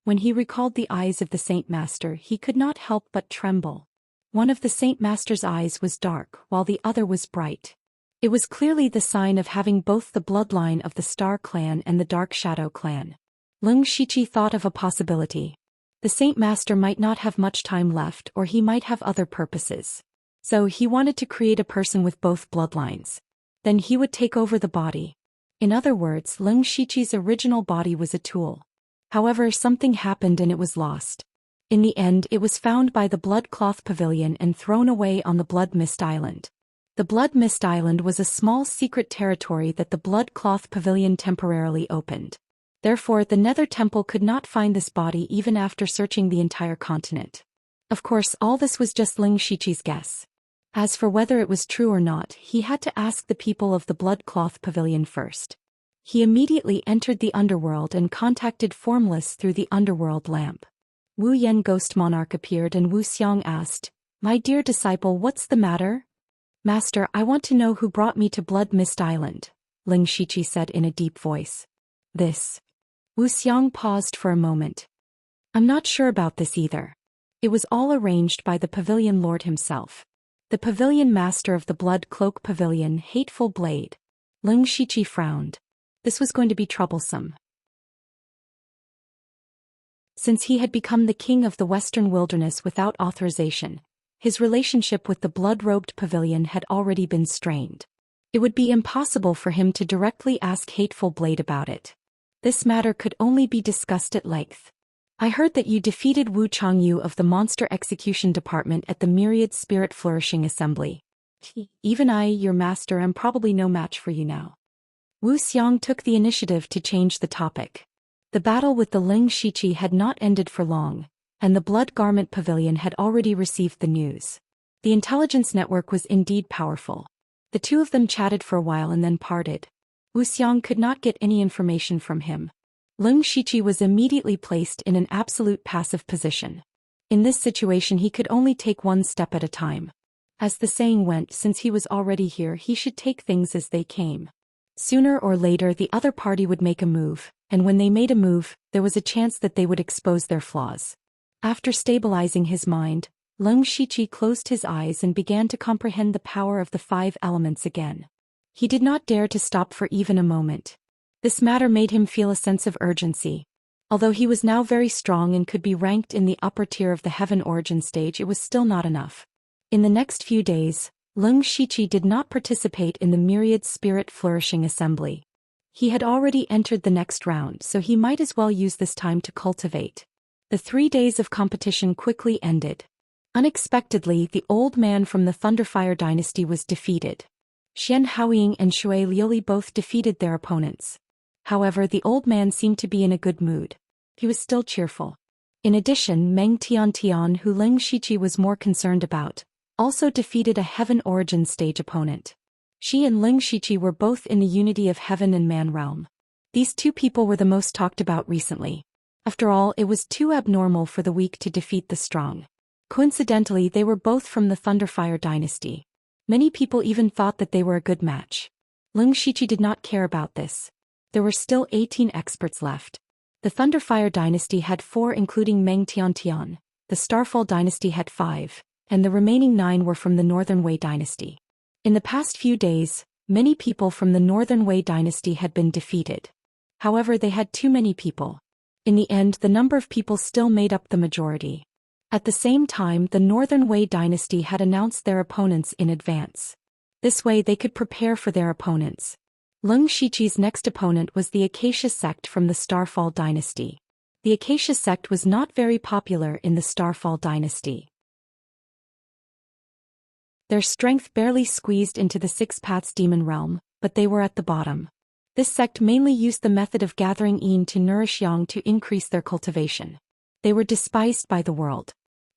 When he recalled the eyes of the Saint Master, he could not help but tremble. One of the Saint Master's eyes was dark, while the other was bright. It was clearly the sign of having both the bloodline of the Star Clan and the Dark Shadow Clan. Leng Shiqi thought of a possibility. The Saint Master might not have much time left, or he might have other purposes. So he wanted to create a person with both bloodlines. Then he would take over the body. In other words, Leng Shiqi's original body was a tool. However, something happened and it was lost. In the end, it was found by the Blood Cloth Pavilion and thrown away on the Blood Mist Island. The Blood Mist Island was a small secret territory that the Blood Cloth Pavilion temporarily opened. Therefore, the Nether Temple could not find this body even after searching the entire continent. Of course, all this was just Leng Shiqi's guess. As for whether it was true or not, he had to ask the people of the Blood Cloth Pavilion first. He immediately entered the underworld and contacted Formless through the underworld lamp. Wu Yen Ghost Monarch appeared and Wu Xiang asked, "My dear disciple, what's the matter?" "Master, I want to know who brought me to Blood Mist Island," Leng Shiqi said in a deep voice. "This." Wu Xiang paused for a moment. "I'm not sure about this either. It was all arranged by the Pavilion Lord himself. The Pavilion Master of the Blood Cloak Pavilion, Hateful Blade." Leng Shiqi frowned. This was going to be troublesome. Since he had become the king of the Western Wilderness without authorization, his relationship with the blood-robed pavilion had already been strained. It would be impossible for him to directly ask Hateful Blade about it. This matter could only be discussed at length. "I heard that you defeated Wu Changyu of the Monster Execution Department at the Myriad Spirit Flourishing Assembly. Even I, your master, am probably no match for you now." Wu Xiang took the initiative to change the topic. The battle with the Leng Shiqi had not ended for long, and the Blood Garment Pavilion had already received the news. The intelligence network was indeed powerful. The two of them chatted for a while and then parted. Wu Xiang could not get any information from him. Leng Shiqi was immediately placed in an absolute passive position. In this situation he could only take one step at a time. As the saying went, since he was already here, he should take things as they came. Sooner or later the other party would make a move, and when they made a move, there was a chance that they would expose their flaws. After stabilizing his mind, Leng Shiqi closed his eyes and began to comprehend the power of the 5 elements again. He did not dare to stop for even a moment. This matter made him feel a sense of urgency. Although he was now very strong and could be ranked in the upper tier of the heaven origin stage, it was still not enough. In the next few days, Leng Shiqi did not participate in the Myriad Spirit Flourishing Assembly. He had already entered the next round, so he might as well use this time to cultivate. The 3 days of competition quickly ended. Unexpectedly, the old man from the Thunderfire dynasty was defeated. Xian Haoying and Shui Liuli both defeated their opponents. However, the old man seemed to be in a good mood. He was still cheerful. In addition, Meng Tiantian, who Leng Shiqi was more concerned about, also defeated a heaven origin stage opponent. She and Leng Shiqi were both in the unity of heaven and man realm. These 2 people were the most talked about recently. After all, it was too abnormal for the weak to defeat the strong. Coincidentally, they were both from the Thunderfire dynasty. Many people even thought that they were a good match. Leng Shiqi did not care about this. There were still 18 experts left. The Thunderfire dynasty had 4, including Meng Tiantian. The Starfall dynasty had 5, and the remaining 9 were from the Northern Wei dynasty. In the past few days, many people from the Northern Wei dynasty had been defeated. However, they had too many people. In the end, the number of people still made up the majority. At the same time, the Northern Wei dynasty had announced their opponents in advance. This way they could prepare for their opponents. Leng Shiqi's next opponent was the Acacia sect from the Starfall dynasty. The Acacia sect was not very popular in the Starfall dynasty. Their strength barely squeezed into the 6 paths demon realm, but they were at the bottom. This sect mainly used the method of gathering yin to nourish yang to increase their cultivation. They were despised by the world.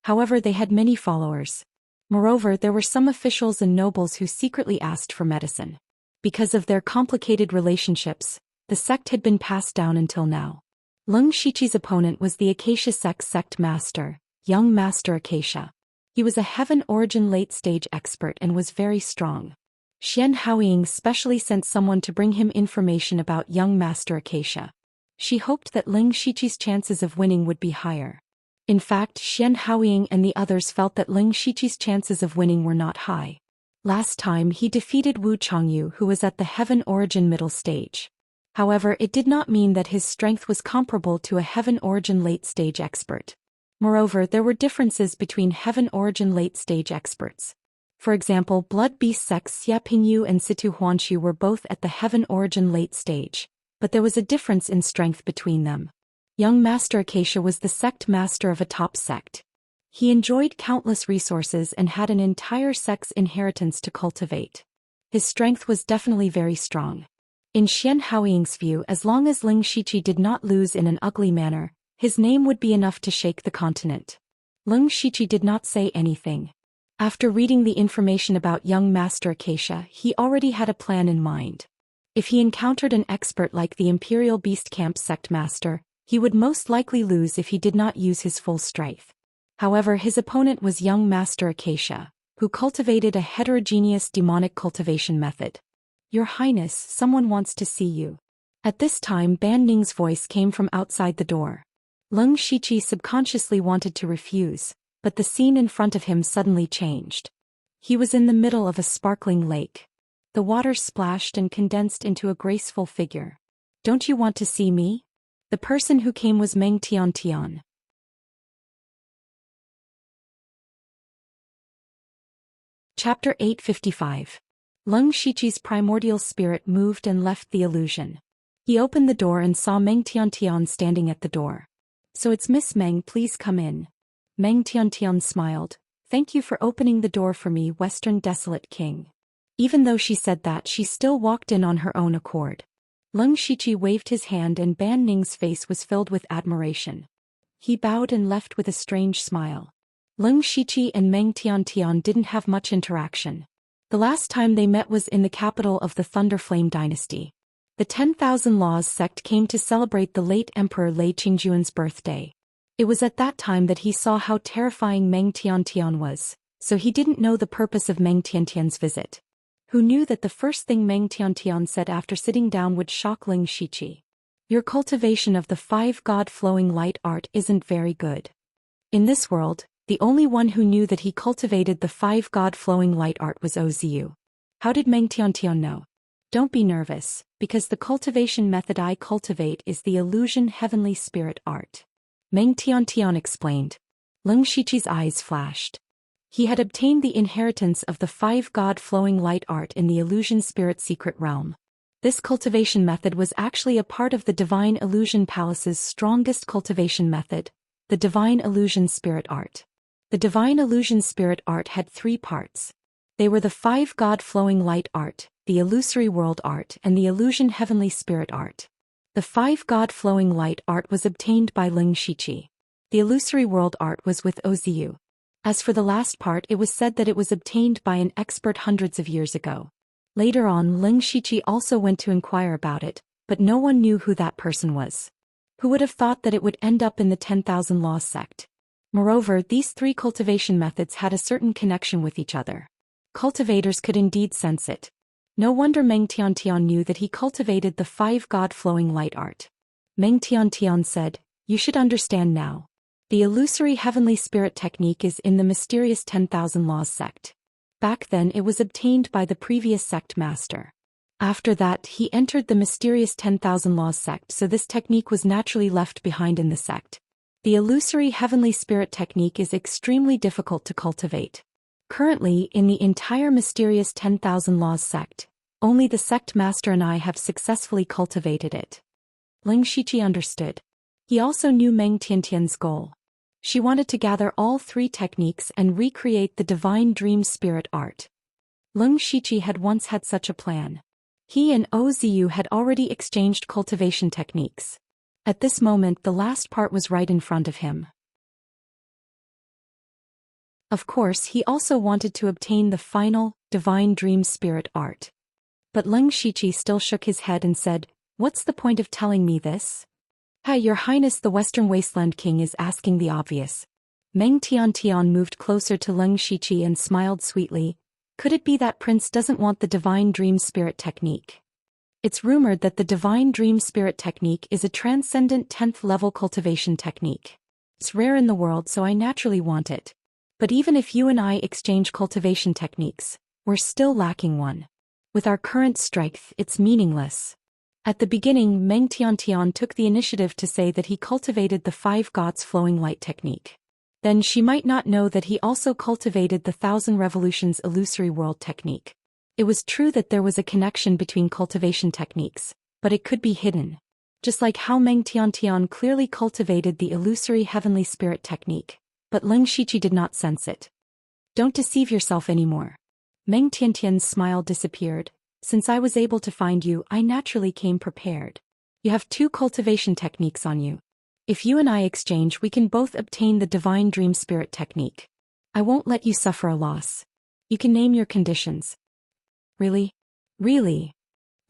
However, they had many followers. Moreover, there were some officials and nobles who secretly asked for medicine. Because of their complicated relationships, the sect had been passed down until now. Leng Shiqi's opponent was the Acacia sect master, young Master Acacia. He was a heaven origin late-stage expert and was very strong. Xian Haoying specially sent someone to bring him information about young Master Acacia. She hoped that Leng Shiqi's chances of winning would be higher. In fact, Xian Haoying and the others felt that Leng Shiqi's chances of winning were not high. Last time he defeated Wu Chongyu, who was at the heaven origin middle stage. However, it did not mean that his strength was comparable to a heaven origin late-stage expert. Moreover, there were differences between heaven origin late-stage experts. For example, Blood Beast sects Xia Pingyu and Situ Huanshu were both at the heaven origin late stage, but there was a difference in strength between them. Young Master Acacia was the sect master of a top sect. He enjoyed countless resources and had an entire sect's inheritance to cultivate. His strength was definitely very strong. In Xian Haoying's view, as long as Leng Shiqi did not lose in an ugly manner, his name would be enough to shake the continent. Leng Shiqi did not say anything. After reading the information about young Master Acacia, he already had a plan in mind. If he encountered an expert like the Imperial Beast Camp sect master, he would most likely lose if he did not use his full strength. However, his opponent was young Master Acacia, who cultivated a heterogeneous demonic cultivation method. "Your Highness, someone wants to see you." At this time, Ban Ning's voice came from outside the door. Leng Shiqi subconsciously wanted to refuse, but the scene in front of him suddenly changed. He was in the middle of a sparkling lake. The water splashed and condensed into a graceful figure. "Don't you want to see me?" The person who came was Meng Tiantian. Chapter 855. Leng Shiqi's primordial spirit moved and left the illusion. He opened the door and saw Meng Tiantian standing at the door. "So it's Miss Meng, please come in." Meng Tiantian smiled. "Thank you for opening the door for me, Western Desolate King." Even though she said that, she still walked in on her own accord. Leng Shiqi waved his hand and Ban Ning's face was filled with admiration. He bowed and left with a strange smile. Leng Shiqi and Meng Tiantian didn't have much interaction. The last time they met was in the capital of the Thunderflame dynasty. The 10,000 Laws sect came to celebrate the late Emperor Lei Qingjuan's birthday. It was at that time that he saw how terrifying Meng Tiantian was, so he didn't know the purpose of Meng Tiantian's visit. Who knew that the first thing Meng Tiantian said after sitting down would shock Leng Shiqi? "Your cultivation of the 5 God flowing light art isn't very good. In this world, The only one who knew that he cultivated the 5 God-flowing light art was Ozu. How did Meng Tiantian know? Don't be nervous, because the cultivation method I cultivate is the illusion heavenly spirit art. Meng Tiantian explained. Leng Shiqi's eyes flashed. He had obtained the inheritance of the 5 God-flowing light art in the illusion spirit secret realm. This cultivation method was actually a part of the Divine Illusion Palace's strongest cultivation method, the Divine Illusion Spirit Art. The Divine Illusion Spirit Art had 3 parts. They were the 5 God-flowing light art, the Illusory World Art, and the Illusion Heavenly Spirit Art. The 5 God-flowing light art was obtained by Leng Shiqi. The Illusory World Art was with Ozu. As for the last part, it was said that it was obtained by an expert hundreds of years ago. Later on, Leng Shiqi also went to inquire about it, but no one knew who that person was. Who would have thought that it would end up in the 10,000 Laws sect? Moreover, these 3 cultivation methods had a certain connection with each other. Cultivators could indeed sense it. No wonder Meng Tiantian knew that he cultivated the 5 God-flowing light art. Meng Tiantian said, "You should understand now. The illusory heavenly spirit technique is in the mysterious 10,000 Laws sect. Back then it was obtained by the previous sect master. After that he entered the mysterious 10,000 Laws sect, so this technique was naturally left behind in the sect. The illusory heavenly spirit technique is extremely difficult to cultivate. Currently, in the entire mysterious 10,000 Laws sect, only the sect master and I have successfully cultivated it." Leng Shiqi understood. He also knew Meng Tiantian's goal. She wanted to gather all 3 techniques and recreate the divine dream spirit art. Leng Shiqi had once had such a plan. He and Ozu had already exchanged cultivation techniques. At this moment the last part was right in front of him. Of course, he also wanted to obtain the final, divine dream spirit art. But Leng Shiqi still shook his head and said, "What's the point of telling me this? Hi, Your Highness, the Western Wasteland King is asking the obvious." Meng Tiantian moved closer to Leng Shiqi and smiled sweetly. "Could it be that Prince doesn't want the divine dream spirit technique? It's rumored that the divine dream spirit technique is a transcendent 10th level cultivation technique. It's rare in the world, so I naturally want it. But even if you and I exchange cultivation techniques, we're still lacking one. With our current strength, it's meaningless." At the beginning, Meng Tiantian took the initiative to say that he cultivated the 5 Gods flowing light technique. Then she might not know that he also cultivated the 1,000 Revolutions illusory world technique. It was true that there was a connection between cultivation techniques, but it could be hidden. Just like how Meng Tiantian clearly cultivated the illusory heavenly spirit technique, but Leng Shiqi did not sense it. "Don't deceive yourself anymore." Meng Tiantian's smile disappeared. "Since I was able to find you, I naturally came prepared. You have 2 cultivation techniques on you. If you and I exchange, we can both obtain the divine dream spirit technique. I won't let you suffer a loss. You can name your conditions." "Really? Really?"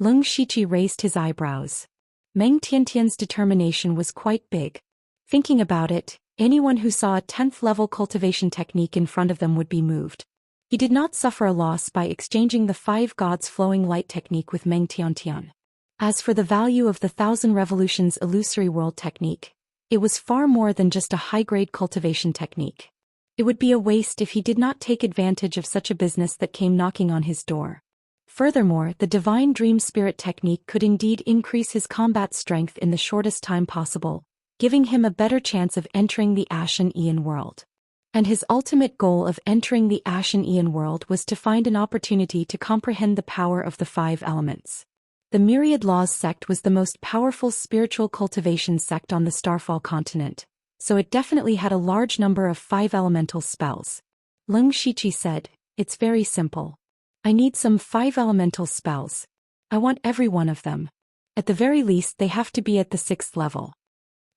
Leng Shiqi raised his eyebrows. Meng Tiantian's determination was quite big. Thinking about it, anyone who saw a 10th level cultivation technique in front of them would be moved. He did not suffer a loss by exchanging the 5 Gods flowing light technique with Meng Tiantian. As for the value of the 1,000 Revolutions illusory world technique, it was far more than just a high-grade cultivation technique. It would be a waste if he did not take advantage of such a business that came knocking on his door. Furthermore, the divine dream spirit technique could indeed increase his combat strength in the shortest time possible, giving him a better chance of entering the Ashen Aeon world. And his ultimate goal of entering the Ashen Aeon world was to find an opportunity to comprehend the power of the 5 elements. The Myriad Laws sect was the most powerful spiritual cultivation sect on the Starfall continent, so it definitely had a large number of 5 elemental spells. Leng Shiqi said, "It's very simple. I need some 5 elemental spells. I want every one of them. At the very least they have to be at the 6th level."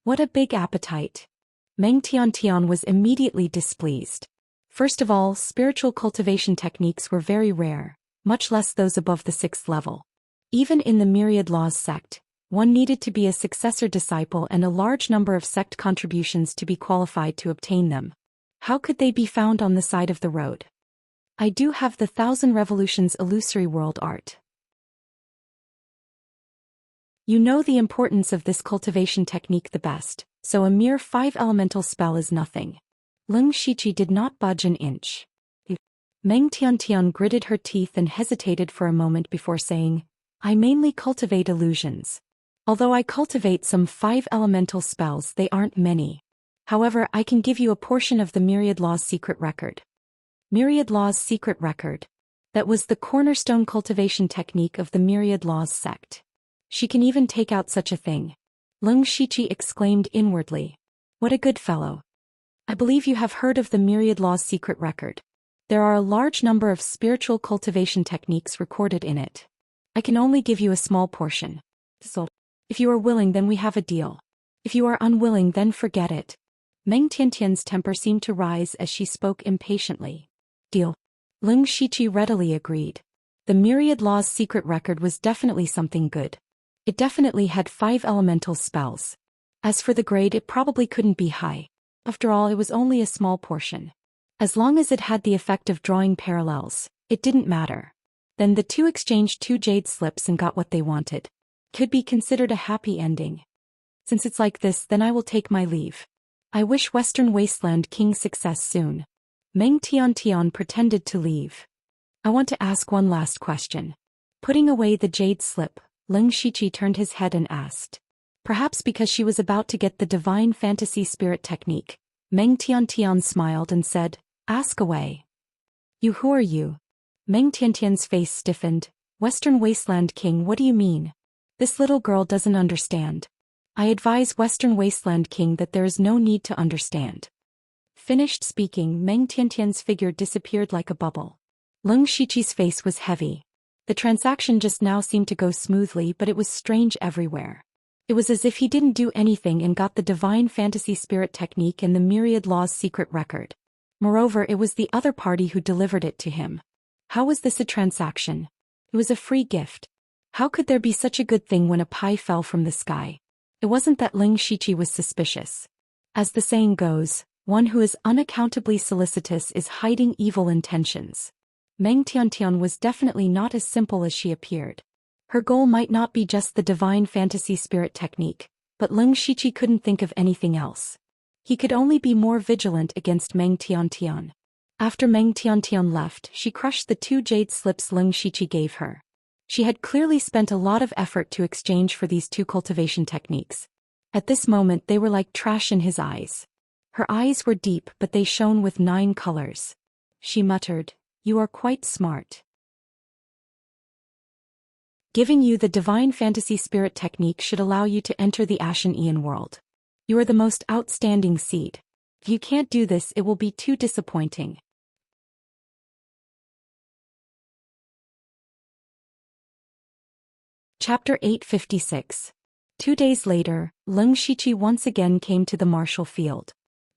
What a big appetite. Meng Tiantian was immediately displeased. First of all, spiritual cultivation techniques were very rare, much less those above the 6th level. Even in the Myriad Laws sect, one needed to be a successor disciple and a large number of sect contributions to be qualified to obtain them. How could they be found on the side of the road? "I do have the 1,000 Revolutions illusory world art. You know the importance of this cultivation technique the best, so a mere 5 elemental spell is nothing. Leng Shiqi did not budge an inch. Meng Tiantian gritted her teeth and hesitated for a moment before saying, I mainly cultivate illusions. Although I cultivate some 5 elemental spells, they aren't many. However, I can give you a portion of the Myriad Law's secret record. Myriad Law's secret record. That was the cornerstone cultivation technique of the Myriad Law's sect. She can even take out such a thing. Leng Shiqi exclaimed inwardly. What a good fellow. I believe you have heard of the Myriad Law's secret record. There are a large number of spiritual cultivation techniques recorded in it. I can only give you a small portion. So, if you are willing, then we have a deal. If you are unwilling, then forget it. Meng Tiantian's temper seemed to rise as she spoke impatiently. Deal. Leng Shiqi readily agreed. The Myriad Law's secret record was definitely something good. It definitely had 5 elemental spells. As for the grade, it probably couldn't be high. After all, it was only a small portion. As long as it had the effect of drawing parallels, it didn't matter. Then the two exchanged 2 jade slips and got what they wanted. Could be considered a happy ending. Since it's like this, then I will take my leave. I wish Western Wasteland King success soon. Meng Tiantian pretended to leave. I want to ask one last question. Putting away the jade slip, Leng Shiqi turned his head and asked. Perhaps because she was about to get the divine fantasy spirit technique, Meng Tiantian smiled and said, Ask away. You, who are you? Meng Tiantian's face stiffened. Western Wasteland King, what do you mean? This little girl doesn't understand. I advise Western Wasteland King that there is no need to understand. Finished speaking, Meng Tiantian's figure disappeared like a bubble. Leng Shiqi's face was heavy. The transaction just now seemed to go smoothly, but it was strange everywhere. It was as if he didn't do anything and got the divine fantasy spirit technique and the Myriad Law's secret record. Moreover, it was the other party who delivered it to him. How was this a transaction? It was a free gift. How could there be such a good thing when a pie fell from the sky? It wasn't that Leng Shiqi was suspicious. As the saying goes, one who is unaccountably solicitous is hiding evil intentions. Meng Tiantian was definitely not as simple as she appeared. Her goal might not be just the divine fantasy spirit technique, but Leng Shiqi couldn't think of anything else. He could only be more vigilant against Meng Tiantian. After Meng Tiantian left, she crushed the 2 jade slips Leng Shiqi gave her. She had clearly spent a lot of effort to exchange for these 2 cultivation techniques. At this moment they were like trash in his eyes. Her eyes were deep, but they shone with 9 colors. She muttered, You are quite smart. Giving you the divine fantasy spirit technique should allow you to enter the Ashen Aeon world. You are the most outstanding seed. If you can't do this, it will be too disappointing. Chapter 856. 2 days later, Leng Shiqi once again came to the martial field.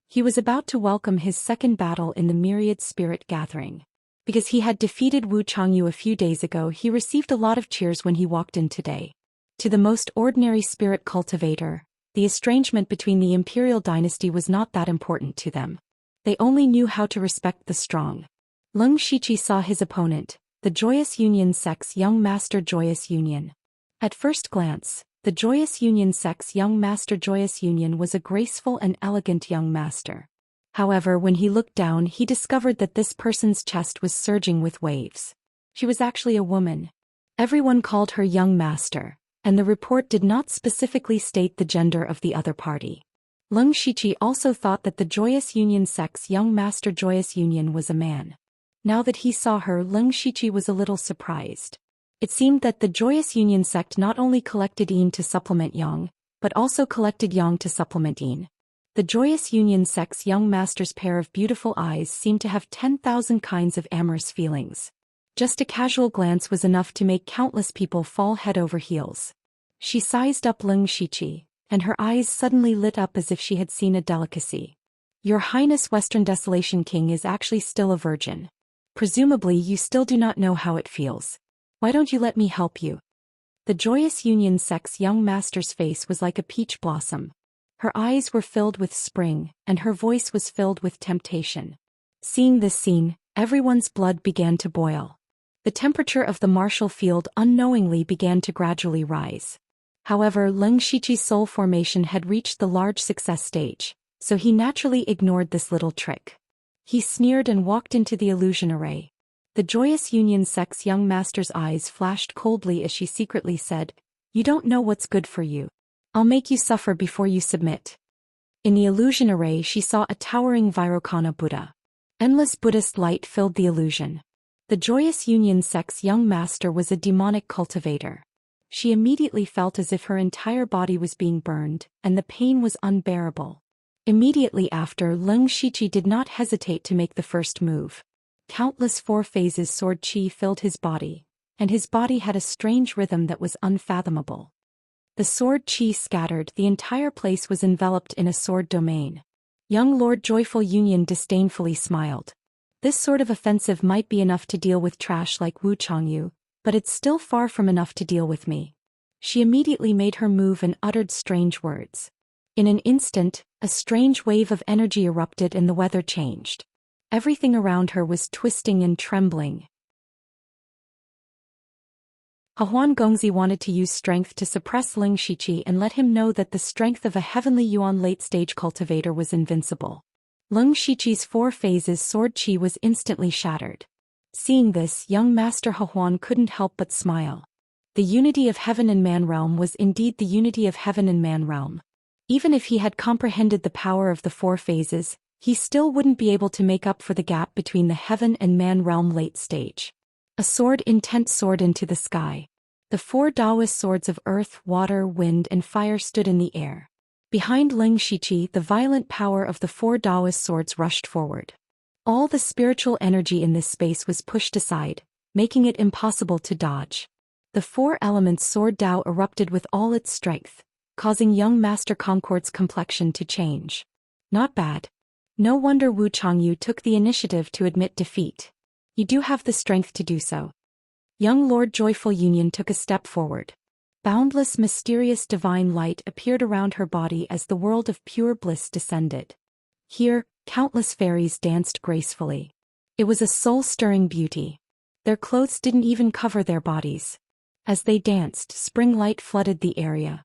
He was about to welcome his second battle in the Myriad Spirit Gathering. Because he had defeated Wu Changyu a few days ago, he received a lot of cheers when he walked in today. To the most ordinary spirit cultivator, the estrangement between the imperial dynasty was not that important to them. They only knew how to respect the strong. Leng Shiqi saw his opponent, the Joyous Union Sect's young master Joyous Union. At first glance, the Joyous Union Sect's young master Joyous Union was a graceful and elegant young master. However, when he looked down, he discovered that this person's chest was surging with waves. She was actually a woman. Everyone called her young master, and the report did not specifically state the gender of the other party. Leng Shiqi also thought that the Joyous Union Sect's young master Joyous Union was a man. Now that he saw her, Leng Shiqi was a little surprised. It seemed that the Joyous Union sect not only collected yin to supplement yang, but also collected yang to supplement yin. The Joyous Union sect's young master's pair of beautiful eyes seemed to have 10,000 kinds of amorous feelings. Just a casual glance was enough to make countless people fall head over heels. She sized up Leng Shiqi, and her eyes suddenly lit up as if she had seen a delicacy. Your Highness Western Desolation King is actually still a virgin. Presumably you still do not know how it feels. Why don't you let me help you? The Joyous Union sect's young master's face was like a peach blossom. Her eyes were filled with spring, and her voice was filled with temptation. Seeing this scene, everyone's blood began to boil. The temperature of the martial field unknowingly began to gradually rise. However, Leng Shiqi's soul formation had reached the large success stage, so he naturally ignored this little trick. He sneered and walked into the illusion array. The joyous Union Sect's young master's eyes flashed coldly as she secretly said, "You don't know what's good for you. I'll make you suffer before you submit." In the illusion array she saw a towering Vairocana Buddha. Endless Buddhist light filled the illusion. The joyous Union Sect's young master was a demonic cultivator. She immediately felt as if her entire body was being burned, and the pain was unbearable. Immediately after, Leng Shiqi did not hesitate to make the first move. Countless four phases sword chi filled his body, and his body had a strange rhythm that was unfathomable. The sword chi scattered, the entire place was enveloped in a sword domain. Young Lord Joyful Union disdainfully smiled. This sort of offensive might be enough to deal with trash like Wu Changyu, but it's still far from enough to deal with me. She immediately made her move and uttered strange words. In an instant, a strange wave of energy erupted and the weather changed. Everything around her was twisting and trembling. Huan Gongzi wanted to use strength to suppress Ling Shiqi and let him know that the strength of a heavenly yuan late-stage cultivator was invincible. Ling Shiqi's four phases sword chi was instantly shattered. Seeing this, young Master Huan couldn't help but smile. The unity of heaven and man realm was indeed the unity of heaven and man realm. Even if he had comprehended the power of the four phases, he still wouldn't be able to make up for the gap between the heaven and man realm late stage. A sword intent soared into the sky. The four Taoist swords of earth, water, wind, and fire stood in the air. Behind Ling Shiqi, the violent power of the four Taoist swords rushed forward. All the spiritual energy in this space was pushed aside, making it impossible to dodge. The four elements sword Tao erupted with all its strength, causing young Master Concord's complexion to change. Not bad. No wonder Wu Changyu took the initiative to admit defeat. You do have the strength to do so. Young Lord Joyful Union took a step forward. Boundless mysterious divine light appeared around her body as the world of pure bliss descended. Here, countless fairies danced gracefully. It was a soul-stirring beauty. Their clothes didn't even cover their bodies. As they danced, spring light flooded the area.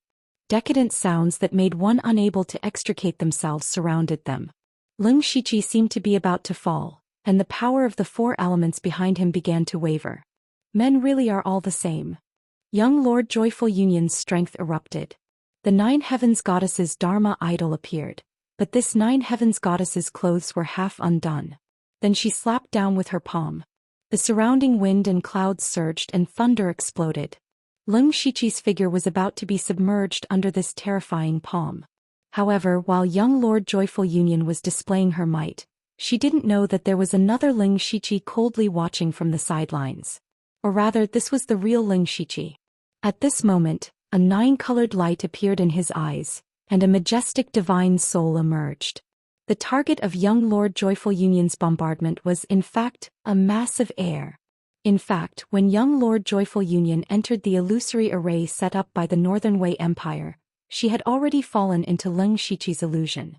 Decadent sounds that made one unable to extricate themselves surrounded them. Ling Shiqi seemed to be about to fall, and the power of the four elements behind him began to waver. Men really are all the same. Young Lord Joyful Union's strength erupted. The nine heavens goddess's Dharma idol appeared, but this nine heavens goddess's clothes were half undone. Then she slapped down with her palm. The surrounding wind and clouds surged and thunder exploded. Ling Shiqi's figure was about to be submerged under this terrifying palm. However, while young Lord Joyful Union was displaying her might, she didn't know that there was another Ling Shiqi coldly watching from the sidelines. Or rather, this was the real Ling Shiqi. At this moment, a nine-colored light appeared in his eyes, and a majestic divine soul emerged. The target of young Lord Joyful Union's bombardment was, in fact, a mass of air. In fact, when young Lord Joyful Union entered the illusory array set up by the Northern Wei Empire, she had already fallen into Ling Shiqi's illusion.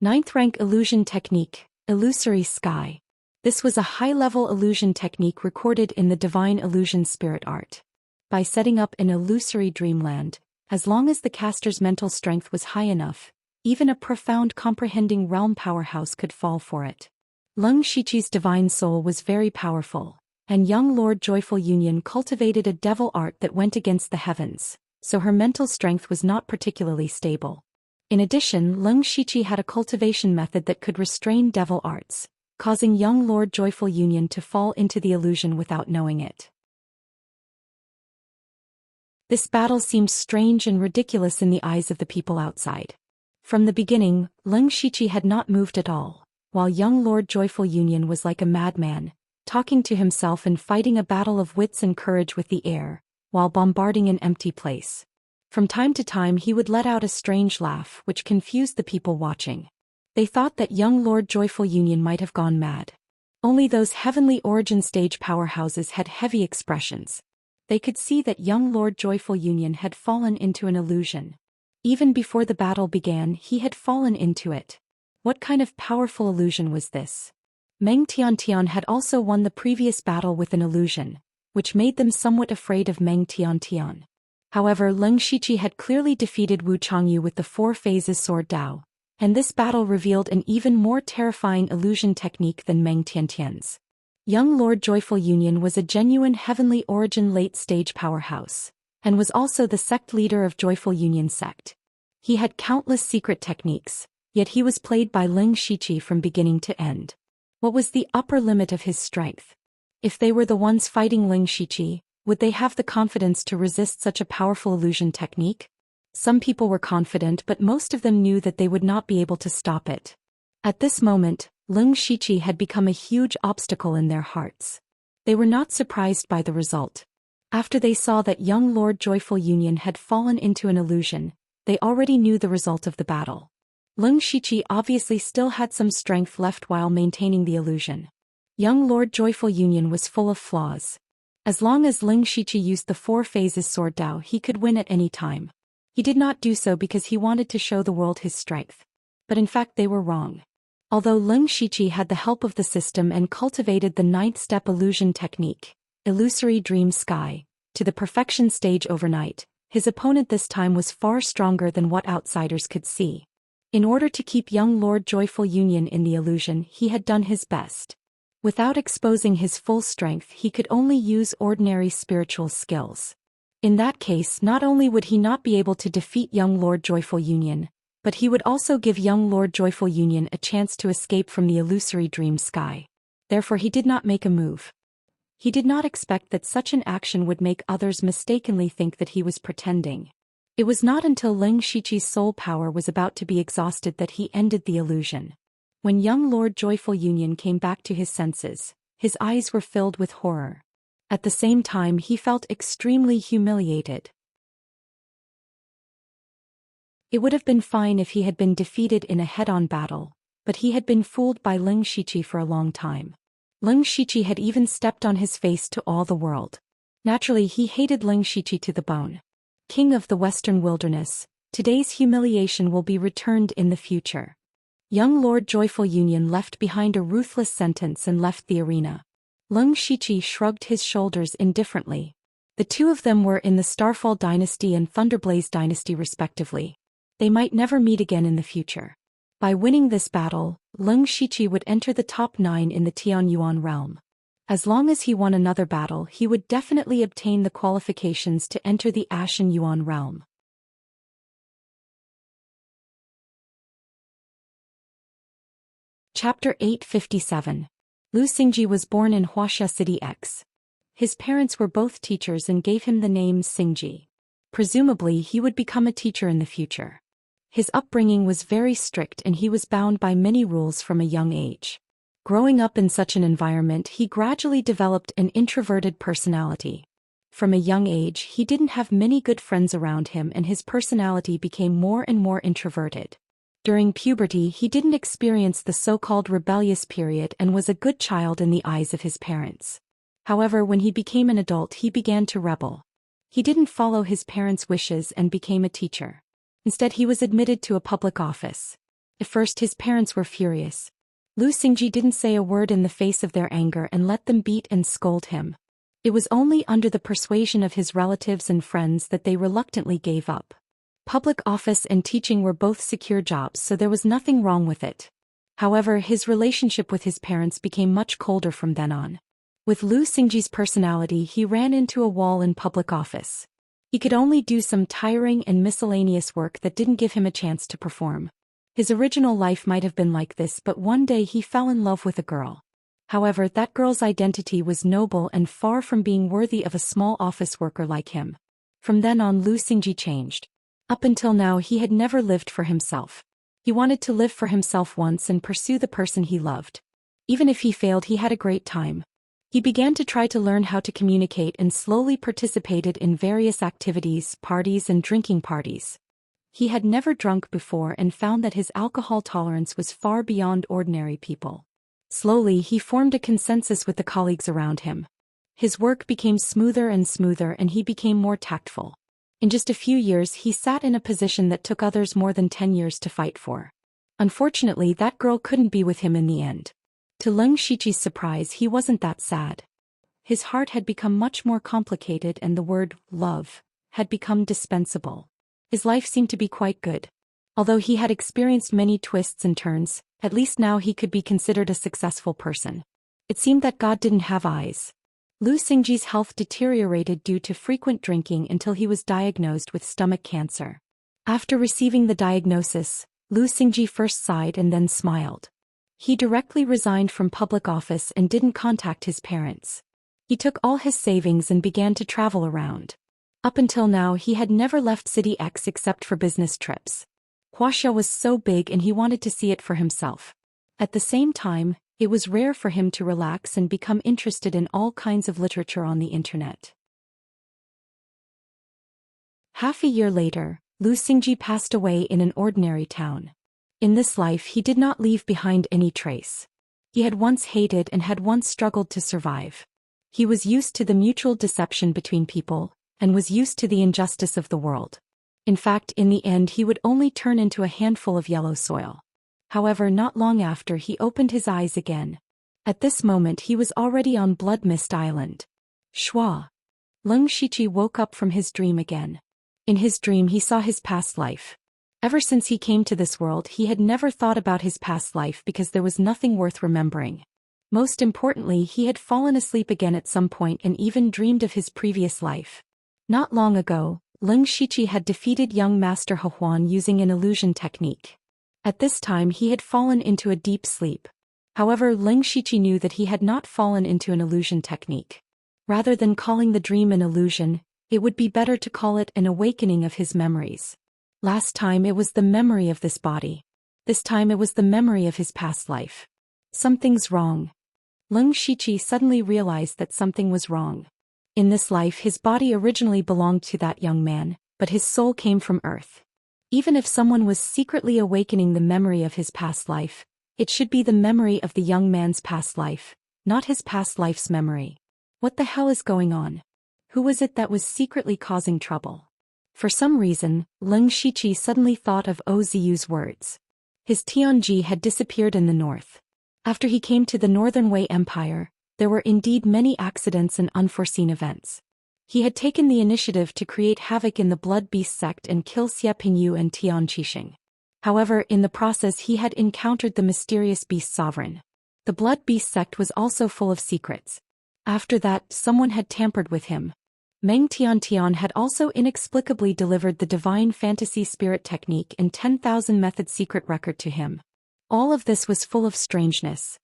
9th rank illusion technique, illusory sky. This was a high-level illusion technique recorded in the Divine Illusion Spirit Art. By setting up an illusory dreamland, as long as the caster's mental strength was high enough, even a profound comprehending realm powerhouse could fall for it. Ling Shiqi's divine soul was very powerful, and young Lord Joyful Union cultivated a devil art that went against the heavens, so her mental strength was not particularly stable. In addition, Ling Shiqi had a cultivation method that could restrain devil arts, causing young Lord Joyful Union to fall into the illusion without knowing it. This battle seemed strange and ridiculous in the eyes of the people outside. From the beginning, Ling Shiqi had not moved at all, while young Lord Joyful Union was like a madman, talking to himself and fighting a battle of wits and courage with the air, while bombarding an empty place. From time to time he would let out a strange laugh which confused the people watching. They thought that young Lord Joyful Union might have gone mad. Only those heavenly origin stage powerhouses had heavy expressions. They could see that young Lord Joyful Union had fallen into an illusion. Even before the battle began, he had fallen into it. What kind of powerful illusion was this? Meng Tiantian had also won the previous battle with an illusion, which made them somewhat afraid of Meng Tiantian. However, Ling Shiqi had clearly defeated Wu Changyu with the four phases sword Dao, And this battle revealed an even more terrifying illusion technique than Meng Tiantian's. Young Lord Joyful Union was a genuine heavenly origin late-stage powerhouse, and was also the sect leader of Joyful Union sect. He had countless secret techniques, yet he was played by Ling Shiqi from beginning to end. What was the upper limit of his strength? If they were the ones fighting Ling Shiqi, would they have the confidence to resist such a powerful illusion technique? Some people were confident, but most of them knew that they would not be able to stop it. At this moment, Ling Shiqi had become a huge obstacle in their hearts. They were not surprised by the result. After they saw that young Lord Joyful Union had fallen into an illusion, they already knew the result of the battle. Ling Shiqi obviously still had some strength left while maintaining the illusion. Young Lord Joyful Union was full of flaws. As long as Ling Shiqi used the 4 phases sword Dao, he could win at any time. He did not do so because he wanted to show the world his strength. But in fact they were wrong. Although Ling Shiqi had the help of the system and cultivated the 9th step illusion technique, Illusory Dream Sky, to the perfection stage overnight, his opponent this time was far stronger than what outsiders could see. In order to keep young Lord Joyful Union in the illusion, he had done his best. Without exposing his full strength, he could only use ordinary spiritual skills. In that case, not only would he not be able to defeat young Lord Joyful Union, but he would also give young Lord Joyful Union a chance to escape from the illusory dream sky. Therefore he did not make a move. He did not expect that such an action would make others mistakenly think that he was pretending. It was not until Ling Shiqi's soul power was about to be exhausted that he ended the illusion. When young Lord Joyful Union came back to his senses, his eyes were filled with horror. At the same time he felt extremely humiliated. It would have been fine if he had been defeated in a head-on battle, but he had been fooled by Ling Shiqi for a long time. Ling Shiqi had even stepped on his face to all the world. Naturally he hated Ling Shiqi to the bone. King of the Western Wilderness, today's humiliation will be returned in the future. Young Lord Joyful Union left behind a ruthless sentence and left the arena. Ling Shiqi shrugged his shoulders indifferently. The two of them were in the Starfall Dynasty and Thunderblaze Dynasty respectively. They might never meet again in the future. By winning this battle, Ling Shiqi would enter the top 9 in the Tianyuan realm. As long as he won another battle, he would definitely obtain the qualifications to enter the Ashen Yuan realm. Chapter 857. Lu Xingji was born in Huaxia City X. His parents were both teachers and gave him the name Xingji. Presumably he would become a teacher in the future. His upbringing was very strict and he was bound by many rules from a young age. Growing up in such an environment, he gradually developed an introverted personality. From a young age, he didn't have many good friends around him and his personality became more and more introverted. During puberty, he didn't experience the so-called rebellious period and was a good child in the eyes of his parents. However, when he became an adult, he began to rebel. He didn't follow his parents' wishes and became a teacher. Instead, he was admitted to a public office. At first, his parents were furious. Lu Xingji didn't say a word in the face of their anger and let them beat and scold him. It was only under the persuasion of his relatives and friends that they reluctantly gave up. Public office and teaching were both secure jobs, so there was nothing wrong with it. However, his relationship with his parents became much colder from then on. With Lu Xingji's personality, he ran into a wall in public office. He could only do some tiring and miscellaneous work that didn't give him a chance to perform. His original life might have been like this, but one day he fell in love with a girl. However, that girl's identity was noble and far from being worthy of a small office worker like him. From then on, Lu Xingji changed. Up until now, he had never lived for himself. He wanted to live for himself once and pursue the person he loved. Even if he failed, he had a great time. He began to try to learn how to communicate and slowly participated in various activities, parties and drinking parties. He had never drunk before and found that his alcohol tolerance was far beyond ordinary people. Slowly, he formed a consensus with the colleagues around him. His work became smoother and smoother and he became more tactful. In just a few years, he sat in a position that took others more than 10 years to fight for. Unfortunately, that girl couldn't be with him in the end. To Ling Shiqi's surprise, he wasn't that sad. His heart had become much more complicated and the word love had become dispensable. His life seemed to be quite good. Although he had experienced many twists and turns, at least now he could be considered a successful person. It seemed that God didn't have eyes. Lu Xingji's health deteriorated due to frequent drinking until he was diagnosed with stomach cancer. After receiving the diagnosis, Lu Xingji first sighed and then smiled. He directly resigned from public office and didn't contact his parents. He took all his savings and began to travel around. Up until now he had never left City X except for business trips. Huaxia was so big and he wanted to see it for himself. At the same time, it was rare for him to relax and become interested in all kinds of literature on the internet. Half a year later, Lu Xingji passed away in an ordinary town. In this life he did not leave behind any trace. He had once hated and had once struggled to survive. He was used to the mutual deception between people, and was used to the injustice of the world. In fact, in the end he would only turn into a handful of yellow soil. However, not long after he opened his eyes again. At this moment he was already on Blood Mist Island. Shua. Leng Shiqi woke up from his dream again. In his dream he saw his past life. Ever since he came to this world he had never thought about his past life because there was nothing worth remembering. Most importantly, he had fallen asleep again at some point and even dreamed of his previous life. Not long ago, Leng Shiqi had defeated young Master He Huan using an illusion technique. At this time he had fallen into a deep sleep. However, Leng Shiqi knew that he had not fallen into an illusion technique. Rather than calling the dream an illusion, it would be better to call it an awakening of his memories. Last time it was the memory of this body. This time it was the memory of his past life. Something's wrong. Leng Shiqi suddenly realized that something was wrong. In this life his body originally belonged to that young man, but his soul came from Earth. Even if someone was secretly awakening the memory of his past life, it should be the memory of the young man's past life, not his past life's memory. What the hell is going on? Who was it that was secretly causing trouble? For some reason, Leng Shiqi suddenly thought of Oziyu's words. His Tianji had disappeared in the north. After he came to the Northern Wei Empire, there were indeed many accidents and unforeseen events. He had taken the initiative to create havoc in the Blood Beast sect and kill Xie Pingyu and Tian Qixing. However, in the process he had encountered the mysterious beast sovereign. The Blood Beast sect was also full of secrets. After that, someone had tampered with him. Meng Tian had also inexplicably delivered the divine fantasy spirit technique and 10,000 method secret record to him. All of this was full of strangeness.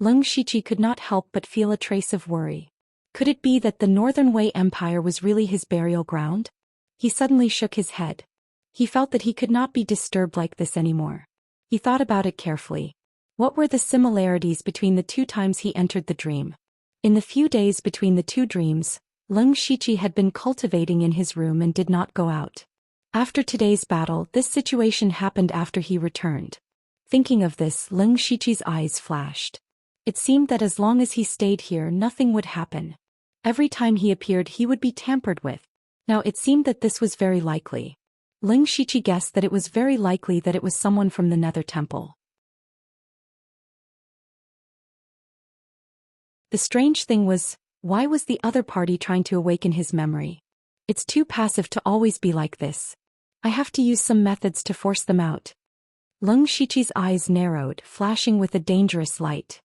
Leng Shiqi could not help but feel a trace of worry. Could it be that the Northern Wei Empire was really his burial ground? He suddenly shook his head. He felt that he could not be disturbed like this anymore. He thought about it carefully. What were the similarities between the two times he entered the dream? In the few days between the two dreams, Leng Shiqi had been cultivating in his room and did not go out. After today's battle, this situation happened after he returned. Thinking of this, Leng Shiqi's eyes flashed. It seemed that as long as he stayed here nothing would happen. Every time he appeared he would be tampered with. Now it seemed that this was very likely. Leng Shiqi guessed that it was very likely that it was someone from the Nether Temple. The strange thing was, why was the other party trying to awaken his memory? It's too passive to always be like this. I have to use some methods to force them out. Leng Shiqi's eyes narrowed, flashing with a dangerous light.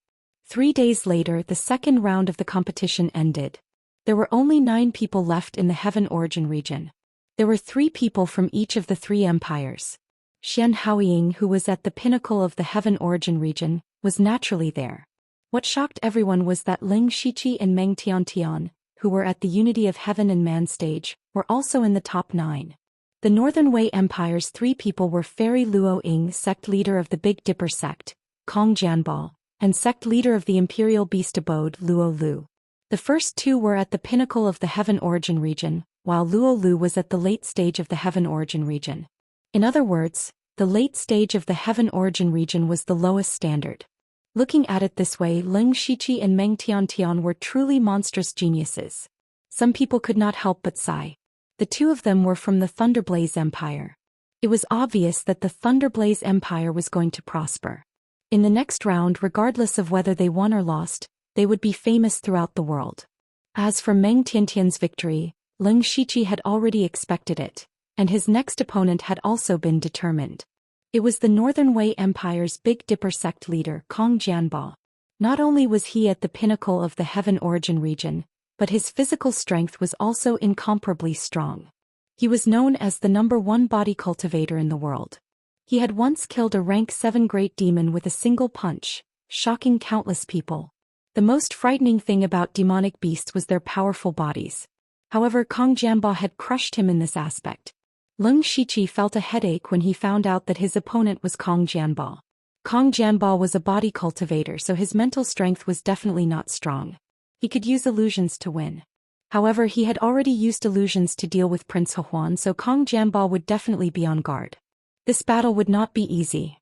3 days later, the second round of the competition ended. There were only 9 people left in the Heaven Origin region. There were 3 people from each of the 3 empires. Xian Haoying, who was at the pinnacle of the Heaven Origin region, was naturally there. What shocked everyone was that Leng Shiqi and Meng Tian, who were at the Unity of Heaven and Man stage, were also in the top 9. The Northern Wei Empire's 3 people were Fairy Luo Ying, sect leader of the Big Dipper sect, Kong Jianbao, and sect leader of the Imperial Beast Abode, Luo Lu. The first 2 were at the pinnacle of the Heaven Origin region, while Luo Lu was at the late stage of the Heaven Origin region. In other words, the late stage of the Heaven Origin region was the lowest standard. Looking at it this way, Leng Shiqi and Meng Tian were truly monstrous geniuses. Some people could not help but sigh. The 2 of them were from the Thunderblaze Empire. It was obvious that the Thunderblaze Empire was going to prosper. In the next round, regardless of whether they won or lost, they would be famous throughout the world. As for Meng Tian's victory, Leng Shiqi had already expected it, and his next opponent had also been determined. It was the Northern Wei Empire's Big Dipper sect leader, Kong Jianbao. Not only was he at the pinnacle of the Heaven Origin region, but his physical strength was also incomparably strong. He was known as the #1 body cultivator in the world. He had once killed a rank 7 great demon with a single punch, shocking countless people. The most frightening thing about demonic beasts was their powerful bodies. However, Kong Jianbao had crushed him in this aspect. Leng Shiqi felt a headache when he found out that his opponent was Kong Jianbao. Kong Jianbao was a body cultivator, so his mental strength was definitely not strong. He could use illusions to win. However, he had already used illusions to deal with Prince He, so Kong Jianbao would definitely be on guard. This battle would not be easy.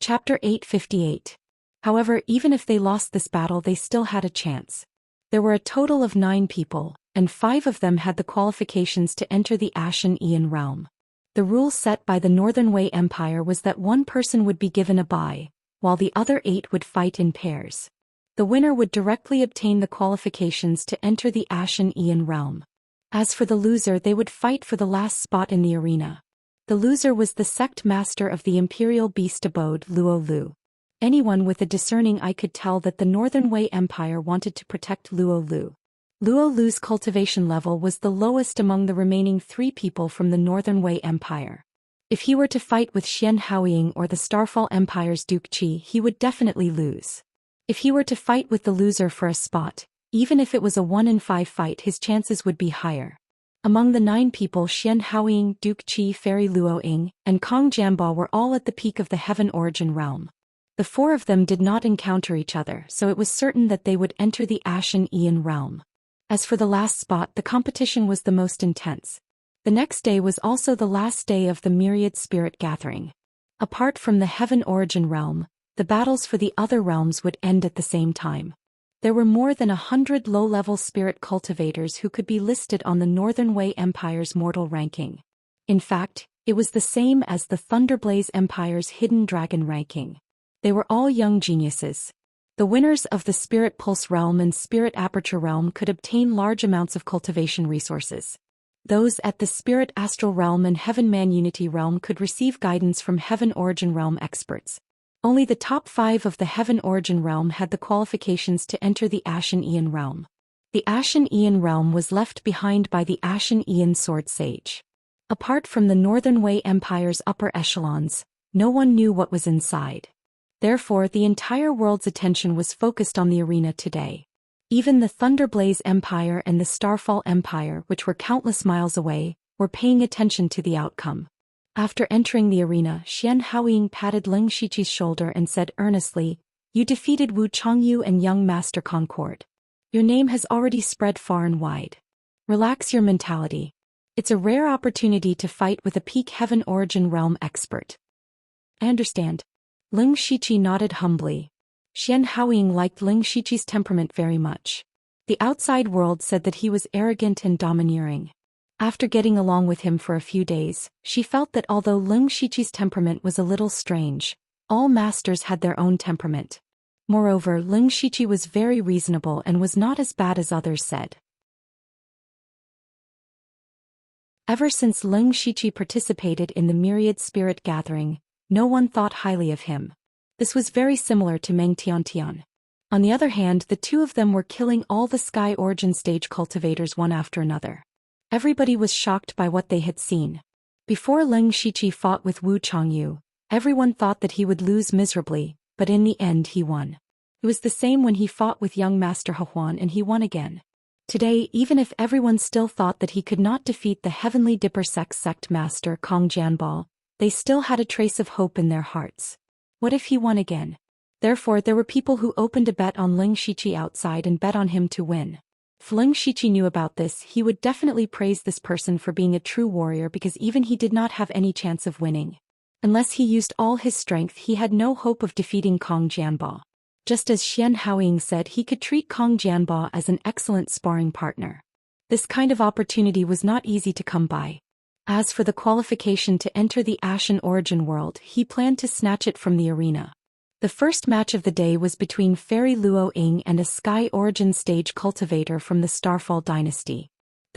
Chapter 858. However, even if they lost this battle, they still had a chance. There were a total of 9 people, and 5 of them had the qualifications to enter the Ashen Aeon realm. The rule set by the Northern Wei Empire was that one person would be given a bye, while the other 8 would fight in pairs. The winner would directly obtain the qualifications to enter the Ashen Aeon realm. As for the loser, they would fight for the last spot in the arena. The loser was the sect master of the Imperial Beast Abode, Luo Lu. Anyone with a discerning eye could tell that the Northern Wei Empire wanted to protect Luo Lu. Luo Lu's cultivation level was the lowest among the remaining 3 people from the Northern Wei Empire. If he were to fight with Xian Haoying or the Starfall Empire's Duke Qi, he would definitely lose. If he were to fight with the loser for a spot, even if it was a 1 in 5 fight, his chances would be higher. Among the 9 people, Xian Haoying, Duke Qi, Fairy Luo Ying, and Kong Jianbao were all at the peak of the Heaven Origin realm. The 4 of them did not encounter each other, so it was certain that they would enter the Ashen Aeon realm. As for the last spot, the competition was the most intense. The next day was also the last day of the Myriad Spirit Gathering. Apart from the Heaven Origin realm, the battles for the other realms would end at the same time. There were more than 100 low-level spirit cultivators who could be listed on the Northern Wei Empire's mortal ranking. In fact, it was the same as the Thunderblaze Empire's Hidden Dragon ranking. They were all young geniuses. The winners of the Spirit Pulse realm and Spirit Aperture realm could obtain large amounts of cultivation resources. Those at the Spirit Astral realm and Heaven Man Unity realm could receive guidance from Heaven Origin realm experts. Only the top 5 of the Heaven Origin realm had the qualifications to enter the Ashen Aeon realm. The Ashen Aeon realm was left behind by the Ashen Aeon Sword Sage. Apart from the Northern Wei Empire's upper echelons, no one knew what was inside. Therefore, the entire world's attention was focused on the arena today. Even the Thunderblaze Empire and the Starfall Empire, which were countless miles away, were paying attention to the outcome. After entering the arena, Xian Haoying patted Leng Shiqi's shoulder and said earnestly, "You defeated Wu Chongyu and young Master Concord. Your name has already spread far and wide. Relax your mentality. It's a rare opportunity to fight with a peak Heaven Origin realm expert." "I understand." Leng Shiqi nodded humbly. Xian Haoying liked Leng Shiqi's temperament very much. The outside world said that he was arrogant and domineering. After getting along with him for a few days, she felt that although Leng Shiqi's temperament was a little strange, all masters had their own temperament. Moreover, Leng Shiqi was very reasonable and was not as bad as others said. Ever since Leng Shiqi participated in the Myriad Spirit Gathering, no one thought highly of him. This was very similar to Meng Tiantian. On the other hand, the 2 of them were killing all the Sky Origin stage cultivators one after another. Everybody was shocked by what they had seen. Before Leng Shiqi fought with Wu Chongyu, everyone thought that he would lose miserably, but in the end he won. It was the same when he fought with young Master He and he won again. Today, even if everyone still thought that he could not defeat the Heavenly Dipper sect master Kong Jianbao, they still had a trace of hope in their hearts. What if he won again? Therefore, there were people who opened a bet on Leng Shiqi outside and bet on him to win. If Leng Shiqi knew about this, he would definitely praise this person for being a true warrior, because even he did not have any chance of winning. Unless he used all his strength, he had no hope of defeating Kong Jianbao. Just as Xian Haoying said, he could treat Kong Jianbao as an excellent sparring partner. This kind of opportunity was not easy to come by. As for the qualification to enter the Ashen Origin world, he planned to snatch it from the arena. The first match of the day was between Fairy Luo Ying and a Sky Origin stage cultivator from the Starfall dynasty.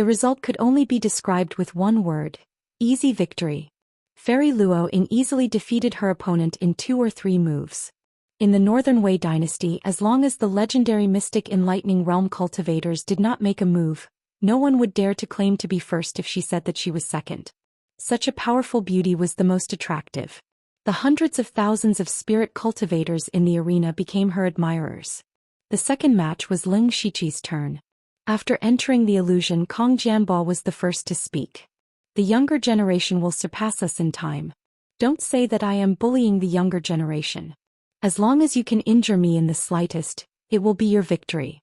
The result could only be described with one word: easy victory. Fairy Luo Ying easily defeated her opponent in 2 or 3 moves. In the Northern Wei dynasty, as long as the legendary mystic Enlightening Realm cultivators did not make a move, no one would dare to claim to be first if she said that she was second. Such a powerful beauty was the most attractive. The hundreds of thousands of spirit cultivators in the arena became her admirers. The second match was Ling Shiqi's turn. After entering the illusion, Kong Jianbo was the first to speak. The younger generation will surpass us in time. Don't say that I am bullying the younger generation. As long as you can injure me in the slightest, it will be your victory.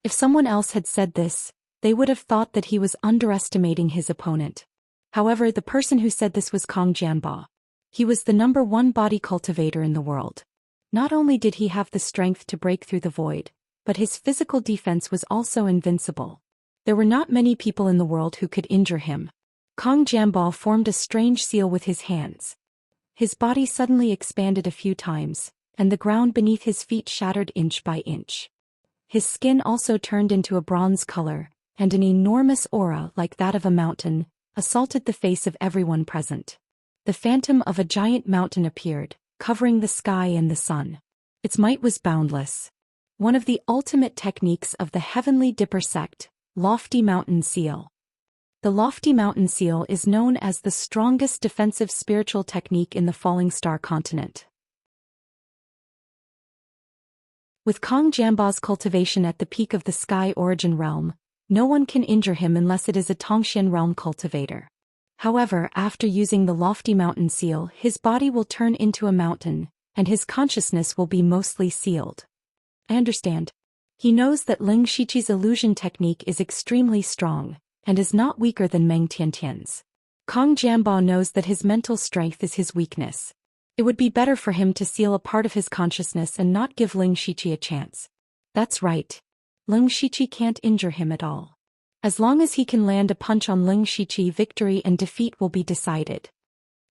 If someone else had said this, they would have thought that he was underestimating his opponent. However, the person who said this was Kong Jianbo. He was the #1 body cultivator in the world. Not only did he have the strength to break through the void, but his physical defense was also invincible. There were not many people in the world who could injure him. Kong Jianbo formed a strange seal with his hands. His body suddenly expanded a few times, and the ground beneath his feet shattered inch by inch. His skin also turned into a bronze color, and an enormous aura like that of a mountain assaulted the face of everyone present. The phantom of a giant mountain appeared, covering the sky and the sun. Its might was boundless. One of the ultimate techniques of the Heavenly Dipper sect, Lofty Mountain Seal. The Lofty Mountain Seal is known as the strongest defensive spiritual technique in the Falling Star continent. With Kong Jianbo's cultivation at the peak of the Sky Origin realm, no one can injure him unless it is a Tongxian realm cultivator. However, after using the Lofty Mountain Seal, his body will turn into a mountain, and his consciousness will be mostly sealed. I understand. He knows that Ling Shiqi's illusion technique is extremely strong, and is not weaker than Meng Tiantian's. Kong Jianbo knows that his mental strength is his weakness. It would be better for him to seal a part of his consciousness and not give Ling Shiqi a chance. That's right. Ling Shiqi can't injure him at all. As long as he can land a punch on Ling Shiqi, victory and defeat will be decided.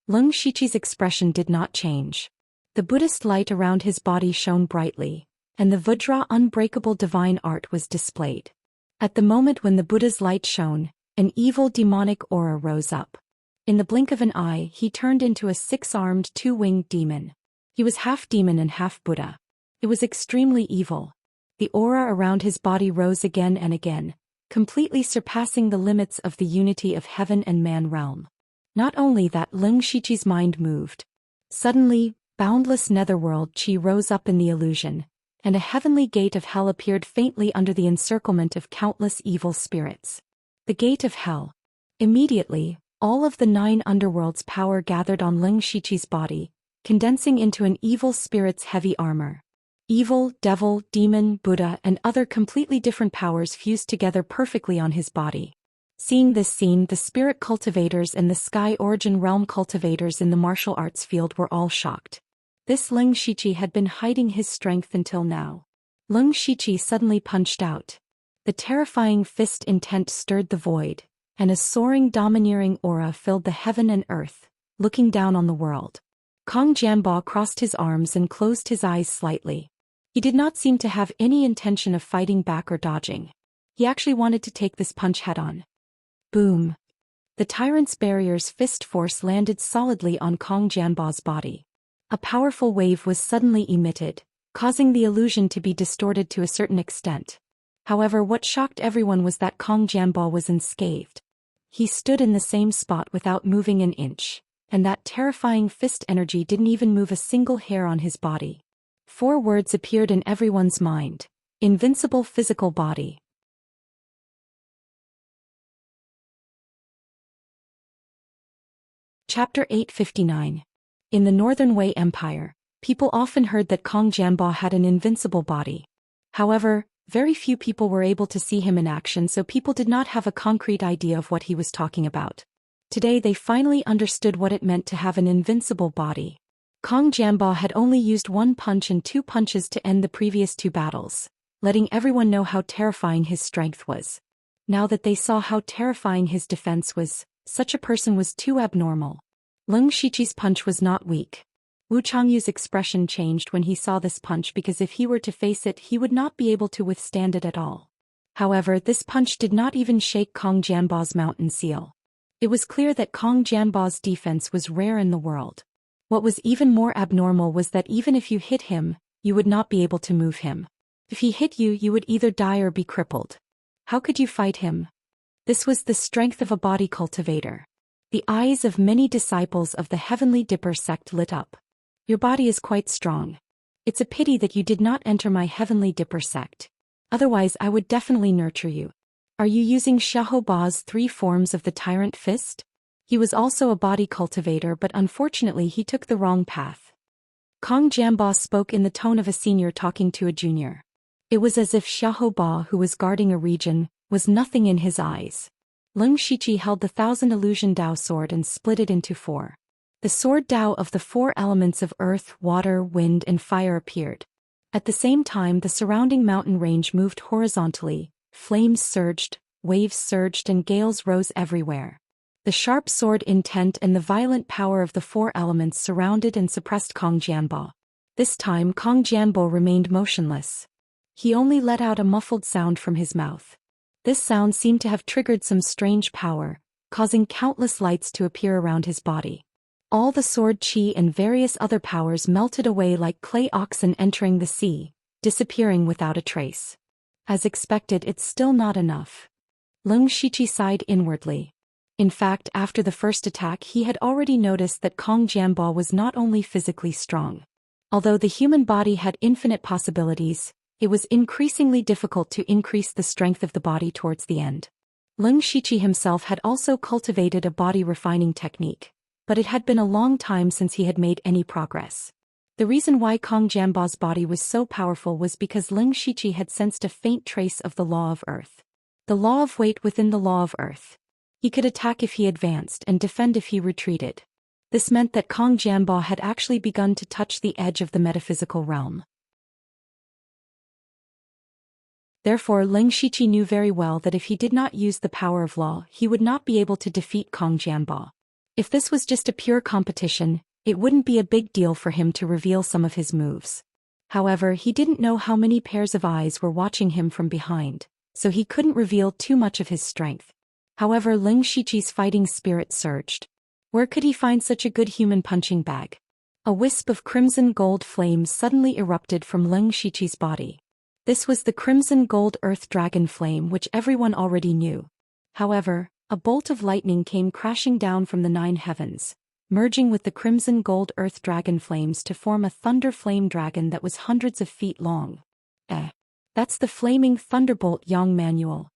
Ling Shiqi's expression did not change. The Buddhist light around his body shone brightly, and the Vajra unbreakable divine art was displayed. At the moment when the Buddha's light shone, an evil demonic aura rose up. In the blink of an eye, he turned into a 6-armed, 2-winged demon. He was half demon and half Buddha. It was extremely evil. The aura around his body rose again and again, completely surpassing the limits of the unity of heaven and man realm. Not only that, Ling Shiqi's mind moved. Suddenly, boundless netherworld chi rose up in the illusion, and a heavenly gate of hell appeared faintly under the encirclement of countless evil spirits. The gate of hell. Immediately, all of the 9 underworlds' power gathered on Ling Shiqi's body, condensing into an evil spirit's heavy armor. Evil, devil, demon, Buddha, and other completely different powers fused together perfectly on his body. Seeing this scene, the spirit cultivators and the Sky Origin realm cultivators in the martial arts field were all shocked. This Ling Shiqi had been hiding his strength until now. Ling Shiqi suddenly punched out. The terrifying fist intent stirred the void, and a soaring domineering aura filled the heaven and earth, looking down on the world. Kong Jianbo crossed his arms and closed his eyes slightly. He did not seem to have any intention of fighting back or dodging. He actually wanted to take this punch head-on. Boom! The tyrant's barrier's fist force landed solidly on Kong Jianbo's body. A powerful wave was suddenly emitted, causing the illusion to be distorted to a certain extent. However, what shocked everyone was that Kong Jianbo was unscathed. He stood in the same spot without moving an inch, and that terrifying fist energy didn't even move a single hair on his body. 4 words appeared in everyone's mind: invincible physical body. Chapter 859. In the Northern Wei Empire, people often heard that Kong Jianbo had an invincible body. However, very few people were able to see him in action, so people did not have a concrete idea of what he was talking about. Today they finally understood what it meant to have an invincible body. Kong Jianbo had only used 1 punch and 2 punches to end the previous 2 battles, letting everyone know how terrifying his strength was. Now that they saw how terrifying his defense was, such a person was too abnormal. Ling Shiqi's punch was not weak. Wu Changyu's expression changed when he saw this punch, because if he were to face it, he would not be able to withstand it at all. However, this punch did not even shake Kong Jianbao's mountain seal. It was clear that Kong Jianbao's defense was rare in the world. What was even more abnormal was that even if you hit him, you would not be able to move him. If he hit you, you would either die or be crippled. How could you fight him? This was the strength of a body cultivator. The eyes of many disciples of the Heavenly Dipper sect lit up. Your body is quite strong. It's a pity that you did not enter my Heavenly Dipper sect. Otherwise I would definitely nurture you. Are you using Xiahou Ba's 3 forms of the Tyrant Fist? He was also a body cultivator, but unfortunately he took the wrong path. Kong Jianbao spoke in the tone of a senior talking to a junior. It was as if Xiahou Ba, who was guarding a region, was nothing in his eyes. Leng Shiqi held the 1000 Illusion Dao sword and split it into 4. The sword Dao of the 4 elements of earth, water, wind and fire appeared. At the same time the surrounding mountain range moved horizontally, flames surged, waves surged and gales rose everywhere. The sharp sword intent and the violent power of the 4 elements surrounded and suppressed Kong Jianbao. This time Kong Jianbao remained motionless. He only let out a muffled sound from his mouth. This sound seemed to have triggered some strange power, causing countless lights to appear around his body. All the sword chi and various other powers melted away like clay oxen entering the sea, disappearing without a trace. As expected, it's still not enough. Leng Shiqi sighed inwardly. In fact, after the first attack he had already noticed that Kong Jianbao was not only physically strong. Although the human body had infinite possibilities, it was increasingly difficult to increase the strength of the body towards the end. Leng Shiqi himself had also cultivated a body refining technique, but it had been a long time since he had made any progress. The reason why Kong Jianbao's body was so powerful was because Leng Shiqi had sensed a faint trace of the law of earth. The law of weight within the law of earth. He could attack if he advanced and defend if he retreated. This meant that Kong Jianbao had actually begun to touch the edge of the metaphysical realm. Therefore Leng Shiqi knew very well that if he did not use the power of law, he would not be able to defeat Kong Jianbao. If this was just a pure competition, it wouldn't be a big deal for him to reveal some of his moves. However, he didn't know how many pairs of eyes were watching him from behind, so he couldn't reveal too much of his strength. However, Leng Shiqi's fighting spirit surged. Where could he find such a good human punching bag? A wisp of crimson gold flames suddenly erupted from Leng Shiqi's body. This was the crimson gold earth dragon flame which everyone already knew. However, a bolt of lightning came crashing down from the 9 heavens, merging with the crimson gold earth dragon flames to form a thunder flame dragon that was hundreds of feet long. That's the flaming thunderbolt Yang Manual.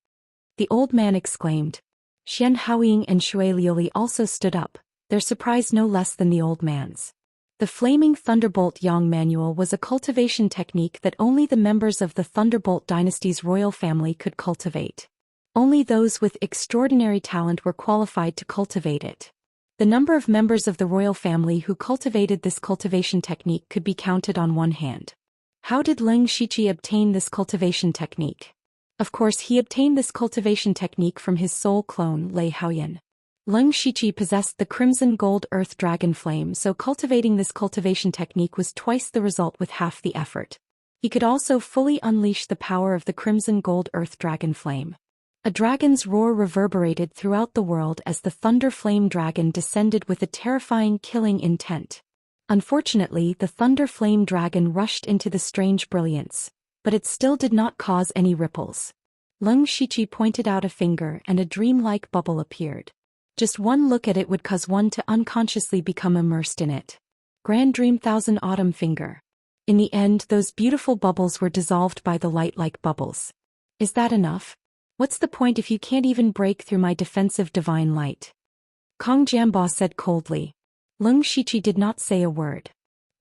The old man exclaimed. Xian Haoying and Shui Liuli also stood up, their surprise no less than the old man's. The flaming thunderbolt Yang Manual was a cultivation technique that only the members of the Thunderbolt dynasty's royal family could cultivate. Only those with extraordinary talent were qualified to cultivate it. The number of members of the royal family who cultivated this cultivation technique could be counted on one hand. How did Leng Shiqi obtain this cultivation technique? Of course, he obtained this cultivation technique from his soul clone, Lei Haoyan. Leng Shiqi possessed the crimson gold earth dragon flame, so cultivating this cultivation technique was twice the result with half the effort. He could also fully unleash the power of the crimson gold earth dragon flame. A dragon's roar reverberated throughout the world as the thunder flame dragon descended with a terrifying killing intent. Unfortunately, the thunder flame dragon rushed into the strange brilliance, but it still did not cause any ripples. Leng Shiqi pointed out a finger and a dream-like bubble appeared. Just one look at it would cause one to unconsciously become immersed in it. Grand Dream Thousand Autumn Finger. In the end, those beautiful bubbles were dissolved by the light-like bubbles. Is that enough? What's the point if you can't even break through my defensive divine light? Kong Jianbao said coldly. Leng Shiqi did not say a word.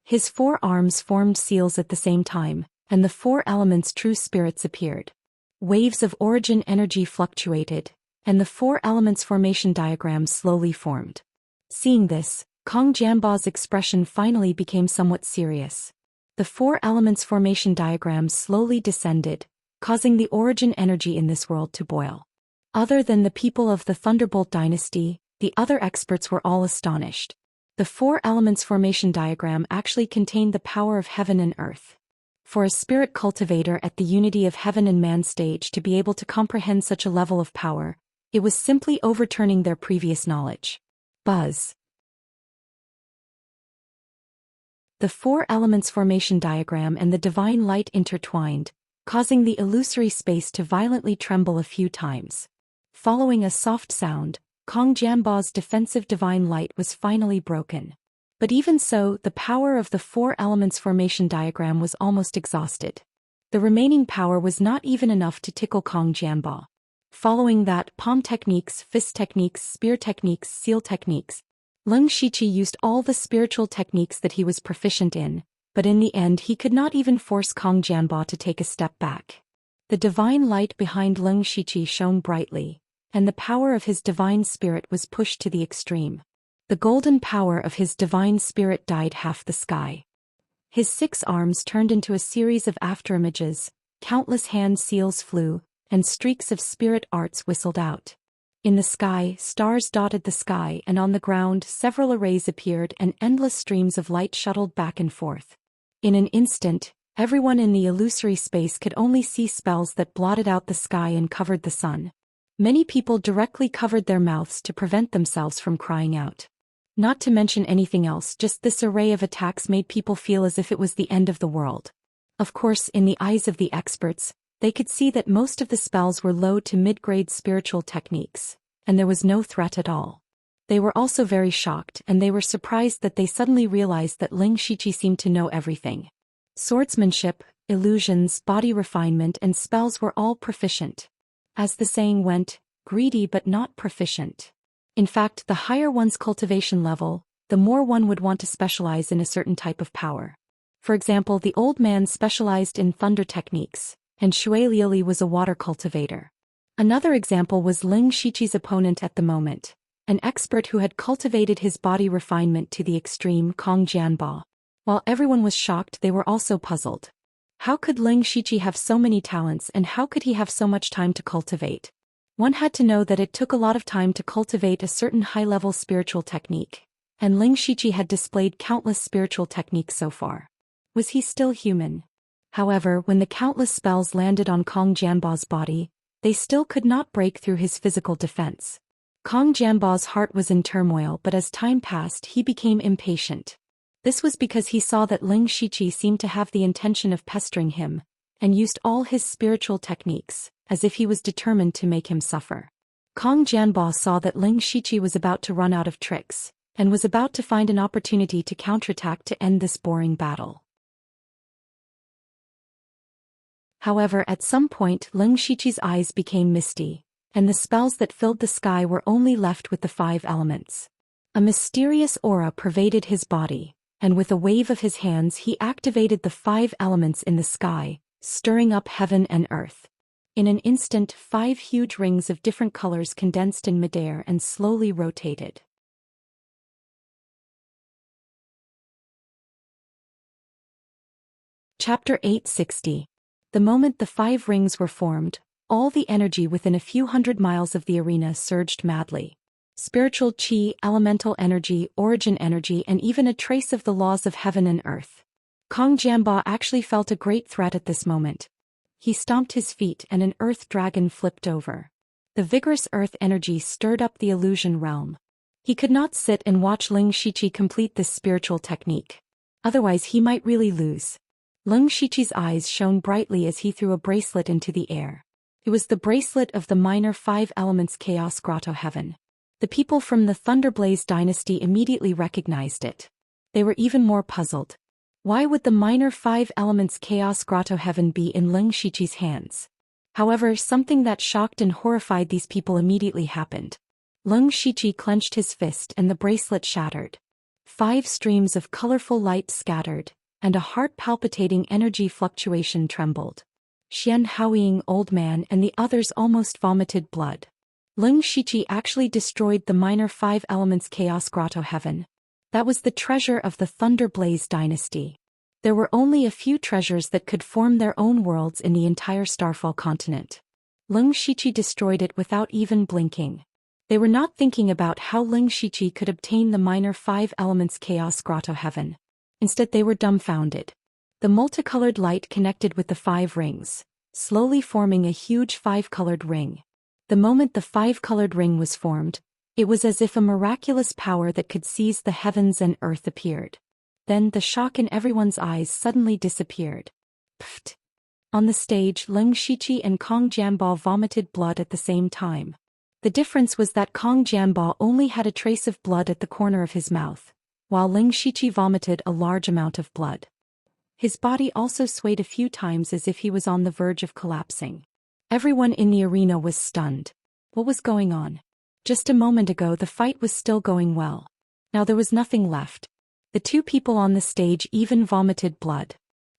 His 4 arms formed seals at the same time, and the 4 elements' true spirits appeared. Waves of origin energy fluctuated, and the 4 elements formation diagrams slowly formed. Seeing this, Kong Jianbao's expression finally became somewhat serious. The 4 elements formation diagrams slowly descended, causing the origin energy in this world to boil. Other than the people of the Thunderbolt dynasty, the other experts were all astonished. The 4 elements formation diagram actually contained the power of heaven and earth. For a spirit cultivator at the Unity of Heaven and Man stage to be able to comprehend such a level of power, it was simply overturning their previous knowledge. Buzz. The four elements formation diagram and the divine light intertwined, causing the illusory space to violently tremble a few times. Following a soft sound, Kong Jianba's defensive divine light was finally broken. But even so, the power of the four elements formation diagram was almost exhausted. The remaining power was not even enough to tickle Kong Jianba. Following that, palm techniques, fist techniques, spear techniques, seal techniques, Leng Shiqi used all the spiritual techniques that he was proficient in, but in the end he could not even force Kong Jianba to take a step back. The divine light behind Leng Shiqi shone brightly, and the power of his divine spirit was pushed to the extreme. The golden power of his divine spirit dyed half the sky. His 6 arms turned into a series of afterimages, countless hand seals flew, and streaks of spirit arts whistled out. In the sky, stars dotted the sky, and on the ground several arrays appeared and endless streams of light shuttled back and forth. In an instant, everyone in the illusory space could only see spells that blotted out the sky and covered the sun. Many people directly covered their mouths to prevent themselves from crying out. Not to mention anything else, just this array of attacks made people feel as if it was the end of the world. Of course, in the eyes of the experts, they could see that most of the spells were low to mid-grade spiritual techniques, and there was no threat at all. They were also very shocked, and they were surprised that they suddenly realized that Leng Shiqi seemed to know everything. Swordsmanship, illusions, body refinement, and spells were all proficient. As the saying went, greedy but not proficient. In fact, the higher one's cultivation level, the more one would want to specialize in a certain type of power. For example, the old man specialized in thunder techniques, and Shui Liuli was a water cultivator. Another example was Leng Shiqi's opponent at the moment, an expert who had cultivated his body refinement to the extreme, Kong Jianba. While everyone was shocked, they were also puzzled. How could Leng Shiqi have so many talents, and how could he have so much time to cultivate? One had to know that it took a lot of time to cultivate a certain high-level spiritual technique, and Leng Shiqi had displayed countless spiritual techniques so far. Was he still human? However, when the countless spells landed on Kong Jianba's body, they still could not break through his physical defense. Kong Jianba's heart was in turmoil, but as time passed he became impatient. This was because he saw that Leng Shiqi seemed to have the intention of pestering him, and used all his spiritual techniques, as if he was determined to make him suffer. Kong Jianba saw that Leng Shiqi was about to run out of tricks, and was about to find an opportunity to counterattack to end this boring battle. However, at some point Leng Shiqi's eyes became misty, and the spells that filled the sky were only left with the 5 elements. A mysterious aura pervaded his body, and with a wave of his hands he activated the 5 elements in the sky, stirring up heaven and earth. In an instant, 5 huge rings of different colors condensed in midair and slowly rotated. Chapter 860. The moment the 5 rings were formed, all the energy within a few hundred miles of the arena surged madly. Spiritual chi, elemental energy, origin energy, and even a trace of the laws of heaven and earth. Kong Jianba actually felt a great threat at this moment. He stomped his feet and an earth dragon flipped over. The vigorous earth energy stirred up the illusion realm. He could not sit and watch Leng Shiqi complete this spiritual technique. Otherwise he might really lose. Leng Shiqi's eyes shone brightly as he threw a bracelet into the air. It was the bracelet of the minor 5 elements Chaos Grotto Heaven. The people from the Thunderblaze dynasty immediately recognized it. They were even more puzzled. Why would the minor 5 elements Chaos Grotto Heaven be in Leng Shiqi's hands? However, something that shocked and horrified these people immediately happened. Leng Shiqi clenched his fist and the bracelet shattered. 5 streams of colorful light scattered, and a heart-palpitating energy fluctuation trembled. Xian Haoying, old man, and the others almost vomited blood. Leng Shiqi actually destroyed the minor 5 elements Chaos Grotto Heaven. That was the treasure of the Thunderblaze dynasty. There were only a few treasures that could form their own worlds in the entire Starfall continent. Leng Shiqi destroyed it without even blinking. They were not thinking about how Leng Shiqi could obtain the minor 5 elements Chaos Grotto Heaven. Instead they were dumbfounded. The multicolored light connected with the 5 rings, slowly forming a huge 5-colored ring. The moment the 5-colored ring was formed, it was as if a miraculous power that could seize the heavens and earth appeared. Then the shock in everyone's eyes suddenly disappeared. Pfft! On the stage, Leng Shiqi and Kong Jianbao vomited blood at the same time. The difference was that Kong Jianbao only had a trace of blood at the corner of his mouth, while Leng Shiqi vomited a large amount of blood. His body also swayed a few times as if he was on the verge of collapsing. Everyone in the arena was stunned. What was going on? Just a moment ago the fight was still going well. Now there was nothing left. The 2 people on the stage even vomited blood.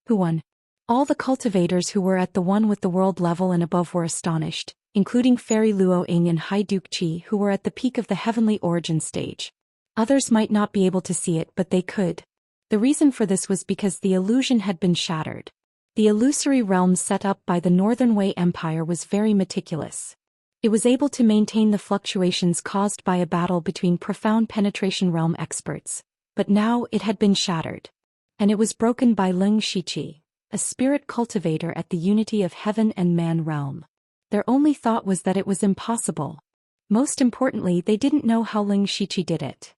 Who won? All the cultivators who were at the one with the world level and above were astonished, including Fairy Luo Ying and Hai Duke Qi, who were at the peak of the heavenly origin stage. Others might not be able to see it, but they could. The reason for this was because the illusion had been shattered. The illusory realm set up by the Northern Wei Empire was very meticulous. It was able to maintain the fluctuations caused by a battle between profound penetration realm experts, but now it had been shattered. And it was broken by Leng Shiqi, a spirit cultivator at the unity of heaven and man realm. Their only thought was that it was impossible. Most importantly, they didn't know how Leng Shiqi did it.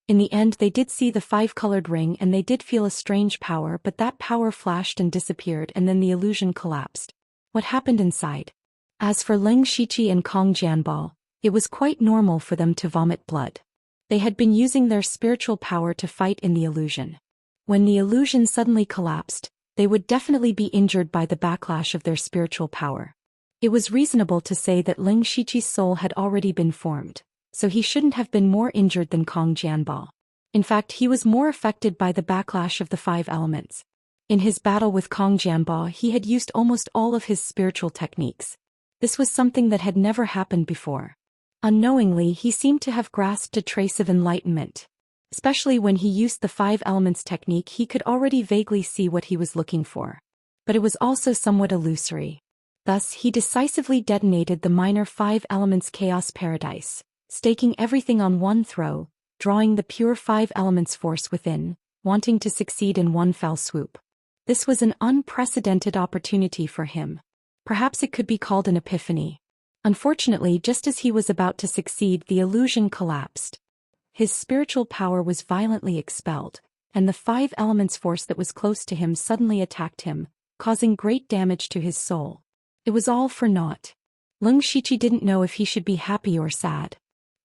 In the end they did see the 5-colored ring and they did feel a strange power, but that power flashed and disappeared and then the illusion collapsed. What happened inside? As for Leng Shiqi and Kong Jianbao, it was quite normal for them to vomit blood. They had been using their spiritual power to fight in the illusion. When the illusion suddenly collapsed, they would definitely be injured by the backlash of their spiritual power. It was reasonable to say that Leng Shiqi's soul had already been formed, so he shouldn't have been more injured than Kong Jianbao. In fact, he was more affected by the backlash of the 5 elements. In his battle with Kong Jianbao, he had used almost all of his spiritual techniques. This was something that had never happened before. Unknowingly, he seemed to have grasped a trace of enlightenment. Especially when he used the 5 elements technique, he could already vaguely see what he was looking for. But it was also somewhat illusory. Thus, he decisively detonated the minor 5 elements chaos paradise, staking everything on one throw, drawing the pure 5 elements force within, wanting to succeed in one fell swoop. This was an unprecedented opportunity for him. Perhaps it could be called an epiphany. Unfortunately, just as he was about to succeed, the illusion collapsed. His spiritual power was violently expelled, and the 5 elements force that was close to him suddenly attacked him, causing great damage to his soul. It was all for naught. Leng Shiqi didn't know if he should be happy or sad.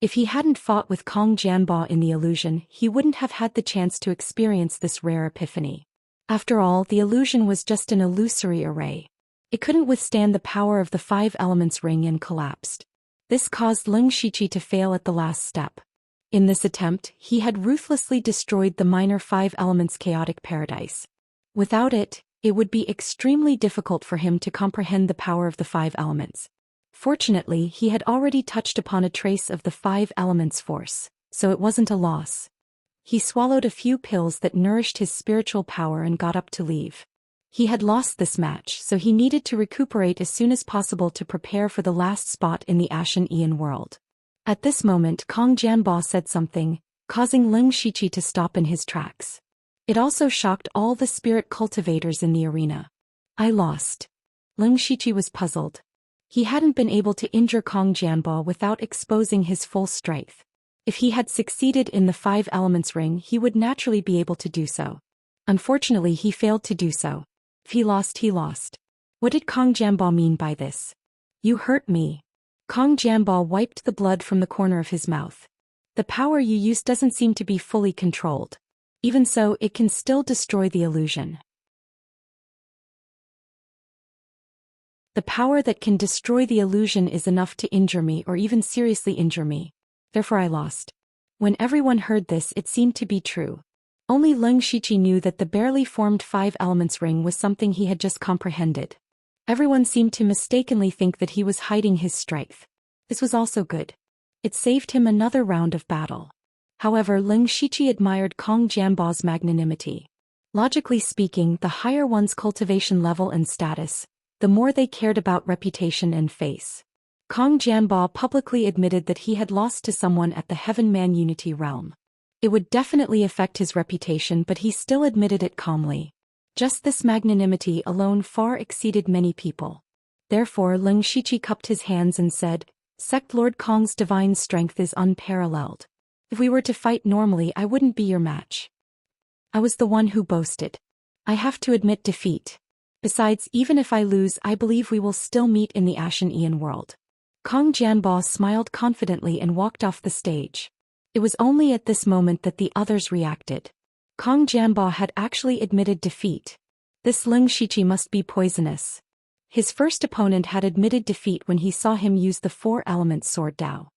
If he hadn't fought with Kong Jianbao in the illusion, he wouldn't have had the chance to experience this rare epiphany. After all, the illusion was just an illusory array. It couldn't withstand the power of the 5 elements ring and collapsed. This caused Leng Shiqi to fail at the last step. In this attempt, he had ruthlessly destroyed the minor 5 elements chaotic paradise. Without it, it would be extremely difficult for him to comprehend the power of the 5 elements. Fortunately, he had already touched upon a trace of the 5 elements force, so it wasn't a loss. He swallowed a few pills that nourished his spiritual power and got up to leave. He had lost this match, so he needed to recuperate as soon as possible to prepare for the last spot in the Ashen Aeon world. At this moment, Kong Jianbao said something, causing Leng Shiqi to stop in his tracks. It also shocked all the spirit cultivators in the arena. I lost. Leng Shiqi was puzzled. He hadn't been able to injure Kong Jianbao without exposing his full strength. If he had succeeded in the 5 elements ring, he would naturally be able to do so. Unfortunately, he failed to do so. If he lost, he lost. What did Kong Jianbao mean by this? You hurt me. Kong Jianbao wiped the blood from the corner of his mouth. The power you use doesn't seem to be fully controlled. Even so, it can still destroy the illusion. The power that can destroy the illusion is enough to injure me or even seriously injure me. Therefore I lost. When everyone heard this, it seemed to be true. Only Leng Shiqi knew that the barely formed 5 elements ring was something he had just comprehended. Everyone seemed to mistakenly think that he was hiding his strength. This was also good. It saved him another round of battle. However, Leng Shiqi admired Kong Jianbao's magnanimity. Logically speaking, the higher one's cultivation level and status, the more they cared about reputation and face. Kong Jianbao publicly admitted that he had lost to someone at the Heaven Man Unity realm. It would definitely affect his reputation, but he still admitted it calmly. Just this magnanimity alone far exceeded many people. Therefore Leng Shiqi cupped his hands and said, Sect Lord Kong's divine strength is unparalleled. If we were to fight normally, I wouldn't be your match. I was the one who boasted. I have to admit defeat. Besides, even if I lose, I believe we will still meet in the Ashen Aeon world. Kong Jianbo smiled confidently and walked off the stage. It was only at this moment that the others reacted. Kong Jianbo had actually admitted defeat. This Leng Shiqi must be poisonous. His first opponent had admitted defeat when he saw him use the four-element sword Dao.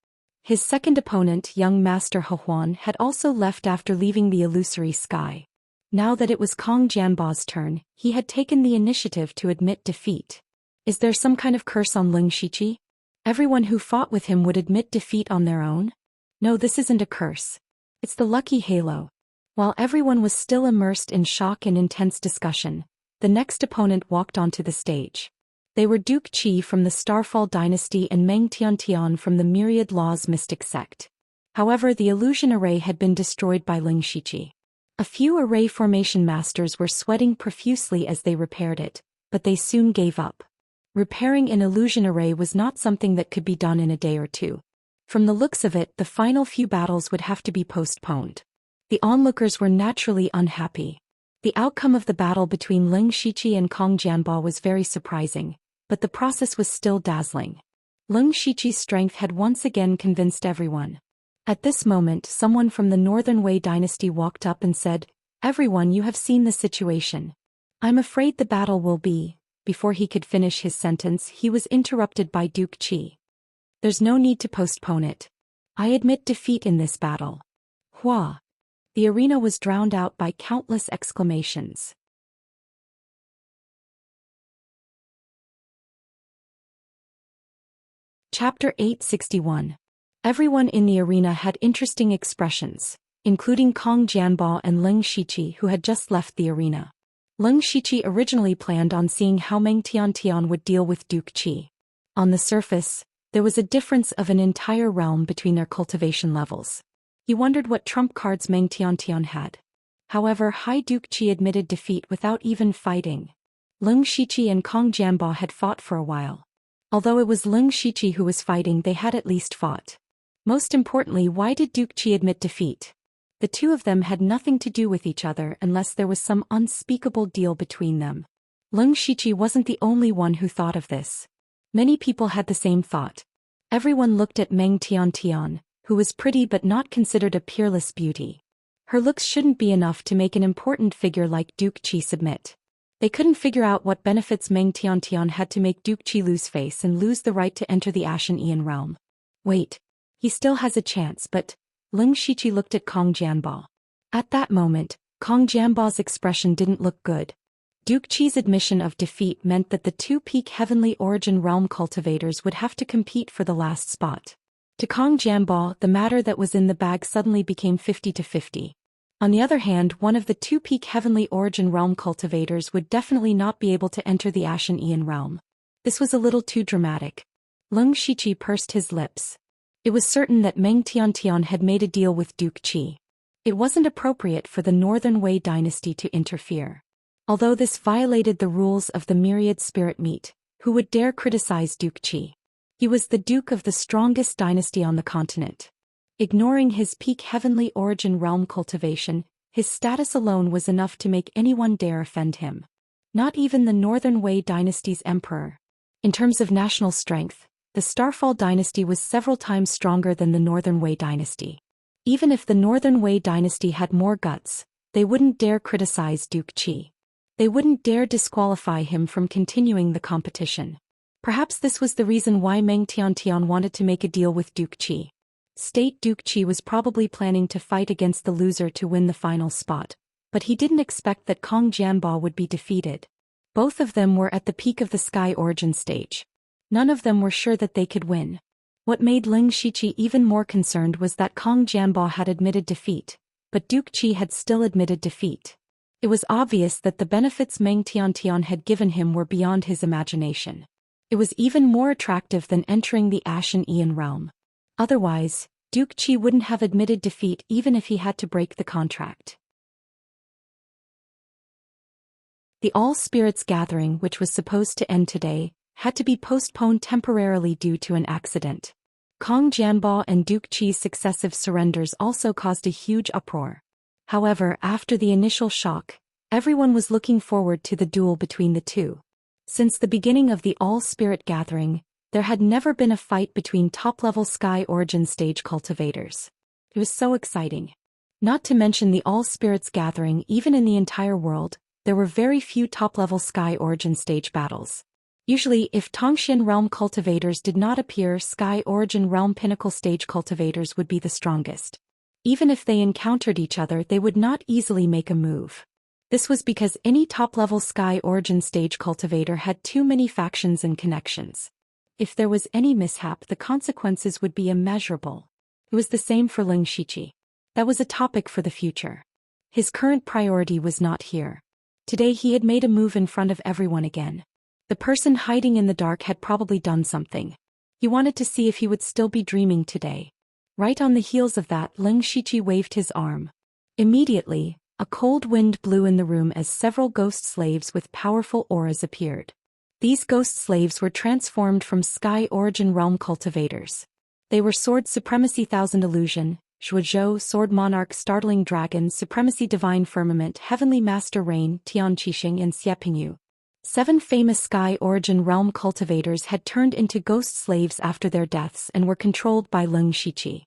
His second opponent, young Master He Huan, had also left after leaving the illusory sky. Now that it was Kong Jianbo's turn, he had taken the initiative to admit defeat. Is there some kind of curse on Leng Shiqi? Everyone who fought with him would admit defeat on their own? No, this isn't a curse. It's the lucky halo. While everyone was still immersed in shock and intense discussion, the next opponent walked onto the stage. They were Duke Qi from the Starfall dynasty and Meng Tiantian from the Myriad Laws mystic sect. However, the illusion array had been destroyed by Leng Shiqi. A few array formation masters were sweating profusely as they repaired it, but they soon gave up. Repairing an illusion array was not something that could be done in a day or two. From the looks of it, the final few battles would have to be postponed. The onlookers were naturally unhappy. The outcome of the battle between Leng Shiqi and Kong Jianbo was very surprising, but the process was still dazzling. Leng Shiqi's strength had once again convinced everyone. At this moment, someone from the Northern Wei dynasty walked up and said, Everyone, you have seen the situation. I'm afraid the battle will be... Before he could finish his sentence, he was interrupted by Duke Qi. There's no need to postpone it. I admit defeat in this battle. Hua. The arena was drowned out by countless exclamations. Chapter 861. Everyone in the arena had interesting expressions, including Kong Jianbo and Leng Shiqi, who had just left the arena. Leng Shiqi originally planned on seeing how Meng Tiantian would deal with Duke Qi. On the surface, there was a difference of an entire realm between their cultivation levels. He wondered what trump cards Meng Tiantian had. However, High Duke Qi admitted defeat without even fighting. Leng Shiqi and Kong Jianbo had fought for a while. Although it was Leng Shiqi who was fighting, they had at least fought. Most importantly, why did Duke Qi admit defeat? The two of them had nothing to do with each other unless there was some unspeakable deal between them. Leng Shiqi wasn't the only one who thought of this. Many people had the same thought. Everyone looked at Meng Tiantian, who was pretty but not considered a peerless beauty. Her looks shouldn't be enough to make an important figure like Duke Qi submit. They couldn't figure out what benefits Meng Tiantian had to make Duke Qi lose face and lose the right to enter the Ashen Aeon realm. Wait. He still has a chance, but... Leng Shiqi looked at Kong Jianbo. At that moment, Kong Jianbo's expression didn't look good. Duke Qi's admission of defeat meant that the two peak Heavenly Origin realm cultivators would have to compete for the last spot. To Kong Jianbo, the matter that was in the bag suddenly became 50-50. On the other hand, one of the two peak Heavenly Origin realm cultivators would definitely not be able to enter the Ashen Aeon realm. This was a little too dramatic. Leng Shiqi pursed his lips. It was certain that Meng Tiantian had made a deal with Duke Qi. It wasn't appropriate for the Northern Wei dynasty to interfere. Although this violated the rules of the Myriad Spirit Meet, who would dare criticize Duke Qi? He was the duke of the strongest dynasty on the continent. Ignoring his peak Heavenly Origin realm cultivation, his status alone was enough to make anyone dare offend him. Not even the Northern Wei dynasty's emperor. In terms of national strength, the Starfall dynasty was several times stronger than the Northern Wei dynasty. Even if the Northern Wei dynasty had more guts, they wouldn't dare criticize Duke Qi. They wouldn't dare disqualify him from continuing the competition. Perhaps this was the reason why Meng Tiantian wanted to make a deal with Duke Qi. State Duke Qi was probably planning to fight against the loser to win the final spot, but he didn't expect that Kong Jianbo would be defeated. Both of them were at the peak of the Sky Origin stage. None of them were sure that they could win. What made Leng Shiqi even more concerned was that Kong Jianbo had admitted defeat, but Duke Qi had still admitted defeat. It was obvious that the benefits Meng Tiantian had given him were beyond his imagination. It was even more attractive than entering the Ashen Aeon realm. Otherwise, Duke Qi wouldn't have admitted defeat even if he had to break the contract. The All-Spirits gathering, which was supposed to end today, had to be postponed temporarily due to an accident. Kong Jianbao and Duke Qi's successive surrenders also caused a huge uproar. However, after the initial shock, everyone was looking forward to the duel between the two. Since the beginning of the All-Spirit gathering, there had never been a fight between top-level Sky Origin stage cultivators. It was so exciting. Not to mention the All-Spirits gathering, even in the entire world, there were very few top-level Sky Origin stage battles. Usually, if Tongxian Realm cultivators did not appear, Sky Origin Realm Pinnacle stage cultivators would be the strongest. Even if they encountered each other, they would not easily make a move. This was because any top-level Sky Origin stage cultivator had too many factions and connections. If there was any mishap, the consequences would be immeasurable. It was the same for Ling Shiqi. That was a topic for the future. His current priority was not here. Today he had made a move in front of everyone again. The person hiding in the dark had probably done something. He wanted to see if he would still be dreaming today. Right on the heels of that, Ling Shiqi waved his arm. Immediately, a cold wind blew in the room as several ghost slaves with powerful auras appeared. These ghost slaves were transformed from Sky Origin Realm cultivators. They were Sword Supremacy Thousand Illusion, Zhuozhou Sword Monarch Startling Dragon Supremacy Divine Firmament Heavenly Master Rain Tian Qixing and Xie Pingyu. 7 famous Sky Origin Realm cultivators had turned into ghost slaves after their deaths and were controlled by Ling Shiqi.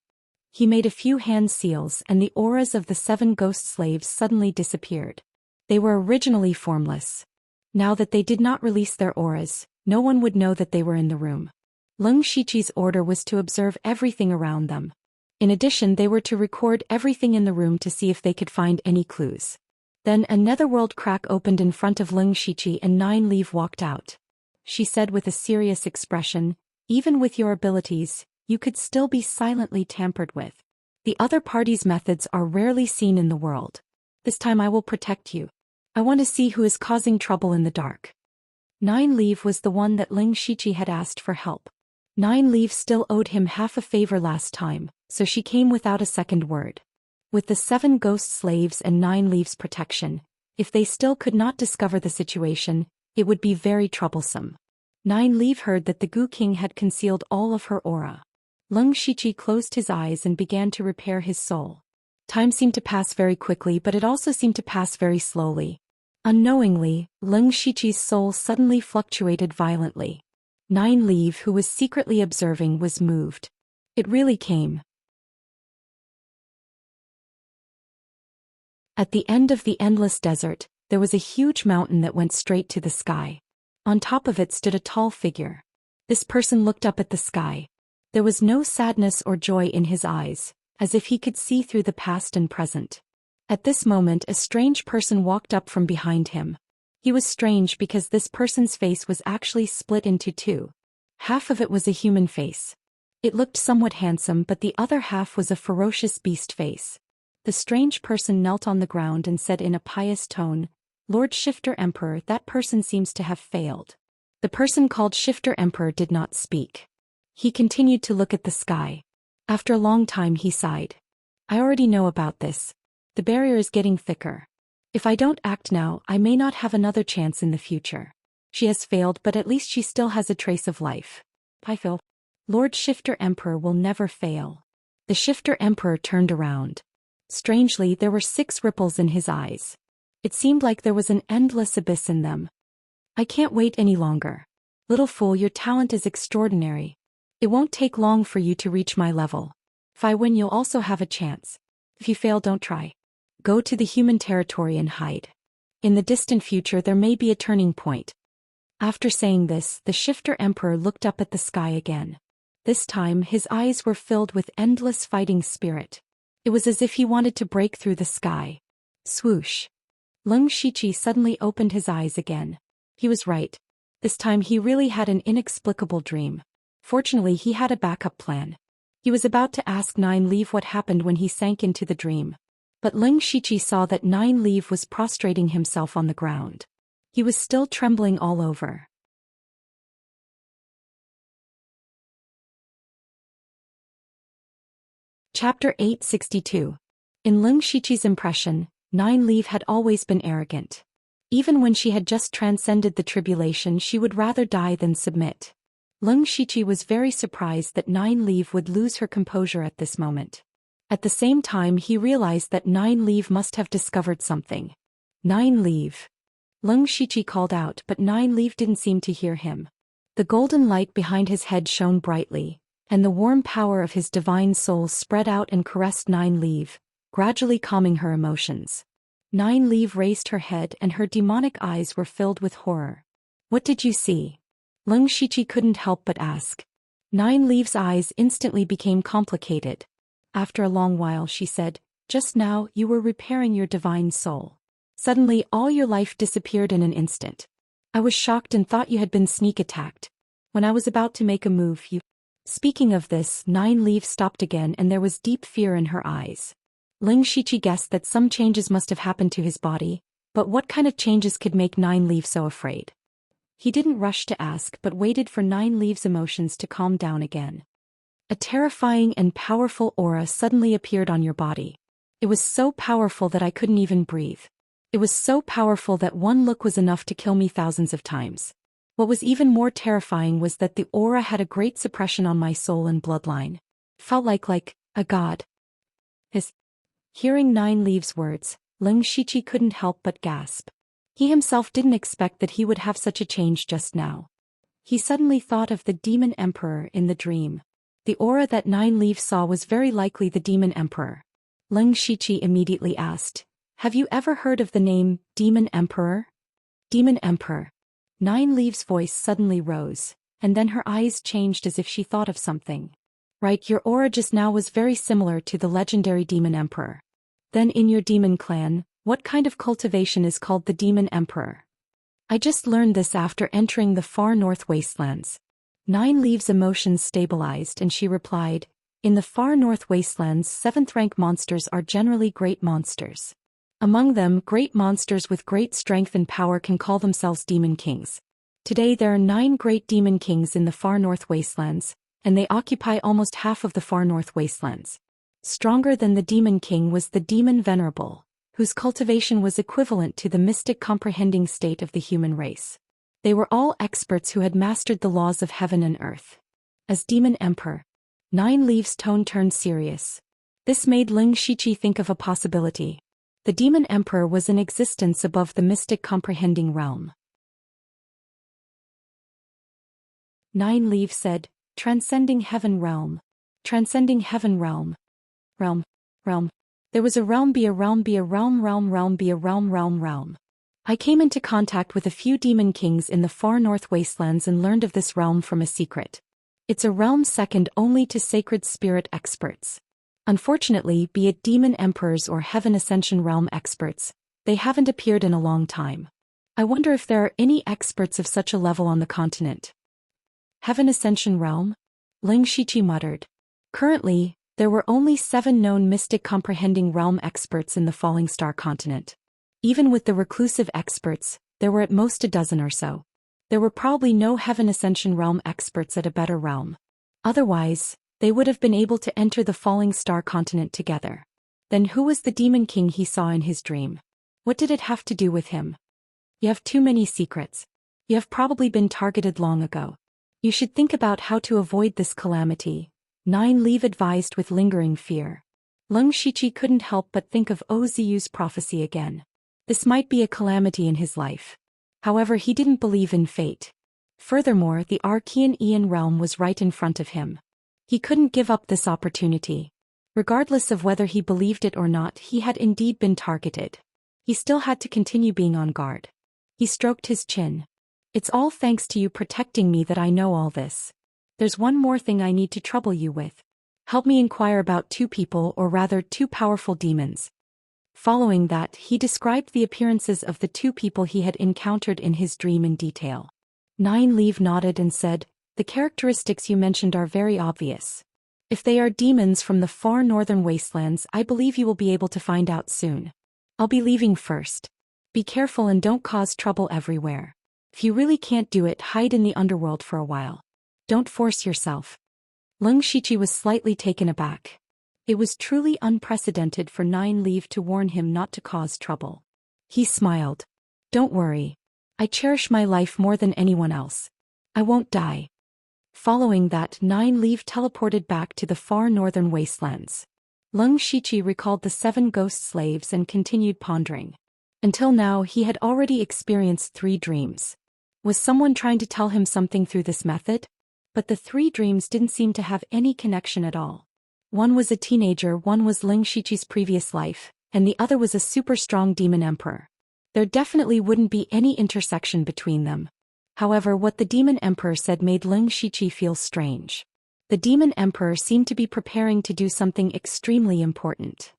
He made a few hand seals and the auras of the 7 ghost slaves suddenly disappeared. They were originally formless. Now that they did not release their auras, no one would know that they were in the room. Ling Shiqi's order was to observe everything around them. In addition, they were to record everything in the room to see if they could find any clues. Then a netherworld crack opened in front of Ling Shiqi and Nine Leaf walked out. She said with a serious expression, "Even with your abilities, you could still be silently tampered with. The other party's methods are rarely seen in the world. This time I will protect you. I want to see who is causing trouble in the dark." Nine Leaf was the one that Ling Shiqi had asked for help. Nine Leaf still owed him half a favor last time, so she came without a second word. With the 7 ghost slaves and Nine Leaf's protection, if they still could not discover the situation, it would be very troublesome. Nine Leaf heard that the Gu King had concealed all of her aura. Ling Shiqi closed his eyes and began to repair his soul. Time seemed to pass very quickly, but it also seemed to pass very slowly. Unknowingly, Ling Shiqi's soul suddenly fluctuated violently. Nine Leaf, who was secretly observing, was moved. It really came. At the end of the endless desert, there was a huge mountain that went straight to the sky. On top of it stood a tall figure. This person looked up at the sky. There was no sadness or joy in his eyes, as if he could see through the past and present. At this moment, a strange person walked up from behind him. He was strange because this person's face was actually split into 2. Half of it was a human face. It looked somewhat handsome, but the other half was a ferocious beast face. The strange person knelt on the ground and said in a pious tone, "Lord Shifter Emperor, that person seems to have failed." The person called Shifter Emperor did not speak. He continued to look at the sky. After a long time he sighed. "I already know about this. The barrier is getting thicker. If I don't act now, I may not have another chance in the future. She has failed, but at least she still has a trace of life. I feel Lord Shifter Emperor will never fail." The Shifter Emperor turned around. Strangely, there were 6 ripples in his eyes. It seemed like there was an endless abyss in them. "I can't wait any longer. Little fool, your talent is extraordinary. It won't take long for you to reach my level. If I win, you'll also have a chance. If you fail, don't try. Go to the human territory and hide. In the distant future, there may be a turning point." After saying this, the Shifter Emperor looked up at the sky again. This time, his eyes were filled with endless fighting spirit. It was as if he wanted to break through the sky. Swoosh. Ling Shiqi suddenly opened his eyes again. He was right. This time he really had an inexplicable dream. Fortunately, he had a backup plan. He was about to ask Nine Leaf what happened when he sank into the dream. But Ling Shiqi saw that Nine Leaf was prostrating himself on the ground. He was still trembling all over. Chapter 862. In Leng Shiqi's impression, Nine Leaf had always been arrogant. Even when she had just transcended the tribulation, she would rather die than submit. Leng Shiqi was very surprised that Nine Leaf would lose her composure at this moment. At the same time, he realized that Nine Leaf must have discovered something. Nine Leaf. Leng Shiqi called out, but Nine Leaf didn't seem to hear him. The golden light behind his head shone brightly, and the warm power of his divine soul spread out and caressed Nine Leaf, gradually calming her emotions. Nine Leaf raised her head and her demonic eyes were filled with horror. What did you see? Leng Shiqi couldn't help but ask. Nine Leaf's eyes instantly became complicated. After a long while she said, "Just now you were repairing your divine soul. Suddenly all your life disappeared in an instant. I was shocked and thought you had been sneak attacked. When I was about to make a move, you..." Speaking of this, Nine Leaf stopped again and there was deep fear in her eyes. Leng Shiqi guessed that some changes must have happened to his body, but what kind of changes could make Nine Leaf so afraid? He didn't rush to ask but waited for Nine Leaf's emotions to calm down again. A terrifying and powerful aura suddenly appeared on your body. It was so powerful that I couldn't even breathe. It was so powerful that one look was enough to kill me thousands of times. What was even more terrifying was that the aura had a great suppression on my soul and bloodline. Felt like a god. Hearing Nine Leaf's words, Leng Shiqi couldn't help but gasp. He himself didn't expect that he would have such a change just now. He suddenly thought of the Demon Emperor in the dream. The aura that Nine Leaf saw was very likely the Demon Emperor. Leng Shiqi immediately asked, "Have you ever heard of the name Demon Emperor?" Demon Emperor. Nine Leaf's voice suddenly rose, and then her eyes changed as if she thought of something. Right, your aura just now was very similar to the legendary Demon Emperor. Then in your demon clan, what kind of cultivation is called the Demon Emperor? I just learned this after entering the far north wastelands. Nine Leaf's emotions stabilized and she replied, "In the far north wastelands, 7th-rank monsters are generally great monsters. Among them, great monsters with great strength and power can call themselves Demon Kings. Today there are 9 great Demon Kings in the far north wastelands, and they occupy almost half of the far north wastelands. Stronger than the Demon King was the Demon Venerable, whose cultivation was equivalent to the mystic comprehending state of the human race. They were all experts who had mastered the laws of heaven and earth." As Demon Emperor, Nine Leaf's tone turned serious. This made Leng Shiqi think of a possibility. The Demon Emperor was in existence above the mystic comprehending realm. Nine Leaf said, "Transcending heaven realm. Transcending heaven realm. Realm. There was a realm be a realm be a realm be a realm. I came into contact with a few demon kings in the far north wastelands and learned of this realm from a secret. It's a realm second only to sacred spirit experts. Unfortunately, be it demon emperors or heaven ascension realm experts, they haven't appeared in a long time. I wonder if there are any experts of such a level on the continent." Heaven ascension realm? Leng Shiqi muttered. Currently, there were only 7 known mystic comprehending realm experts in the Falling Star continent. Even with the reclusive experts, there were at most a dozen or so. There were probably no Heaven Ascension realm experts at a better realm. Otherwise, they would have been able to enter the Falling Star continent together. Then who was the Demon King he saw in his dream? What did it have to do with him? You have too many secrets. You have probably been targeted long ago. You should think about how to avoid this calamity, Nine Leaf advised with lingering fear. Leng Shiqi couldn't help but think of Oziu's prophecy again. This might be a calamity in his life. However, he didn't believe in fate. Furthermore, the Archean Aeon realm was right in front of him. He couldn't give up this opportunity. Regardless of whether he believed it or not, he had indeed been targeted. He still had to continue being on guard. He stroked his chin. "It's all thanks to you protecting me that I know all this. There's one more thing I need to trouble you with. Help me inquire about 2 people, or rather 2 powerful demons." Following that, he described the appearances of the 2 people he had encountered in his dream in detail. Nine Leaf nodded and said, "The characteristics you mentioned are very obvious. If they are demons from the far northern wastelands, I believe you will be able to find out soon. I'll be leaving first. Be careful and don't cause trouble everywhere. If you really can't do it, hide in the underworld for a while. Don't force yourself." Leng Shiqi was slightly taken aback. It was truly unprecedented for Nine Leaf to warn him not to cause trouble. He smiled. Don't worry. I cherish my life more than anyone else. I won't die. Following that, Nine Leaf teleported back to the far northern wastelands. Leng Shiqi recalled the 7 ghost slaves and continued pondering. Until now he had already experienced 3 dreams. Was someone trying to tell him something through this method? But the 3 dreams didn't seem to have any connection at all. One was a teenager, one was Leng Shiqi's previous life, and the other was a super strong demon emperor. There definitely wouldn't be any intersection between them. However, what the demon emperor said made Leng Shiqi feel strange. The demon emperor seemed to be preparing to do something extremely important.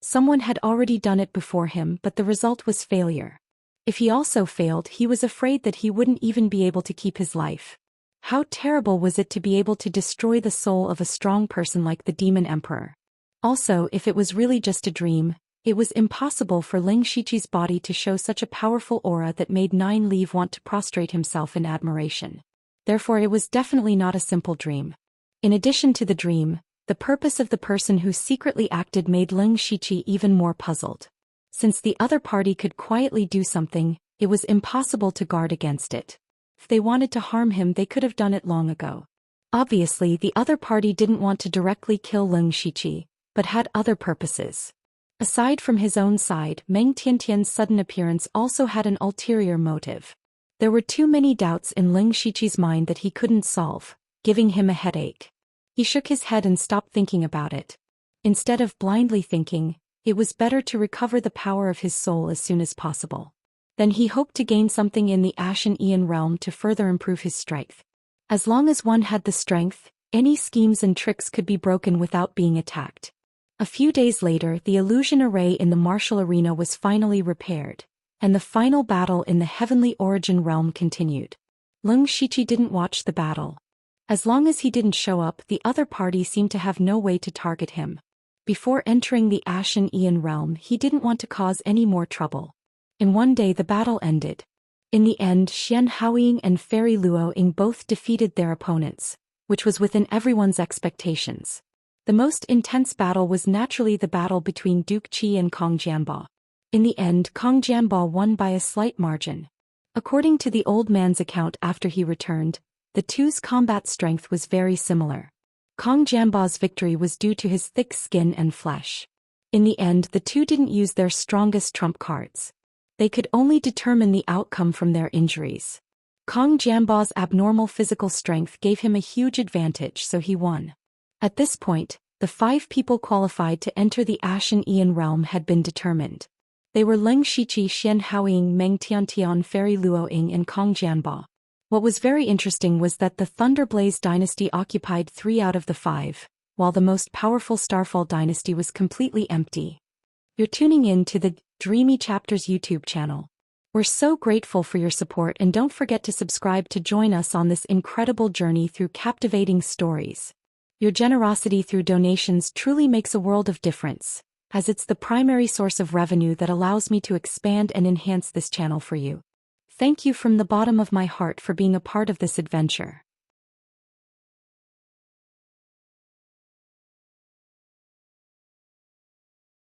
Someone had already done it before him, but the result was failure. If he also failed, he was afraid that he wouldn't even be able to keep his life. How terrible was it to be able to destroy the soul of a strong person like the demon emperor? Also, if it was really just a dream, it was impossible for Leng Shiqi's body to show such a powerful aura that made Nine Leaf want to prostrate himself in admiration. Therefore it was definitely not a simple dream. In addition to the dream, the purpose of the person who secretly acted made Leng Shiqi even more puzzled. Since the other party could quietly do something, it was impossible to guard against it. If they wanted to harm him, they could have done it long ago. Obviously, the other party didn't want to directly kill Leng Shiqi, but had other purposes. Aside from his own side, Meng Tiantian's sudden appearance also had an ulterior motive. There were too many doubts in Leng Shiqi's mind that he couldn't solve, giving him a headache. He shook his head and stopped thinking about it. Instead of blindly thinking, it was better to recover the power of his soul as soon as possible. Then he hoped to gain something in the Ashen Aeon realm to further improve his strength. As long as one had the strength, any schemes and tricks could be broken without being attacked. A few days later, the illusion array in the martial arena was finally repaired, and the final battle in the Heavenly Origin realm continued. Leng Shiqi didn't watch the battle. As long as he didn't show up, the other party seemed to have no way to target him. Before entering the Ashen Aeon realm, he didn't want to cause any more trouble. In one day the battle ended. In the end, Xian Haoying and Fairy Luoying both defeated their opponents, which was within everyone's expectations. The most intense battle was naturally the battle between Duke Qi and Kong Jianbo. In the end, Kong Jianbo won by a slight margin. According to the old man's account after he returned, the two's combat strength was very similar. Kong Jianbo's victory was due to his thick skin and flesh. In the end, the two didn't use their strongest trump cards. They could only determine the outcome from their injuries. Kong Jianbo's abnormal physical strength gave him a huge advantage, so he won. At this point, the 5 people qualified to enter the Ashen Aeon realm had been determined. They were Leng Shiqi, Xian Haoying, Meng Tiantian, Fairy Luoying, and Kong Jianbo. What was very interesting was that the Thunderblaze dynasty occupied 3 out of the 5, while the most powerful Starfall dynasty was completely empty. You're tuning in to the Dreamy Chapters YouTube channel. We're so grateful for your support, and don't forget to subscribe to join us on this incredible journey through captivating stories. Your generosity through donations truly makes a world of difference, as it's the primary source of revenue that allows me to expand and enhance this channel for you. Thank you from the bottom of my heart for being a part of this adventure.